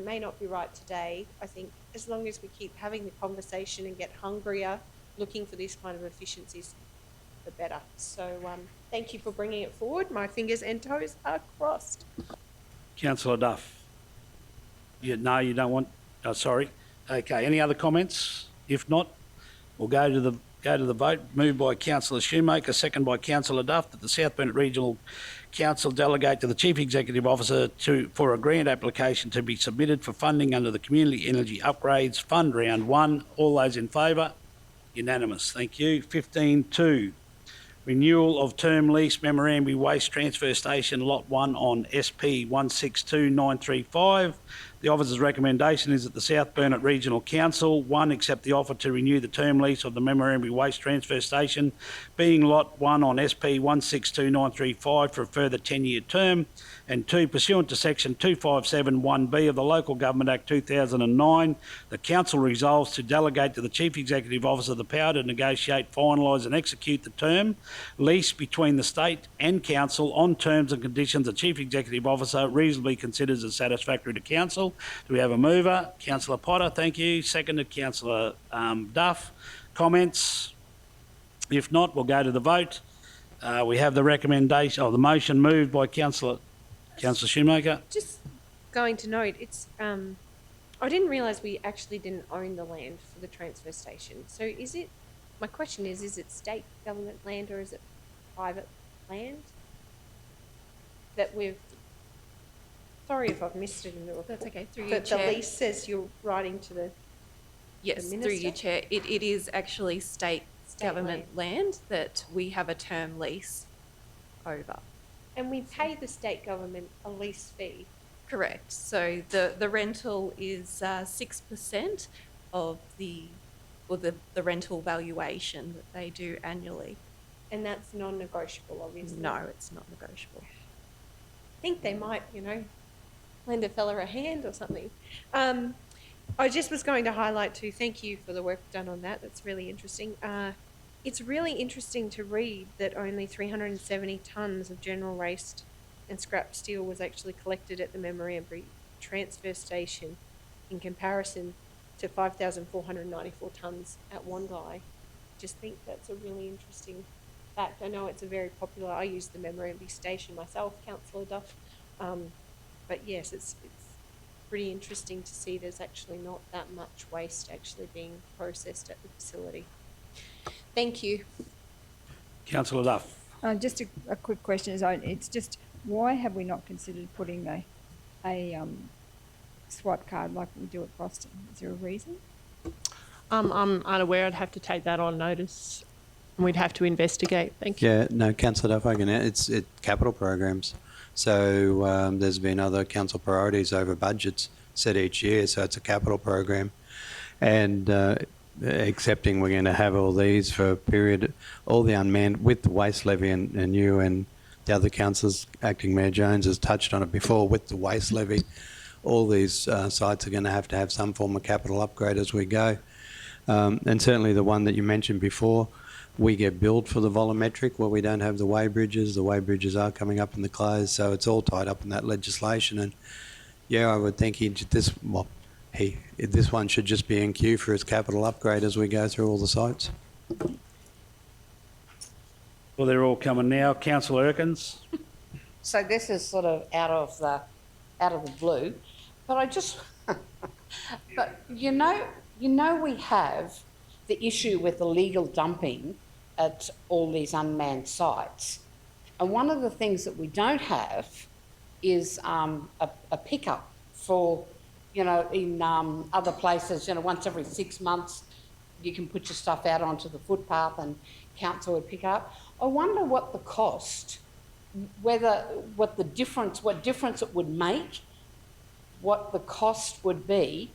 may not be right today. I think as long as we keep having the conversation and get hungrier, looking for these kind of efficiencies, the better. So thank you for bringing it forward. My fingers and toes are crossed. Councillor Duff. No, you don't want... Oh, sorry. Okay, any other comments? If not, we'll go to the vote. Moved by Councillor Shoemaker, second by Councillor Duff, that the South Burnett Regional Council delegate to the Chief Executive Officer for a grant application to be submitted for funding under the Community Energy Upgrades Fund Round 1. All those in favour? Unanimous. Thank you. 15.2. Renewal of term lease Memorandum Waste Transfer Station Lot 1 on SP 162935. The officer's recommendation is that the South Burnett Regional Council, 1, accept the offer to renew the term lease of the Memorandum Waste Transfer Station, being Lot 1 on SP 162935 for a further 10-year term, and 2, pursuant to Section 2571B of the Local Government Act 2009, the Council resolves to delegate to the Chief Executive Officer the power to negotiate, finalise and execute the term lease between the State and Council on terms and conditions the Chief Executive Officer reasonably considers as satisfactory to Council. Do we have a mover? Councillor Potter, thank you. Seconded, Councillor Duff. Comments? If not, we'll go to the vote. We have the recommendation, the motion moved by Councillor Shoemaker. Just going to note, it's I didn't realise we actually didn't own the land for the transfer station. So my question is it state government land or is it private land that we've... Sorry if I've missed it in the report. That's okay. Through you, But the Chair. lease says you're writing to the Yes, the through you, minister? Chair. It is actually state government land that we have a term lease over. And we pay the state government a lease fee. Correct. So the rental is 6% of the rental valuation that they do annually. And that's non-negotiable, obviously. No, it's not negotiable. I think they might, lend a fella a hand or something. I just was going to highlight too, thank you for the work done on that. That's really interesting. It's really interesting to read that only 370 tonnes of general waste and scrap steel was actually collected at the Memorandum transfer station in comparison to 5,494 tonnes at Wongai. Just think that's a really interesting fact. I know it's a very popular, I use the Memorandum station myself, Councillor Duff, but yes, it's pretty interesting to see there's actually not that much waste actually being processed at the facility. Thank you. Councillor Duff. Just a quick question. It's just, why have we not considered putting a swipe card like we do at Boston? Is there a reason? I'm unaware. I'd have to take that on notice and we'd have to investigate. Thank you. Yeah, no, Councillor Duff, I can add, it's capital programs. So there's been other council priorities over budgets set each year, so it's a capital program. And accepting we're going to have all these for a period, all the unmanned, with the waste levy, and you and the other councillors, Acting Mayor Jones has touched on it before, with the waste levy, all these sites are going to have some form of capital upgrade as we go. And certainly the one that you mentioned before, we get billed for the volumetric where we don't have the weighbridges. The weighbridges are coming up in the close, so it's all tied up in that legislation. And yeah, I would think this one should just be in queue for its capital upgrade as we go through all the sites. Well, they're all coming now. Councillor Erkins. So this is sort of out of the blue, but I just, but you know we have the issue with illegal dumping at all these unmanned sites, and one of the things that we don't have is a pickup for, in other places. Once every 6 months, you can put your stuff out onto the footpath and council would pick up. I wonder what the cost, what difference it would make, what the cost would be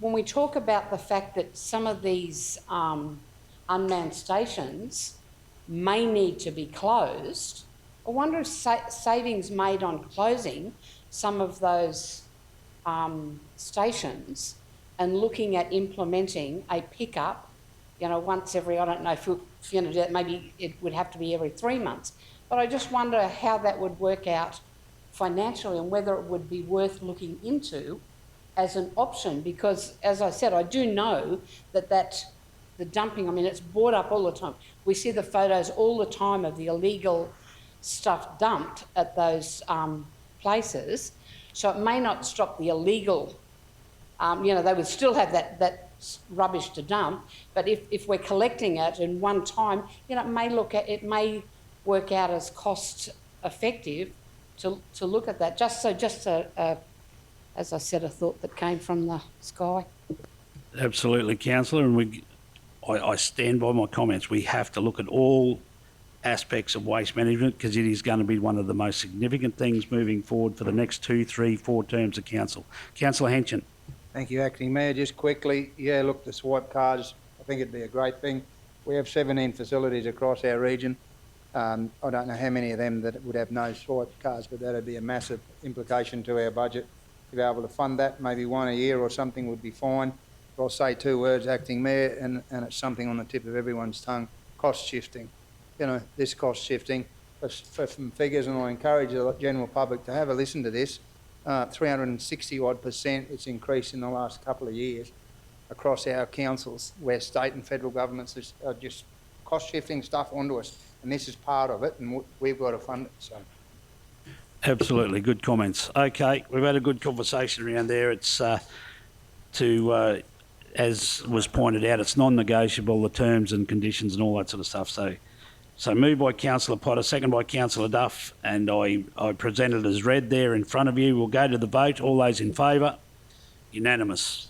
when we talk about the fact that some of these unmanned stations may need to be closed. I wonder if savings made on closing some of those stations and looking at implementing a pickup, once every, I don't know if you're going to do that, maybe it would have to be every 3 months. But I just wonder how that would work out financially and whether it would be worth looking into as an option, because as I said, I do know that the dumping, I mean, it's brought up all the time. We see the photos all the time of the illegal stuff dumped at those places. So it may not stop the illegal, they would still have that rubbish to dump, but if we're collecting it in one time, it may work out as cost effective to look at that. Just as I said, a thought that came from the sky. Absolutely, councillor, and I stand by my comments. We have to look at all aspects of waste management because it is going to be one of the most significant things moving forward for the next 2, 3, 4 terms of council. Councillor Henchen. Thank you, Acting Mayor. Just quickly, look, the swipe cards, I think it'd be a great thing. We have 17 facilities across our region. I don't know how many of them that would have no swipe cards, but that'd be a massive implication to our budget. To be able to fund that, maybe one a year or something would be fine. But I'll say 2 words, Acting Mayor, and it's something on the tip of everyone's tongue: cost shifting. This cost shifting, for some figures, and I encourage the general public to have a listen to this. 360% it's increased in the last couple of years across our councils, where state and federal governments are just cost shifting stuff onto us, and this is part of it, and we've got to fund it. So. Absolutely, good comments. Okay, we've had a good conversation around there. It's as was pointed out, it's non-negotiable, the terms and conditions and all that sort of stuff. So moved by Councillor Potter, second by Councillor Duff, and I present it as read there in front of you. We'll go to the vote. All those in favour? Unanimous.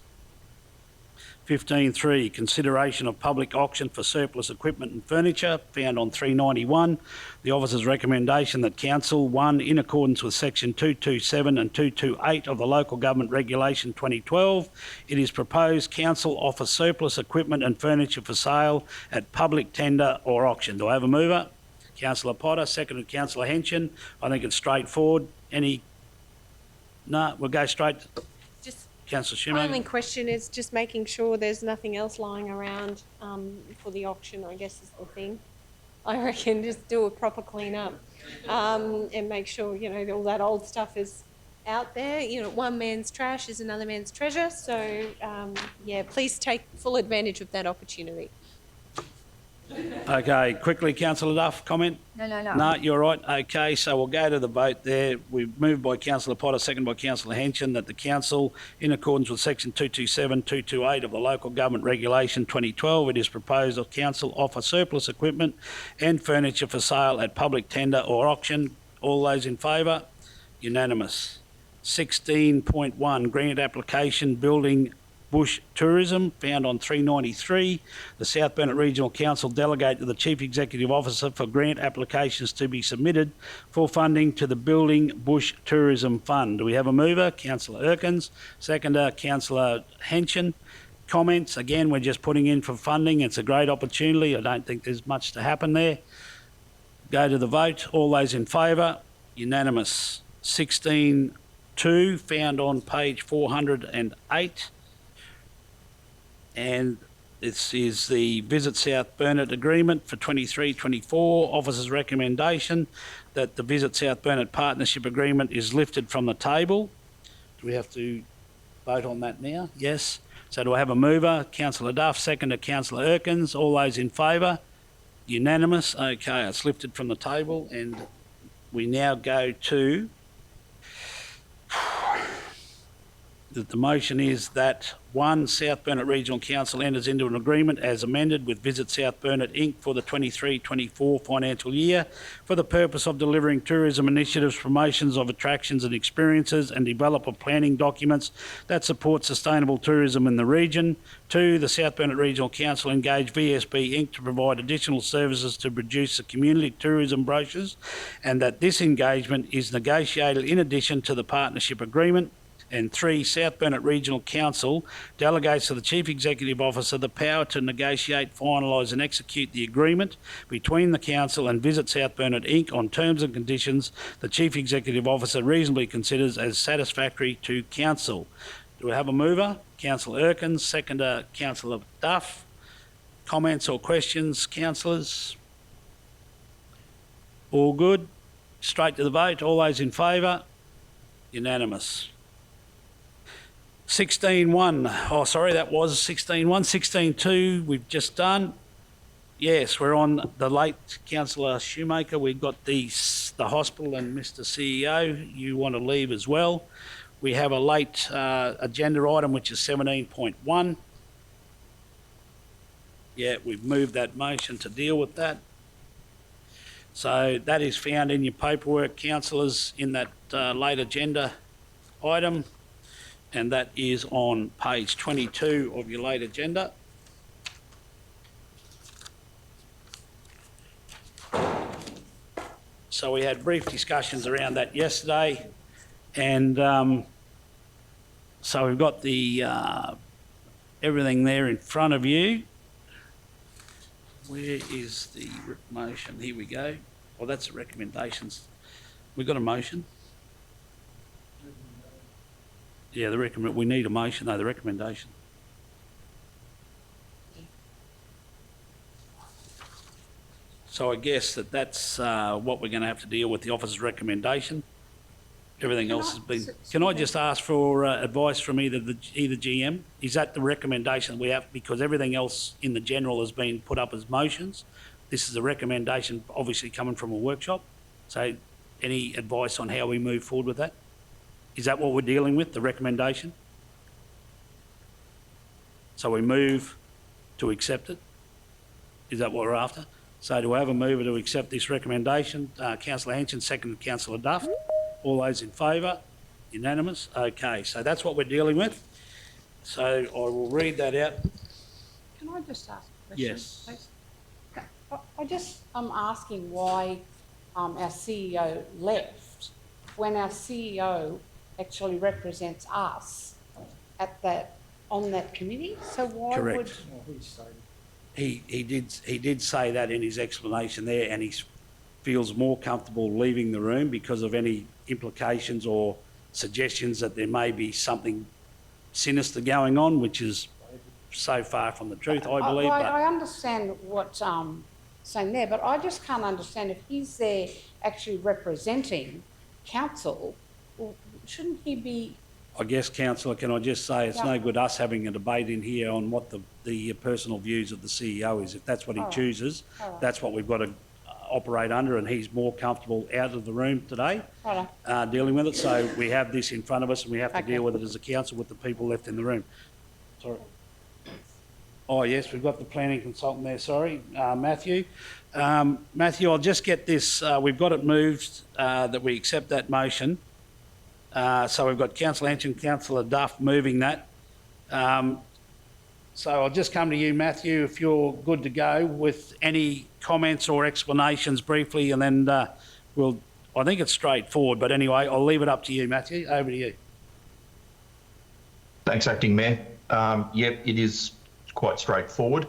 15.3, consideration of public auction for surplus equipment and furniture, found on 391. The officer's recommendation that Council, 1, in accordance with section 227 and 228 of the Local Government Regulation 2012, it is proposed Council offer surplus equipment and furniture for sale at public tender or auction. Do I have a mover? Councillor Potter, seconded Councillor Henchen. I think it's straightforward. No, we'll go straight. Councillor Schumacher. My only question is just making sure there's nothing else lying around for the auction, I guess, is the thing. I reckon just do a proper clean up and make sure, all that old stuff is out there. One man's trash is another man's treasure. So, please take full advantage of that opportunity. Okay, quickly, Councillor Duff, comment? No. No, you're right. Okay, so we'll go to the vote there. We've moved by Councillor Potter, second by Councillor Henchen, that the Council, in accordance with section 227, 228 of the Local Government Regulation 2012, it is proposed that Council offer surplus equipment and furniture for sale at public tender or auction. All those in favour? Unanimous. 16.1, grant application building bush tourism, found on 393. The South Burnett Regional Council delegate to the Chief Executive Officer for grant applications to be submitted for funding to the Building Bush Tourism Fund. Do we have a mover? Councillor Erkins. Seconder, Councillor Henchen. Comments? Again, we're just putting in for funding. It's a great opportunity. I don't think there's much to happen there. Go to the vote. All those in favour? Unanimous. 16.2, found on page 408. And this is the Visit South Burnett Agreement for 23-24. Officer's recommendation that the Visit South Burnett Partnership Agreement is lifted from the table. Do we have to vote on that now? Yes. So do I have a mover? Councillor Duff, seconder Councillor Erkins. All those in favour? Unanimous. Okay, it's lifted from the table, and we now go to that the motion is that 1, South Burnett Regional Council enters into an agreement as amended with Visit South Burnett Inc. for the 23-24 financial year for the purpose of delivering tourism initiatives, promotions of attractions and experiences, and develop of planning documents that support sustainable tourism in the region. 2, the South Burnett Regional Council engage VSB Inc. to provide additional services to produce the community tourism brochures, and that this engagement is negotiated in addition to the partnership agreement. And 3, South Burnett Regional Council delegates to the Chief Executive Officer the power to negotiate, finalise and execute the agreement between the Council and Visit South Burnett Inc. on terms and conditions the Chief Executive Officer reasonably considers as satisfactory to Council. Do we have a mover? Councillor Erkins, seconder Councillor Duff. Comments or questions, councillors? All good? Straight to the vote. All those in favour? Unanimous. 16.1, oh sorry, that was 16.1. 16.2 we've just done. Yes, we're on the late Councillor Shoemaker. We've got the hospital and Mr CEO. You want to leave as well. We have a late agenda item, which is 17.1. Yeah, we've moved that motion to deal with that. So that is found in your paperwork, councillors, in that late agenda item. And that is on page 22 of your late agenda. So we had brief discussions around that yesterday, and so we've got the everything there in front of you. Where is the motion? Here we go. Well, that's the recommendations. We've got a motion. Yeah, we need a motion, though, the recommendation. So I guess that's what we're going to have to deal with, the officer's recommendation. Everything else has been... Can I just ask for advice from either GM? Is that the recommendation we have? Because everything else in the general has been put up as motions. This is a recommendation, obviously coming from a workshop. So any advice on how we move forward with that? Is that what we're dealing with, the recommendation? So we move to accept it? Is that what we're after? So do I have a mover to accept this recommendation? Councillor Henson, second Councillor Duff. All those in favour? Unanimous? Okay, so that's what we're dealing with. So I will read that out. Can I just ask a question, Yes. please? I'm asking why our CEO left when our CEO actually represents us on that committee. So why Correct. He did say that in his explanation there, and he feels more comfortable leaving the room because of any implications or suggestions that there may be something sinister going on, which is so far from the truth, I believe. I understand what saying there, but I just can't understand if he's there actually representing council, well, shouldn't he be... I guess, councillor, can I just say it's no good us having a debate in here on what the personal views of the CEO is. If that's what he chooses, that's what we've got to operate under, and he's more comfortable out of the room today dealing with it. So we have this in front of us, and we have to deal with it as a council with the people left in the room. Sorry. Oh, yes, we've got the planning consultant there, sorry, Matthew. Matthew, I'll just get this. We've got it moved that we accept that motion. So we've got Councillor Henson, Councillor Duff moving that. So I'll just come to you, Matthew, if you're good to go with any comments or explanations briefly, and then I think it's straightforward, but anyway, I'll leave it up to you, Matthew. Over to you. Thanks, Acting Mayor. Yep, it is quite straightforward.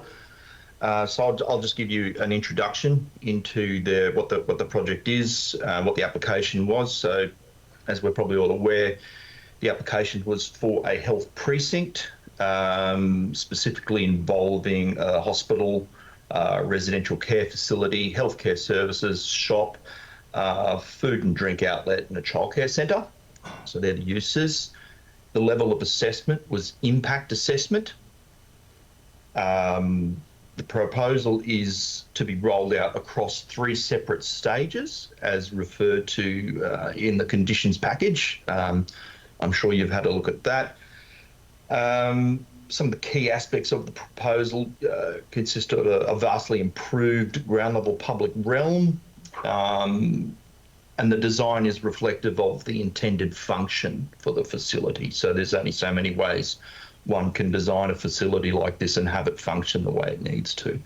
So I'll just give you an introduction into what the project is, what the application was. So, as we're probably all aware, the application was for a health precinct, specifically involving a hospital, residential care facility, healthcare services, shop, food and drink outlet, and a childcare centre. So they're the uses. The level of assessment was impact assessment. The proposal is to be rolled out across 3 separate stages, as referred to in the conditions package. I'm sure you've had a look at that. Some of the key aspects of the proposal consist of a vastly improved ground level public realm, and the design is reflective of the intended function for the facility. So there's only so many ways one can design a facility like this and have it function the way it needs to.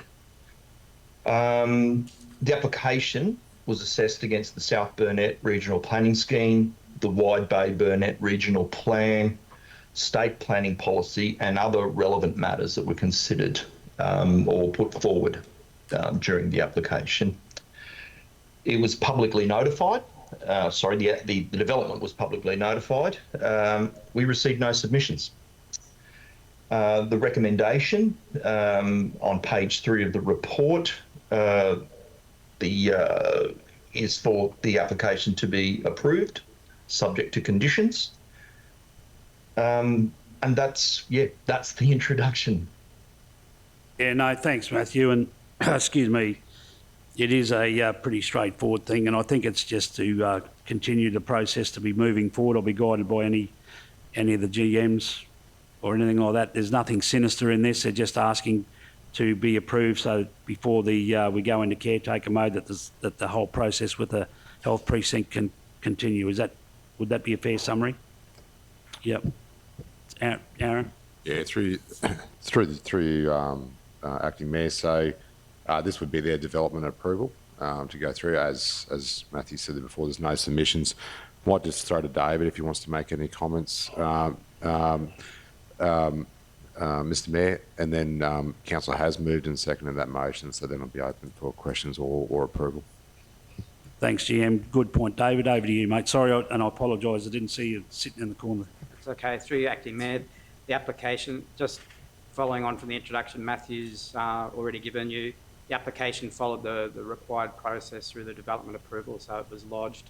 The application was assessed against the South Burnett Regional Planning Scheme, the Wide Bay Burnett Regional Plan, state planning policy, and other relevant matters that were considered or put forward during the application. It was publicly notified. The development was publicly notified. We received no submissions. The recommendation on page 3 of the report is for the application to be approved, subject to conditions. And that's the introduction. Yeah, no, thanks, Matthew. And excuse me, it is a pretty straightforward thing, and I think it's just to continue the process to be moving forward. I'll be guided by any of the GMs or anything like that. There's nothing sinister in this. They're just asking to be approved so before we go into caretaker mode that the whole process with the health precinct can continue. Would that be a fair summary? Yep. Aaron? Yeah, through acting mayor. So this would be their development approval to go through. As Matthew said before, there's no submissions. Might just throw to David if he wants to make any comments, Mr. Mayor, and then council has moved and seconded that motion, so then I'll be open for questions or approval. Thanks, GM. Good point. David, over to you, mate. Sorry, and I apologise, I didn't see you sitting in the corner. It's okay. Through you, Acting Mayor, the application, just following on from the introduction Matthew's already given you, the application followed the required process through the development approval, so it was lodged.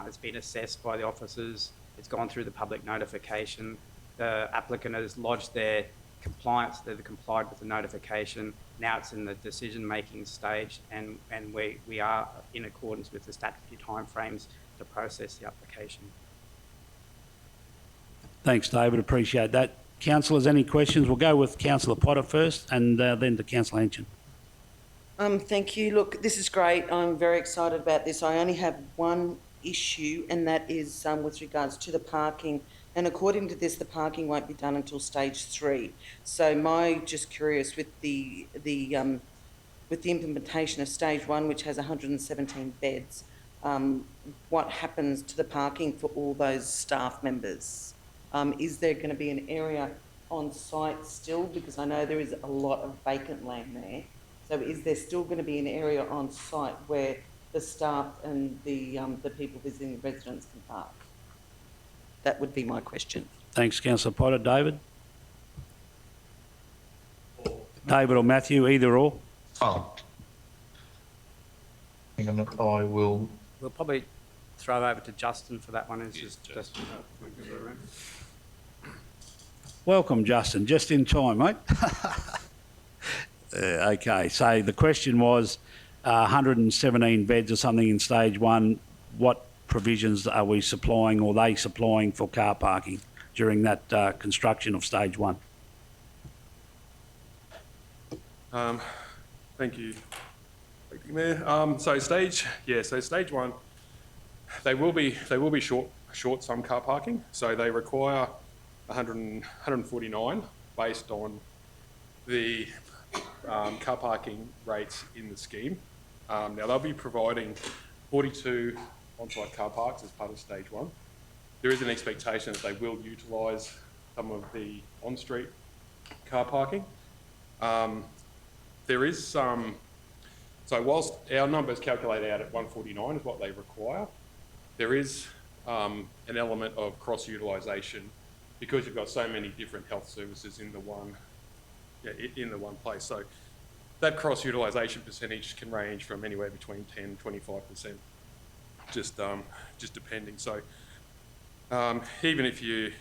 It's been assessed by the officers. It's gone through the public notification. The applicant has lodged their compliance, they've complied with the notification. Now it's in the decision-making stage, and we are in accordance with the statutory timeframes to process the application. Thanks, David. Appreciate that. Councillors, any questions? We'll go with Councillor Potter first and then to Councillor Anchin. Thank you. Look, this is great. I'm very excited about this. I only have one issue, and that is with regards to the parking. And according to this, the parking won't be done until stage 3. So just curious with the implementation of stage 1, which has 117 beds, what happens to the parking for all those staff members? Is there going to be an area on site still? Because I know there is a lot of vacant land there. So is there still going to be an area on site where the staff and the people visiting the residents can park? That would be my question. Thanks, Councillor Potter. David? David or Matthew, either or? Oh. Hang on, I will... We'll probably throw over to Justin for that one. Welcome, Justin. Just in time, mate. Okay, so the question was 117 beds or something in stage 1. What provisions are we supplying or they supplying for car parking during that construction of stage 1? Thank you, Mayor. So stage 1, they will be short some car parking. So they require 149 based on the car parking rates in the scheme. Now they'll be providing 42 on-site car parks as part of stage 1. There is an expectation that they will utilise some of the on-street car parking. There is some, so whilst our numbers calculate out at 149 is what they require, there is an element of cross-utilisation because you've got so many different health services in the one place. So that cross-utilisation percentage can range from anywhere between 10 and 25%. Just depending. So even if you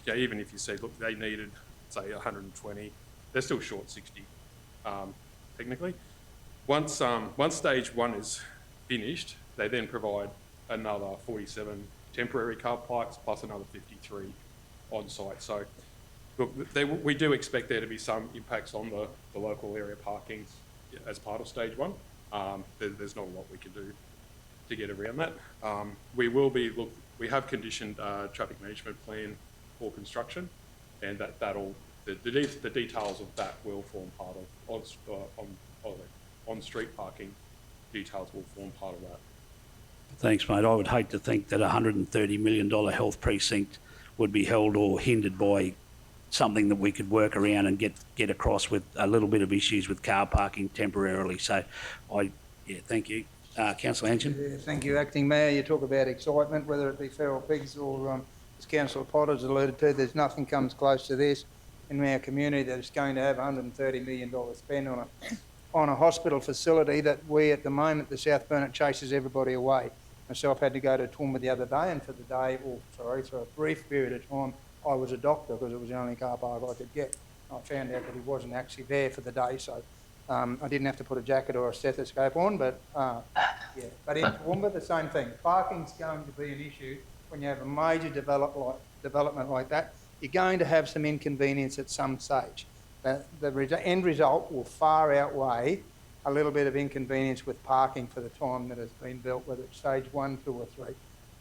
say, look, they needed say 120, they're still short 60 technically. Once stage 1 is finished, they then provide another 47 temporary car parks plus another 53 on site. So Look, we do expect there to be some impacts on the local area parkings as part of stage one. There's not a lot we can do to get around that. We have conditioned traffic management plan for construction, and the details of that will form part of on-street parking details will form part of that. Thanks, mate. I would hate to think that a $130 million health precinct would be held or hindered by something that we could work around and get across with a little bit of issues with car parking temporarily. So, thank you. Councillor Hanson. Yeah, thank you, Acting Mayor. You talk about excitement, whether it be feral pigs or, as Councillor Potter's alluded to, there's nothing comes close to this in our community that is going to have $130 million spent on a hospital facility that we, at the moment, the South Burnett chases everybody away. Myself had to go to Toowoomba the other day, and for a brief period of time, I was a doctor because it was the only car park I could get. I found out that he wasn't actually there for the day, so I didn't have to put a jacket or a stethoscope on, but yeah. But in Toowoomba, the same thing. Parking's going to be an issue when you have a major development like that. You're going to have some inconvenience at some stage. The end result will far outweigh a little bit of inconvenience with parking for the time that has been built, whether it's stage 1, 2 or 3.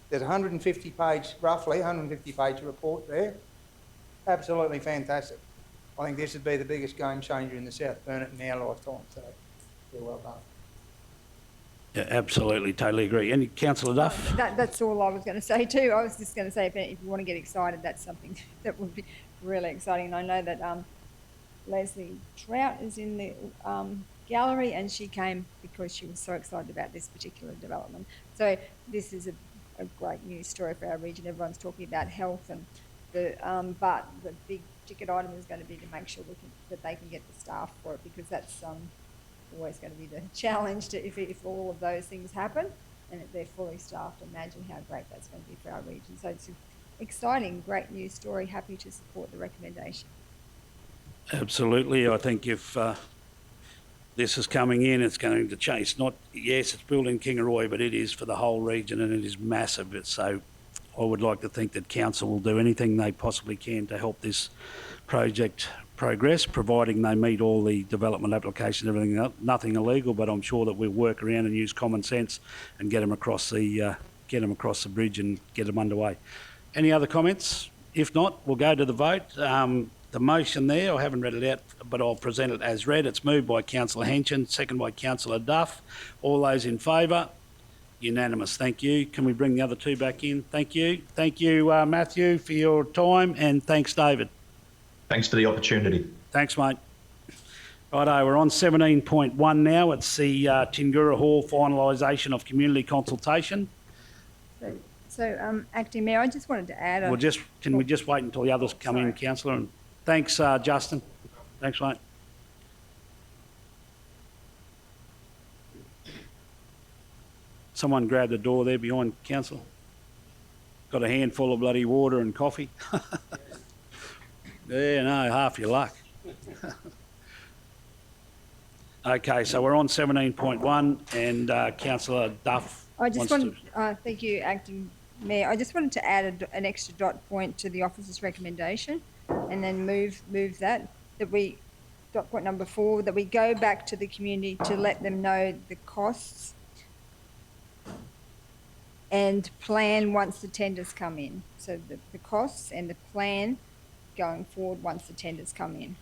There's roughly 150 page report there. Absolutely fantastic. I think this would be the biggest game changer in the South Burnett in our lifetime, so you're well done. Yeah, absolutely, totally agree. And Councillor Duff? That's all I was going to say too. I was just going to say, if you want to get excited, that's something that would be really exciting. And I know that Leslie Trout is in the gallery, and she came because she was so excited about this particular development. So this is a great news story for our region. Everyone's talking about health, and but the big ticket item is going to be to make sure that they can get the staff for it, because that's always going to be the challenge if all of those things happen and if they're fully staffed. Imagine how great that's going to be for our region. So it's an exciting, great news story. Happy to support the recommendation. Absolutely. I think if this is coming in, it's going to change. It's built in Kingaroy, but it is for the whole region, and it is massive. So I would like to think that council will do anything they possibly can to help this project progress, providing they meet all the development applications, everything. Nothing illegal, but I'm sure that we'll work around and use common sense and get them across the bridge and get them underway. Any other comments? If not, we'll go to the vote. The motion there, I haven't read it out, but I'll present it as read. It's moved by Councillor Henson, second by Councillor Duff. All those in favour? Unanimous. Thank you. Can we bring the other two back in? Thank you. Thank you, Matthew, for your time, and thanks, David. Thanks for the opportunity. Thanks, mate. Righto, we're on 17.1 now. It's the Tingura Hall finalisation of community consultation. So, Acting Mayor, I just wanted to add... Can we just wait until the others come in, Councillor? And thanks, Justin. Thanks, mate. Someone grabbed the door there behind Councillor. Got a handful of bloody water and coffee. Yeah, no, half your luck. Okay, so we're on 17.1, and Councillor Duff thank you, Acting Mayor. I just wanted to add an extra dot point to the officer's recommendation, and then move that we, dot point number 4, that we go back to the community to let them know the costs and plan once the tenders come in. So the costs and the plan going forward once the tenders come in.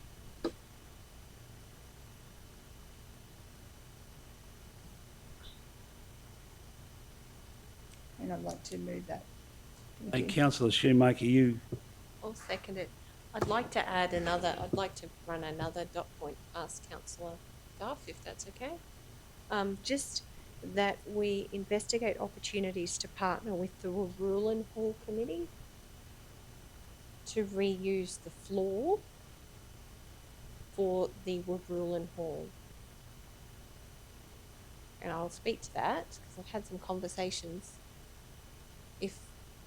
And I'd like to move that. Hey, Councillor Shoemaker, you... I'll second it. I'd like to run another dot point past Councillor Duff, if that's okay. Just that we investigate opportunities to partner with the Warulan Hall Committee to reuse the floor for the Warulan Hall. And I'll speak to that because I've had some conversations.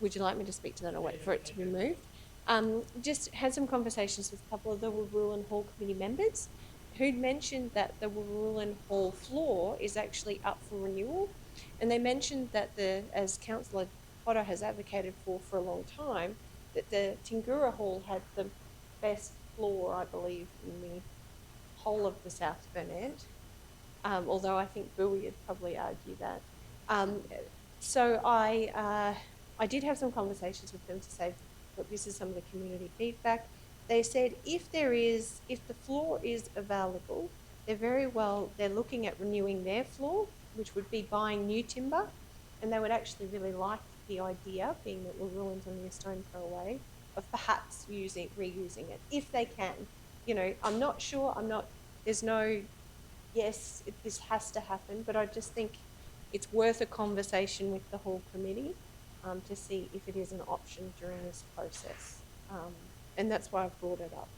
Would you like me to speak to that or wait for it to be moved? Just had some conversations with a couple of the Warulan Hall Committee members who'd mentioned that the Warulan Hall floor is actually up for renewal. And they mentioned that as Councillor Potter has advocated for a long time, that the Tingura Hall had the best floor, I believe, in the whole of the South Burnett. Although I think Bowie would probably argue that. So I did have some conversations with them to say, look, this is some of the community feedback. They said if the floor is available, they're looking at renewing their floor, which would be buying new timber, and they would actually really like the idea, being that we're ruins only a stone throw away, of perhaps reusing it, if they can. You know, I'm not sure, there's no, yes, this has to happen, but I just think it's worth a conversation with the whole committee to see if it is an option during this process. And that's why I've brought it up.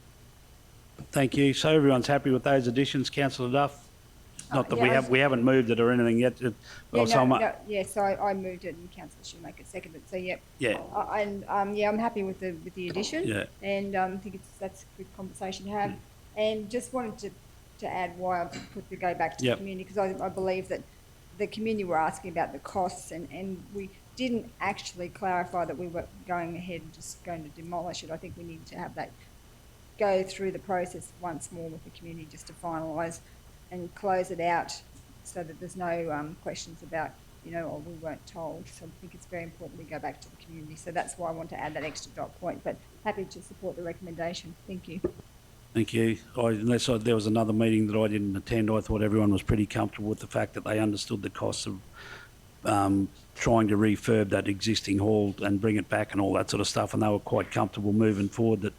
Thank you. So everyone's happy with those additions, Councillor Duff? Not that yeah, we haven't moved it or anything yet. So I moved it and Councillor Shoemaker seconded it. So yep. Yeah. I'm happy with the addition. Yeah. And I think that's a good conversation to have. And just wanted to add why I put the go back to the community, because I believe that the community were asking about the costs, and we didn't actually clarify that we were going ahead and just going to demolish it. I think we need to have that go through the process once more with the community just to finalise and close it out so that there's no questions about, we weren't told. So I think it's very important we go back to the community. So that's why I want to add that extra dot point, but happy to support the recommendation. Thank you. Thank you. Unless there was another meeting that I didn't attend, I thought everyone was pretty comfortable with the fact that they understood the costs of trying to refurb that existing hall and bring it back and all that sort of stuff, and they were quite comfortable moving forward that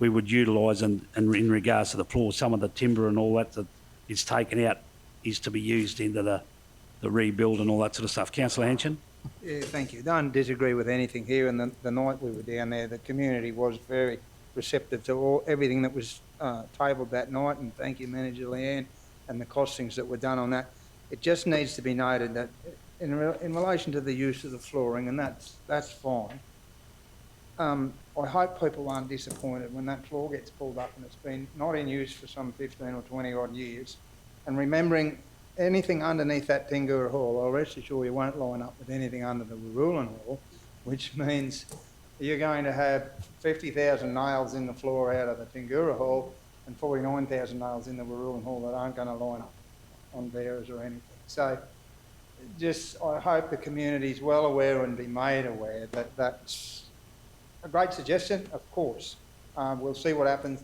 we would utilise, and in regards to the floor, some of the timber and all that is taken out is to be used into the rebuild and all that sort of stuff. Councillor Hanshin? Yeah, thank you. Don't disagree with anything here. And the night we were down there, the community was very receptive to everything that was tabled that night. And thank you, Manager Leanne, and the costings that were done on that. It just needs to be noted that in relation to the use of the flooring, and that's fine. I hope people aren't disappointed when that floor gets pulled up and it's been not in use for some 15 or 20 odd years. And remembering anything underneath that Tingura Hall, I'll rest assured you won't line up with anything under the Warulin Hall, which means you're going to have 50,000 nails in the floor out of the Tingura Hall and 49,000 nails in the Warulin Hall that aren't going to line up on bearers or anything. So I hope the community's well aware and be made aware that that's a great suggestion, of course. We'll see what happens.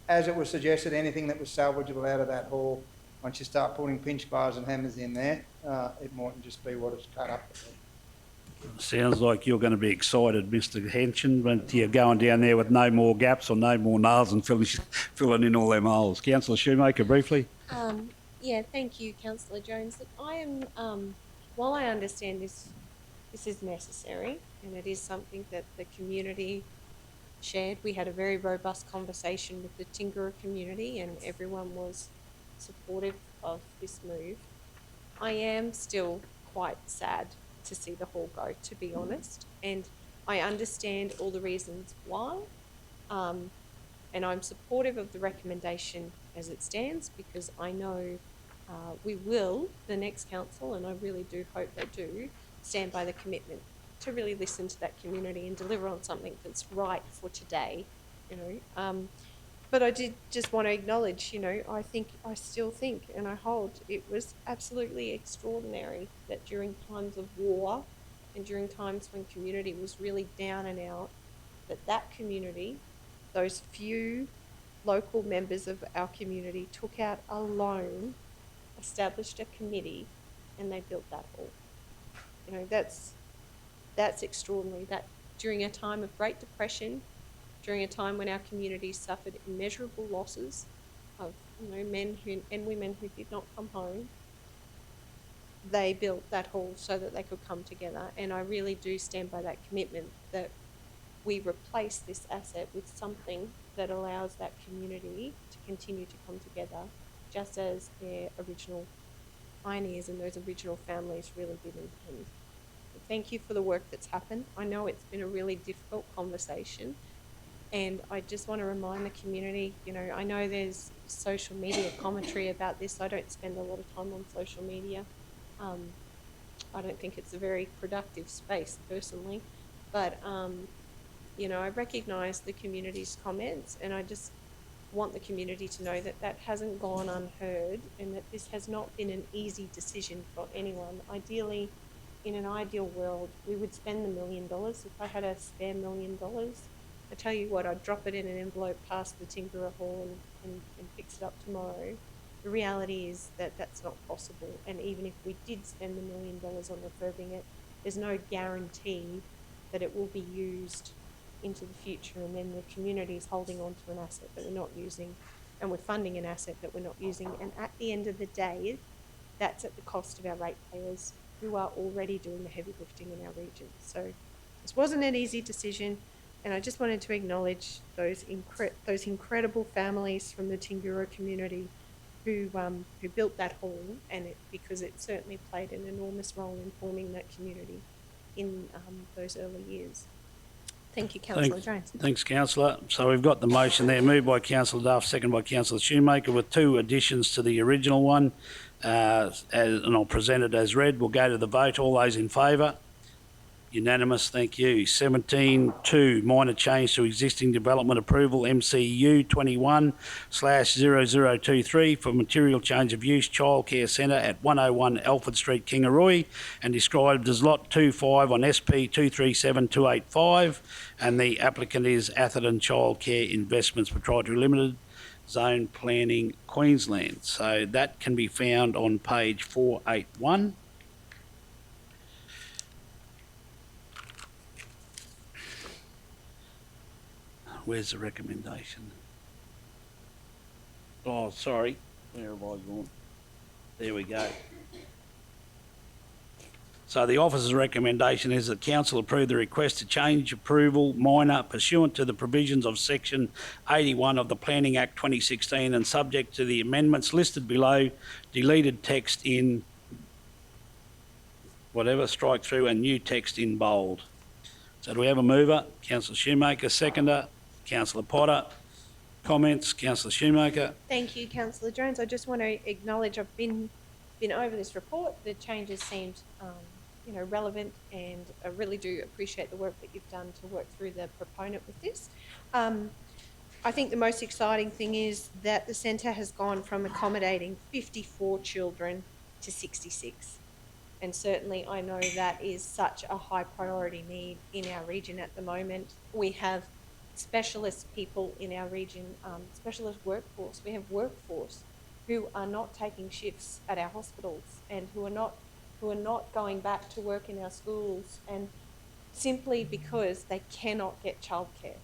As it was suggested, anything that was salvageable out of that hall, once you start putting pinch bars and hammers in there, it mightn't just be what it's cut up to be. Sounds like you're going to be excited, Mr. Hanshin, when you're going down there with no more gaps or no more nails and filling in all them holes. Councillor Shoemaker, briefly. Yeah, thank you, Councillor Jones. Look, I am, while I understand this is necessary and it is something that the community shared. We had a very robust conversation with the Tingura community and everyone was supportive of this move. I am still quite sad to see the hall go, to be honest, and I understand all the reasons why, and I'm supportive of the recommendation as it stands, because I know we will, the next council, and I really do hope they do, stand by the commitment to really listen to that community and deliver on something that's right for today, But I did just want to acknowledge, I still think and I hold it was absolutely extraordinary that during times of war and during times when community was really down and out, that community, those few local members of our community took out a loan, established a committee, and they built that hall. That's extraordinary. That during a time of Great Depression, during a time when our community suffered immeasurable losses of men and women who did not come home, they built that hall so that they could come together. And I really do stand by that commitment that we replace this asset with something that allows that community to continue to come together, just as their original pioneers and those original families really did intend. Thank you for the work that's happened. I know it's been a really difficult conversation, and I just want to remind the community, I know there's social media commentary about this. I don't spend a lot of time on social media. I don't think it's a very productive space personally, but You know, I recognise the community's comments, and I just want the community to know that that hasn't gone unheard, and that this has not been an easy decision for anyone. Ideally, in an ideal world, we would spend the $1 million. If I had a spare $1 million, I tell you what, I'd drop it in an envelope past the Tinkerer Hall and fix it up tomorrow. The reality is that that's not possible, and even if we did spend the $1 million on refurbing it, there's no guarantee that it will be used into the future, and then the community is holding on to an asset that we're not using, and we're funding an asset that we're not using. And at the end of the day, that's at the cost of our ratepayers, who are already doing the heavy lifting in our region. So this wasn't an easy decision, and I just wanted to acknowledge those incredible families from the Tingura community who built that hall, and because it certainly played an enormous role in forming that community in those early years. Thank you, Councillor Jones. Thanks, Councillor. So we've got the motion there, moved by Councillor Duff, seconded by Councillor Shoemaker, with 2 additions to the original one, and I'll present it as read. We'll go to the vote. All those in favour? Unanimous, thank you. 17.2, minor change to existing development approval, MCU 21/0023 for material change of use childcare centre at 101 Alfred Street, Kingaroy, and described as Lot 25 on SP 237285, and the applicant is Atherton Childcare Investments Proprietary Limited, Zone Planning, Queensland. So that can be found on page 481. Where's the recommendation? Oh, sorry. Where have I gone? There we go. So the officer's recommendation is that council approve the request to change approval minor pursuant to the provisions of section 81 of the Planning Act 2016 and subject to the amendments listed below, deleted text in whatever, strike through, and new text in bold. So do we have a mover? Councillor Shoemaker, seconder. Councillor Potter. Comments? Councillor Shoemaker. Thank you, Councillor Jones. I just want to acknowledge I've been over this report. The changes seemed, relevant, and I really do appreciate the work that you've done to work through the proponent with this. I think the most exciting thing is that the centre has gone from accommodating 54 children to 66. And certainly I know that is such a high priority need in our region at the moment. We have specialist people in our region, specialist workforce. We have workforce who are not taking shifts at our hospitals, and who are not going back to work in our schools, and simply because they cannot get childcare.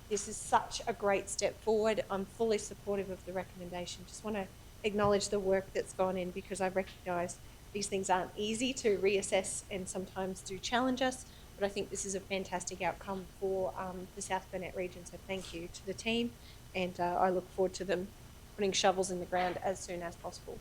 This is such a great step forward. I'm fully supportive of the recommendation. Just want to acknowledge the work that's gone in, because I recognise these things aren't easy to reassess and sometimes do challenge us. But I think this is a fantastic outcome for the South Burnett region. So thank you to the team, and I look forward to them putting shovels in the ground as soon as possible.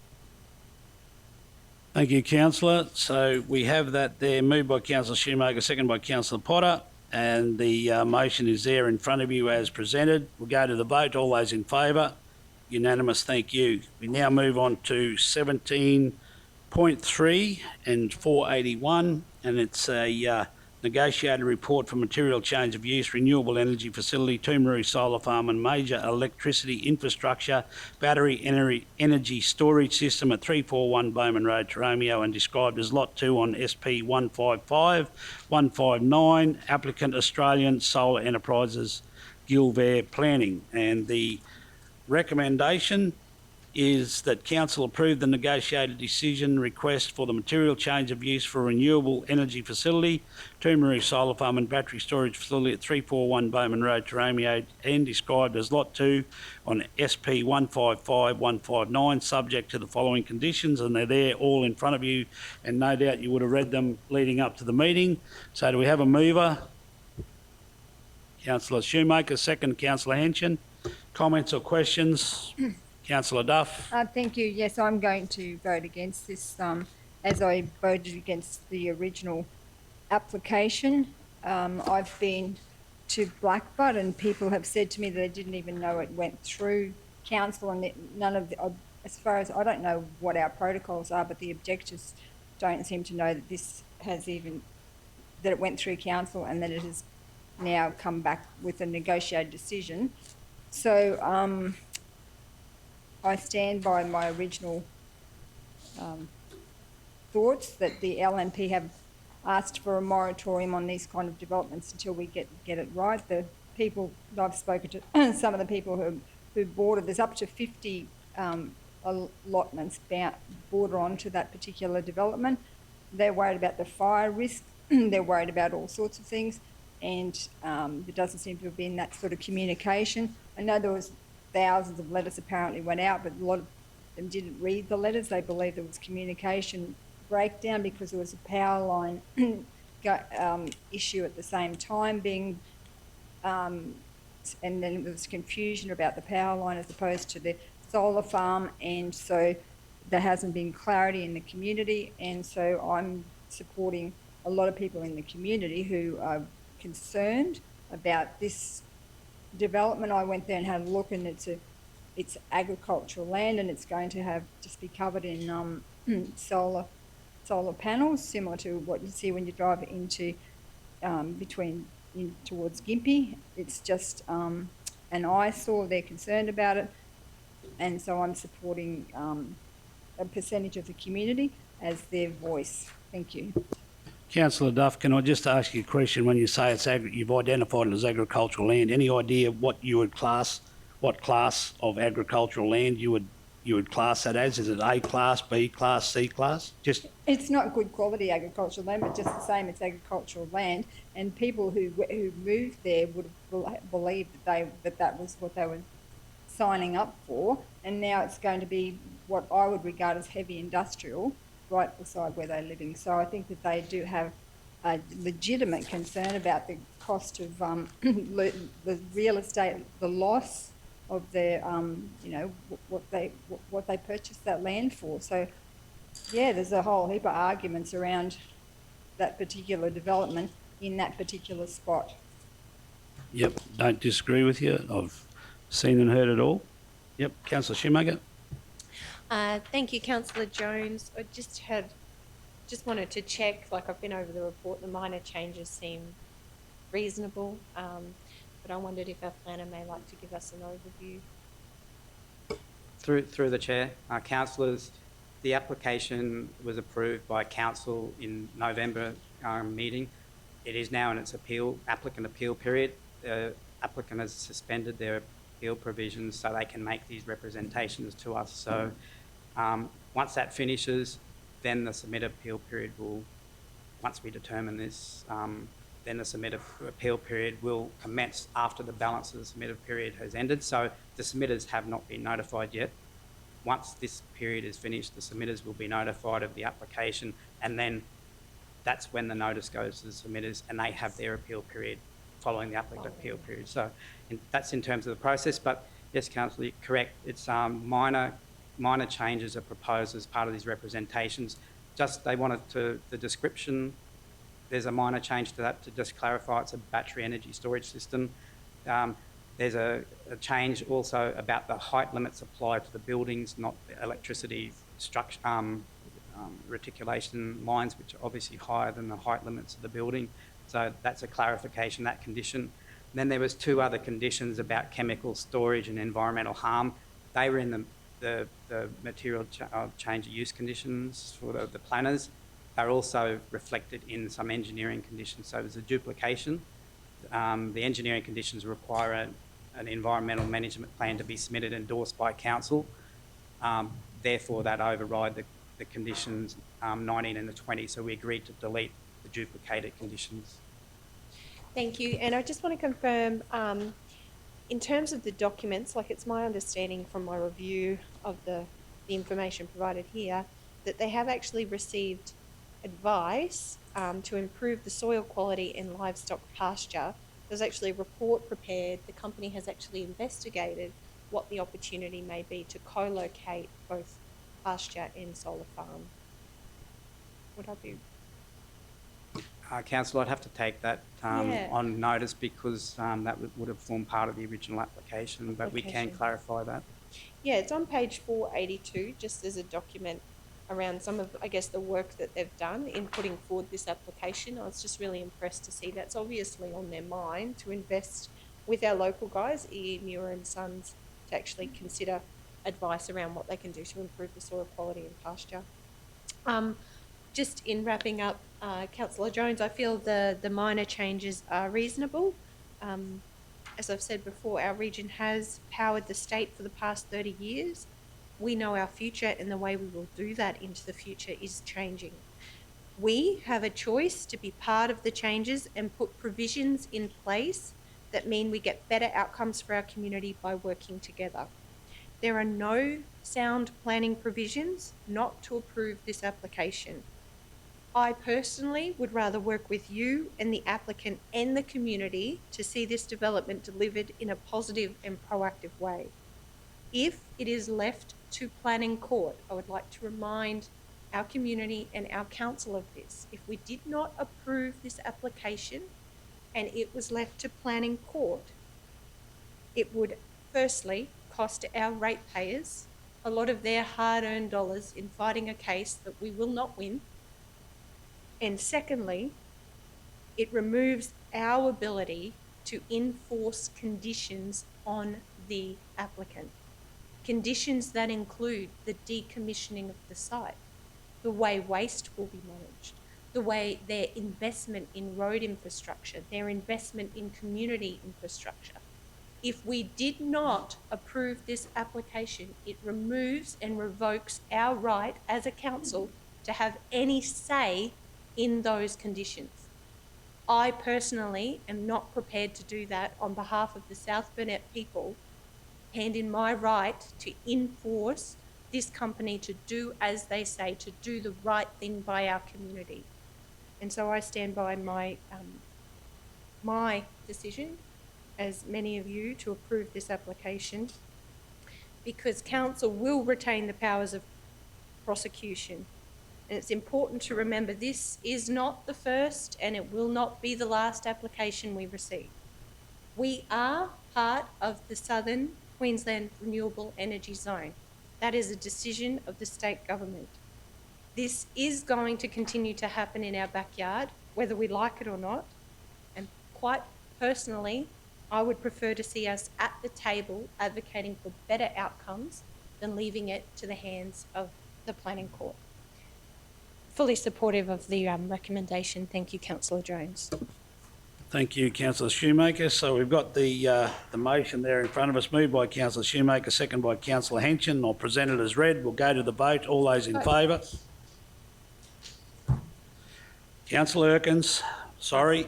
Thank you, Councillor. So we have that there, moved by Councillor Shoemaker, seconded by Councillor Potter, and the motion is there in front of you as presented. We'll go to the vote. All those in favour? Unanimous, thank you. We now move on to 17.3 and 481, and it's a negotiated report for material change of use, renewable energy facility, Toomaroo Solar Farm and major electricity infrastructure, battery energy storage system at 341 Bowman Road, Taromio, and described as Lot 2 on SP 155-159, applicant Australian Solar Enterprises, Gilvare Planning. And the recommendation is that council approve the negotiated decision request for the material change of use for renewable energy facility, Toomaroo Solar Farm and battery storage facility at 341 Bowman Road, Taromio, and described as Lot 2 on SP 155-159, subject to the following conditions, and they're there all in front of you, and no doubt you would have read them leading up to the meeting. So do we have a mover? Councillor Shoemaker, second Councillor Henson. Comments or questions? Councillor Duff. Thank you. Yes, I'm going to vote against this, as I voted against the original application. I've been to Blackbutt, and people have said to me that they didn't even know it went through council, and none of the, as far as I don't know what our protocols are, but the objectors don't seem to know that this has even, that it went through council and that it has now come back with a negotiated decision. So I stand by my original thoughts that the LNP have asked for a moratorium on these kind of developments until we get it right. The people I've spoken to, some of the people who border, there's up to 50 allotments border onto that particular development. They're worried about the fire risk. They're worried about all sorts of things, and there doesn't seem to have been that sort of communication. I know there was thousands of letters apparently went out, but a lot of them didn't read the letters. They believe there was communication breakdown because there was a power line issue at the same time being, and then there was confusion about the power line as opposed to the solar farm, and so there hasn't been clarity in the community, and so I'm supporting a lot of people in the community who are concerned about this development. I went there and had a look, and it's agricultural land, and it's going to have just be covered in solar panels, similar to what you see when you drive into towards Gympie. It's just an eyesore. They're concerned about it, and so I'm supporting a percentage of the community as their voice. Thank you. Councillor Duff, can I just ask you a question? When you say you've identified it as agricultural land, any idea what class of agricultural land you would class that as? Is it A class, B class, C class? It's not good quality agricultural land, but just the same, it's agricultural land, and people who moved there would have believed that was what they were signing up for, and now it's going to be what I would regard as heavy industrial right beside where they're living. So I think that they do have a legitimate concern about the cost of the real estate, the loss of their, what they purchased that land for. So, yeah, there's a whole heap of arguments around that particular development in that particular spot. Yep, don't disagree with you. I've seen and heard it all. Yep, Councillor Shoemaker. Thank you, Councillor Jones. I just wanted to check, I've been over the report, the minor changes seem reasonable, but I wondered if our planner may like to give us an overview. Through the chair, councillors, the application was approved by council in November meeting. It is now in its applicant appeal period. The applicant has suspended their appeal provisions so they can make these representations to us. So once that finishes, then the submit appeal period will, once we determine this, then the submit appeal period will commence after the balance of the submitted period has ended. So the submitters have not been notified yet. Once this period is finished, the submitters will be notified of the application, and then that's when the notice goes to the submitters, and they have their appeal period following the applicant appeal period. So that's in terms of the process. But yes, Councillor, you're correct. It's minor changes are proposed as part of these representations. Just they wanted the description. There's a minor change to that to just clarify it's a battery energy storage system. There's a change also about the height limits applied to the buildings, not the electricity structure, reticulation lines, which are obviously higher than the height limits of the building. So that's a clarification, that condition. Then there was two other conditions about chemical storage and environmental harm. They were in the material change of use conditions for the planners. They're also reflected in some engineering conditions. So there's a duplication. The engineering conditions require an environmental management plan to be submitted and endorsed by council. Therefore, that override the conditions 19 and the 20. So we agreed to delete the duplicated conditions. Thank you. And I just want to confirm, in terms of the documents, it's my understanding from my review of the information provided here, that they have actually received advice to improve the soil quality in livestock pasture. There's actually a report prepared. The company has actually investigated what the opportunity may be to co-locate both pasture and solar farm. Would I be... Council, I'd have to take that on notice because that would have formed part of the original application, but we can clarify that. Yeah, it's on page 482, just as a document around some of, I guess, the work that they've done in putting forward this application. I was just really impressed to see that's obviously on their mind to invest with our local guys, E. Muir and Sons, to actually consider advice around what they can do to improve the soil quality and pasture. Just in wrapping up, Councillor Jones, I feel the minor changes are reasonable. As I've said before, our region has powered the state for the past 30 years. We know our future, and the way we will do that into the future is changing. We have a choice to be part of the changes and put provisions in place that mean we get better outcomes for our community by working together. There are no sound planning provisions not to approve this application. I personally would rather work with you and the applicant and the community to see this development delivered in a positive and proactive way. If it is left to planning court, I would like to remind our community and our council of this. If we did not approve this application and it was left to planning court, it would firstly cost our ratepayers a lot of their hard-earned dollars in fighting a case that we will not win. And secondly, it removes our ability to enforce conditions on the applicant. Conditions that include the decommissioning of the site, the way waste will be managed, the way their investment in road infrastructure, their investment in community infrastructure. If we did not approve this application, it removes and revokes our right as a council to have any say in those conditions. I personally am not prepared to do that on behalf of the South Burnett people, hand in my right to enforce this company to do as they say, to do the right thing by our community. And so I stand by my, my decision, as many of you, to approve this application, because council will retain the powers of prosecution. And it's important to remember this is not the first and it will not be the last application we receive. We are part of the Southern Queensland Renewable Energy Zone. That is a decision of the state government. This is going to continue to happen in our backyard, whether we like it or not. And quite personally, I would prefer to see us at the table advocating for better outcomes than leaving it to the hands of the planning court. Fully supportive of the recommendation. Thank you, Councillor Jones. Thank you, Councillor Shoemaker. So we've got the motion there in front of us, moved by Councillor Shoemaker, second by Councillor Henson. I'll present it as read. We'll go to the vote. All those in favour? Councillor Erkins, sorry.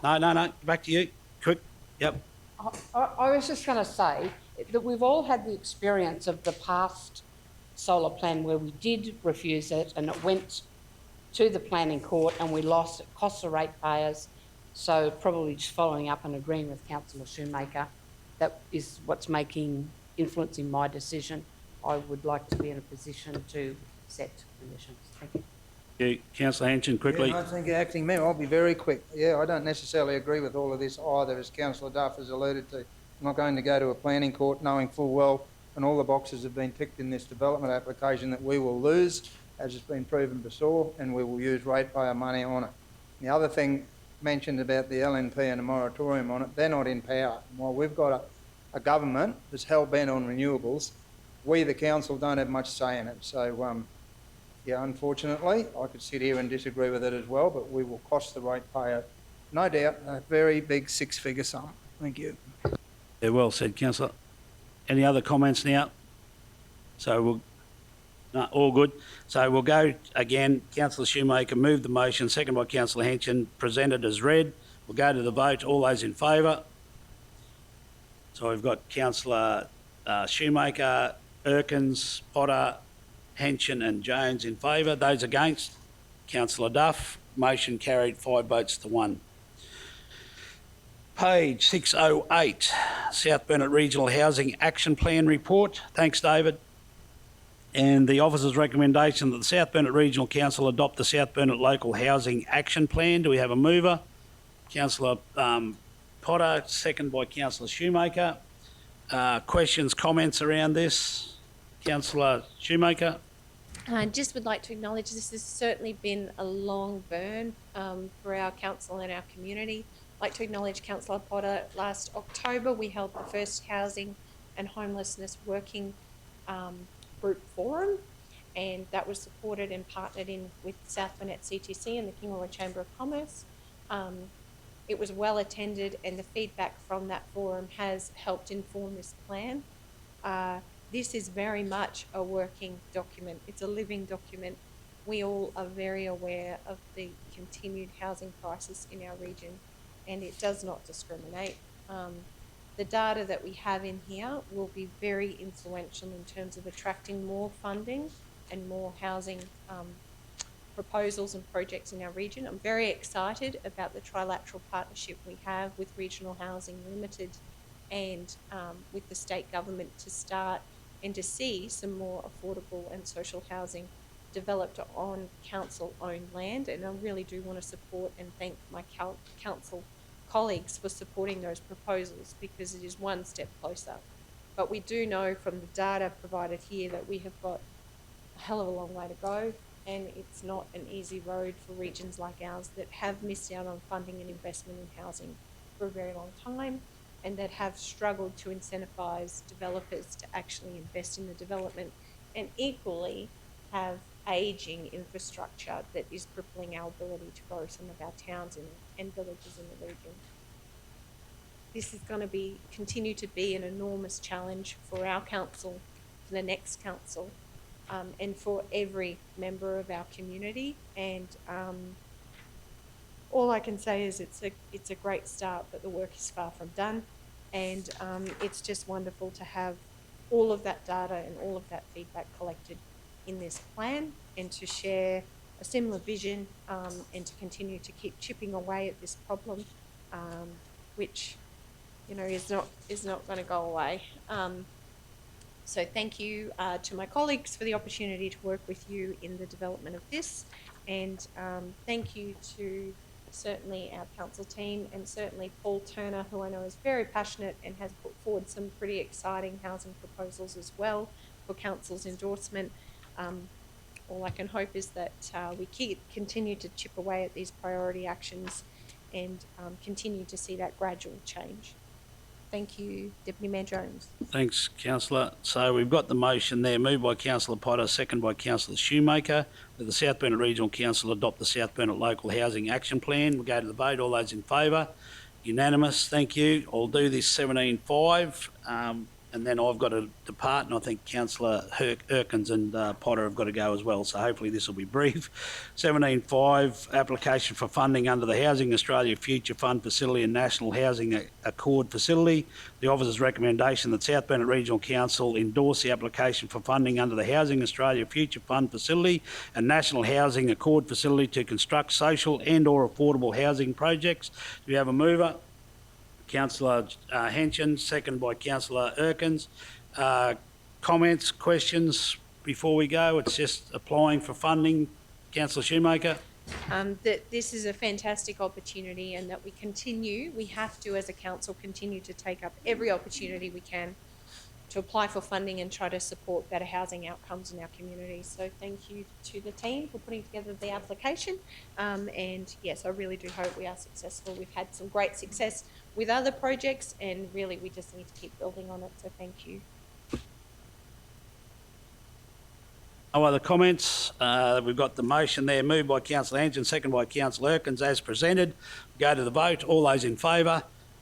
No, back to you. Quick. Yep. I was just going to say that we've all had the experience of the past solar plan where we did refuse it and it went to the planning court and we lost. It cost the ratepayers. So probably just following up and agreeing with Councillor Shoemaker, that is what's influencing my decision. I would like to be in a position to set conditions. Thank you. Councillor Henson, quickly. Yeah, I think, Acting Mayor, I'll be very quick. Yeah, I don't necessarily agree with all of this either, as Councillor Duff has alluded to. I'm not going to go to a planning court knowing full well, and all the boxes have been ticked in this development application, that we will lose, as has been proven before, and we will use ratepayer money on it. The other thing mentioned about the LNP and a moratorium on it, they're not in power. While we've got a government that's hell-bent on renewables, we, the council, don't have much say in it. So, yeah, unfortunately, I could sit here and disagree with it as well, but we will cost the ratepayer, no doubt, a very big six-figure sum. Thank you. Yeah, well said, Councillor. Any other comments now? So no, all good. So we'll go again. Councillor Shoemaker moved the motion, second by Councillor Henson, presented as read. We'll go to the vote. All those in favour? So we've got Councillor Shoemaker, Erkins, Potter, Henson and Jones in favour. Those against? Councillor Duff. Motion carried 5 votes to 1. Page 608, South Burnett Regional Housing Action Plan Report. Thanks, David. And the officer's recommendation that the South Burnett Regional Council adopt the South Burnett Local Housing Action Plan. Do we have a mover? Councillor Potter, second by Councillor Shoemaker. Questions, comments around this? Councillor Shoemaker? I just would like to acknowledge this has certainly been a long burn for our council and our community. I'd like to acknowledge Councillor Potter. Last October, we held the first Housing and Homelessness Working Group Forum, and that was supported and partnered in with South Burnett CTC and the Kingaroy Chamber of Commerce. It was well attended, and the feedback from that forum has helped inform this plan. This is very much a working document. It's a living document. We all are very aware of the continued housing crisis in our region, and it does not discriminate. The data that we have in here will be very influential in terms of attracting more funding and more housing proposals and projects in our region. I'm very excited about the trilateral partnership we have with Regional Housing Limited and with the state government to start and to see some more affordable and social housing developed on council-owned land. And I really do want to support and thank my council colleagues for supporting those proposals, because it is one step closer. But we do know from the data provided here that we have got a hell of a long way to go, and it's not an easy road for regions like ours that have missed out on funding and investment in housing for a very long time, and that have struggled to incentivise developers to actually invest in the development, and equally have ageing infrastructure that is crippling our ability to grow some of our towns and villages in the region. This is going to continue to be an enormous challenge for our council, for the next council, and for every member of our community. And all I can say is it's a great start, but the work is far from done. And it's just wonderful to have all of that data and all of that feedback collected in this plan, and to share a similar vision and to continue to keep chipping away at this problem, which, you know, is not going to go away. So thank you to my colleagues for the opportunity to work with you in the development of this, and thank you to certainly our council team, and certainly Paul Turner, who I know is very passionate and has put forward some pretty exciting housing proposals as well for council's endorsement. All I can hope is that we continue to chip away at these priority actions and continue to see that gradual change. Thank you, Deputy Mayor Jones. Thanks, Councillor. So we've got the motion there, moved by Councillor Potter, second by Councillor Shoemaker, that the South Burnett Regional Council adopt the South Burnett Local Housing Action Plan. We'll go to the vote. All those in favour? Unanimous. Thank you. I'll do this 17.5. And then I've got to depart, and I think Councillor Erkins and Potter have got to go as well, so hopefully this will be brief. 17.5, application for funding under the Housing Australia Future Fund Facility and National Housing Accord Facility. The officer's recommendation that South Burnett Regional Council endorse the application for funding under the Housing Australia Future Fund Facility and National Housing Accord Facility to construct social and or affordable housing projects. Do we have a mover? Councillor Henson, second by Councillor Erkins. Comments, questions before we go? It's just applying for funding. Councillor Shoemaker. That this is a fantastic opportunity, and that we have to as a council continue to take up every opportunity we can to apply for funding and try to support better housing outcomes in our community. So thank you to the team for putting together the application. And yes, I really do hope we are successful. We've had some great success with other projects, and really we just need to keep building on it. So thank you. No other comments. We've got the motion there, moved by Councillor Hanson, second by Councillor Erkins, as presented. Go to the vote. All those in favour?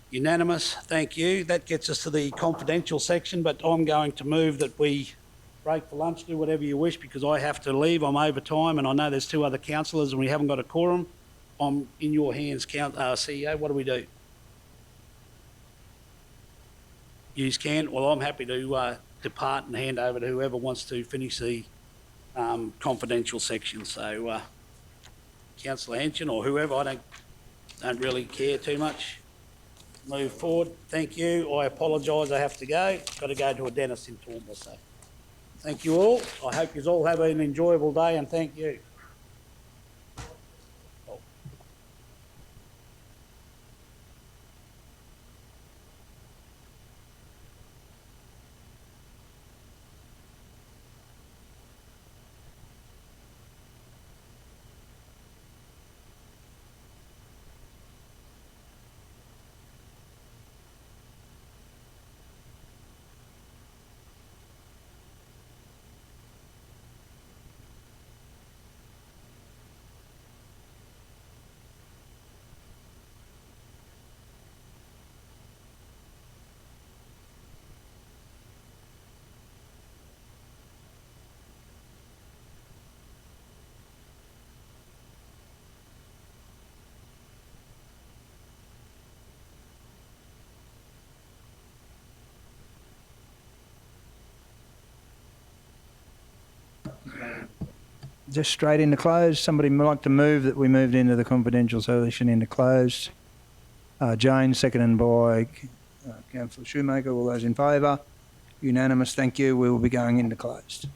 Unanimous. Thank you. That gets us to the confidential section, but I'm going to move that we break for lunch, do whatever you wish, because I have to leave. I'm over time, and I know there's two other councillors and we haven't got a quorum. I'm in your hands, CEO. What do we do? Yous can. Well, I'm happy to depart and hand over to whoever wants to finish the confidential section. So, Councillor Hanson or whoever, I don't really care too much. Move forward. Thank you. I apologise, I have to go. Got to go to a dentist in Toowoomba, so. Thank you all. I hope you all have an enjoyable day, and thank you. just straight into closed. Somebody would like to move that we moved into the confidential session into closed. Jones, seconded by Councillor Shoemaker. All those in favour? Unanimous. Thank you. We will be going into closed.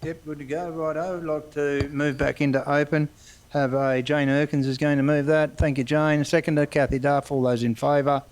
Yep, good to go. Righto. I'd like to move back into open. Have a Jane Erkins is going to move that. Thank you, Jane. Seconder, Kathy Duff. All those in favour?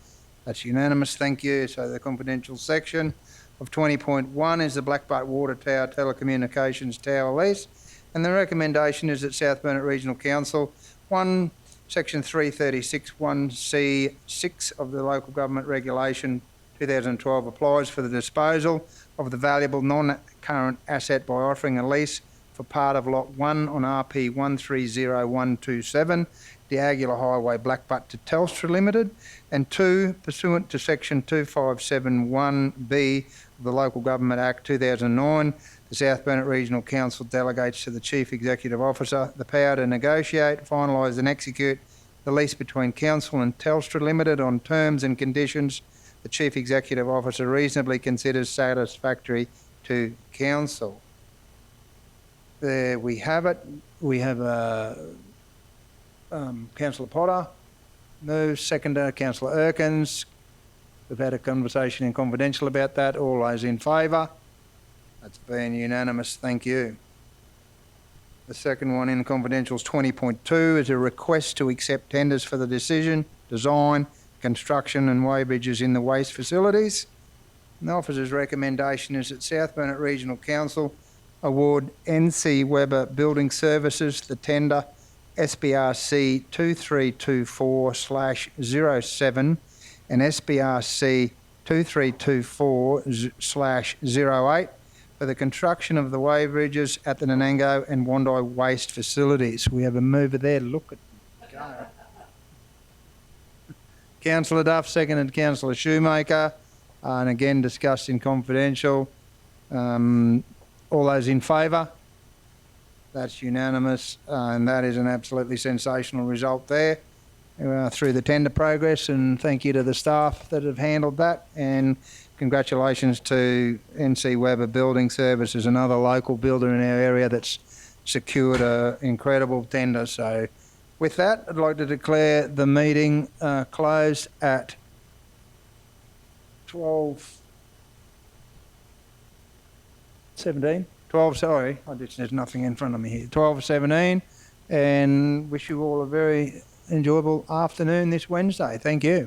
That's unanimous. Thank you. So the confidential section of 20.1 is the Blackbutt Water Tower Telecommunications Tower lease. And the recommendation is that South Burnett Regional Council, 1, Section 336, 1C6 of the Local Government Regulation 2012 applies for the disposal of the valuable non-current asset by offering a lease for part of Lot 1 on RP 130127, Diagonal Highway Blackbutt to Telstra Limited, and 2, pursuant to Section 2571B of the Local Government Act 2009, the South Burnett Regional Council delegates to the Chief Executive Officer the power to negotiate, finalise and execute the lease between Council and Telstra Limited on terms and conditions the Chief Executive Officer reasonably considers satisfactory to Council. There we have it. We have Councillor Potter moves, seconder Councillor Erkins. We've had a conversation in confidential about that. All those in favour? That's been unanimous. Thank you. The second one in confidential is 20.2 is a request to accept tenders for the decision, design, construction and weighbridges in the waste facilities. And the officer's recommendation is that South Burnett Regional Council award NC Weber Building Services the tender SBRC 2324/07 and SBRC 2324/08 for the construction of the weighbridges at the Nanango and Wandai waste facilities. We have a mover there. Look at go. Councillor Duff, seconded Councillor Shoemaker, and again discussed in confidential. All those in favour? That's unanimous, and that is an absolutely sensational result there through the tender progress, and thank you to the staff that have handled that, and congratulations to NC Weber Building Services, another local builder in our area that's secured an incredible tender. So with that, I'd like to declare the meeting closed at 12:17. 12, sorry, there's nothing in front of me here. 12:17, and wish you all a very enjoyable afternoon this Wednesday. Thank you.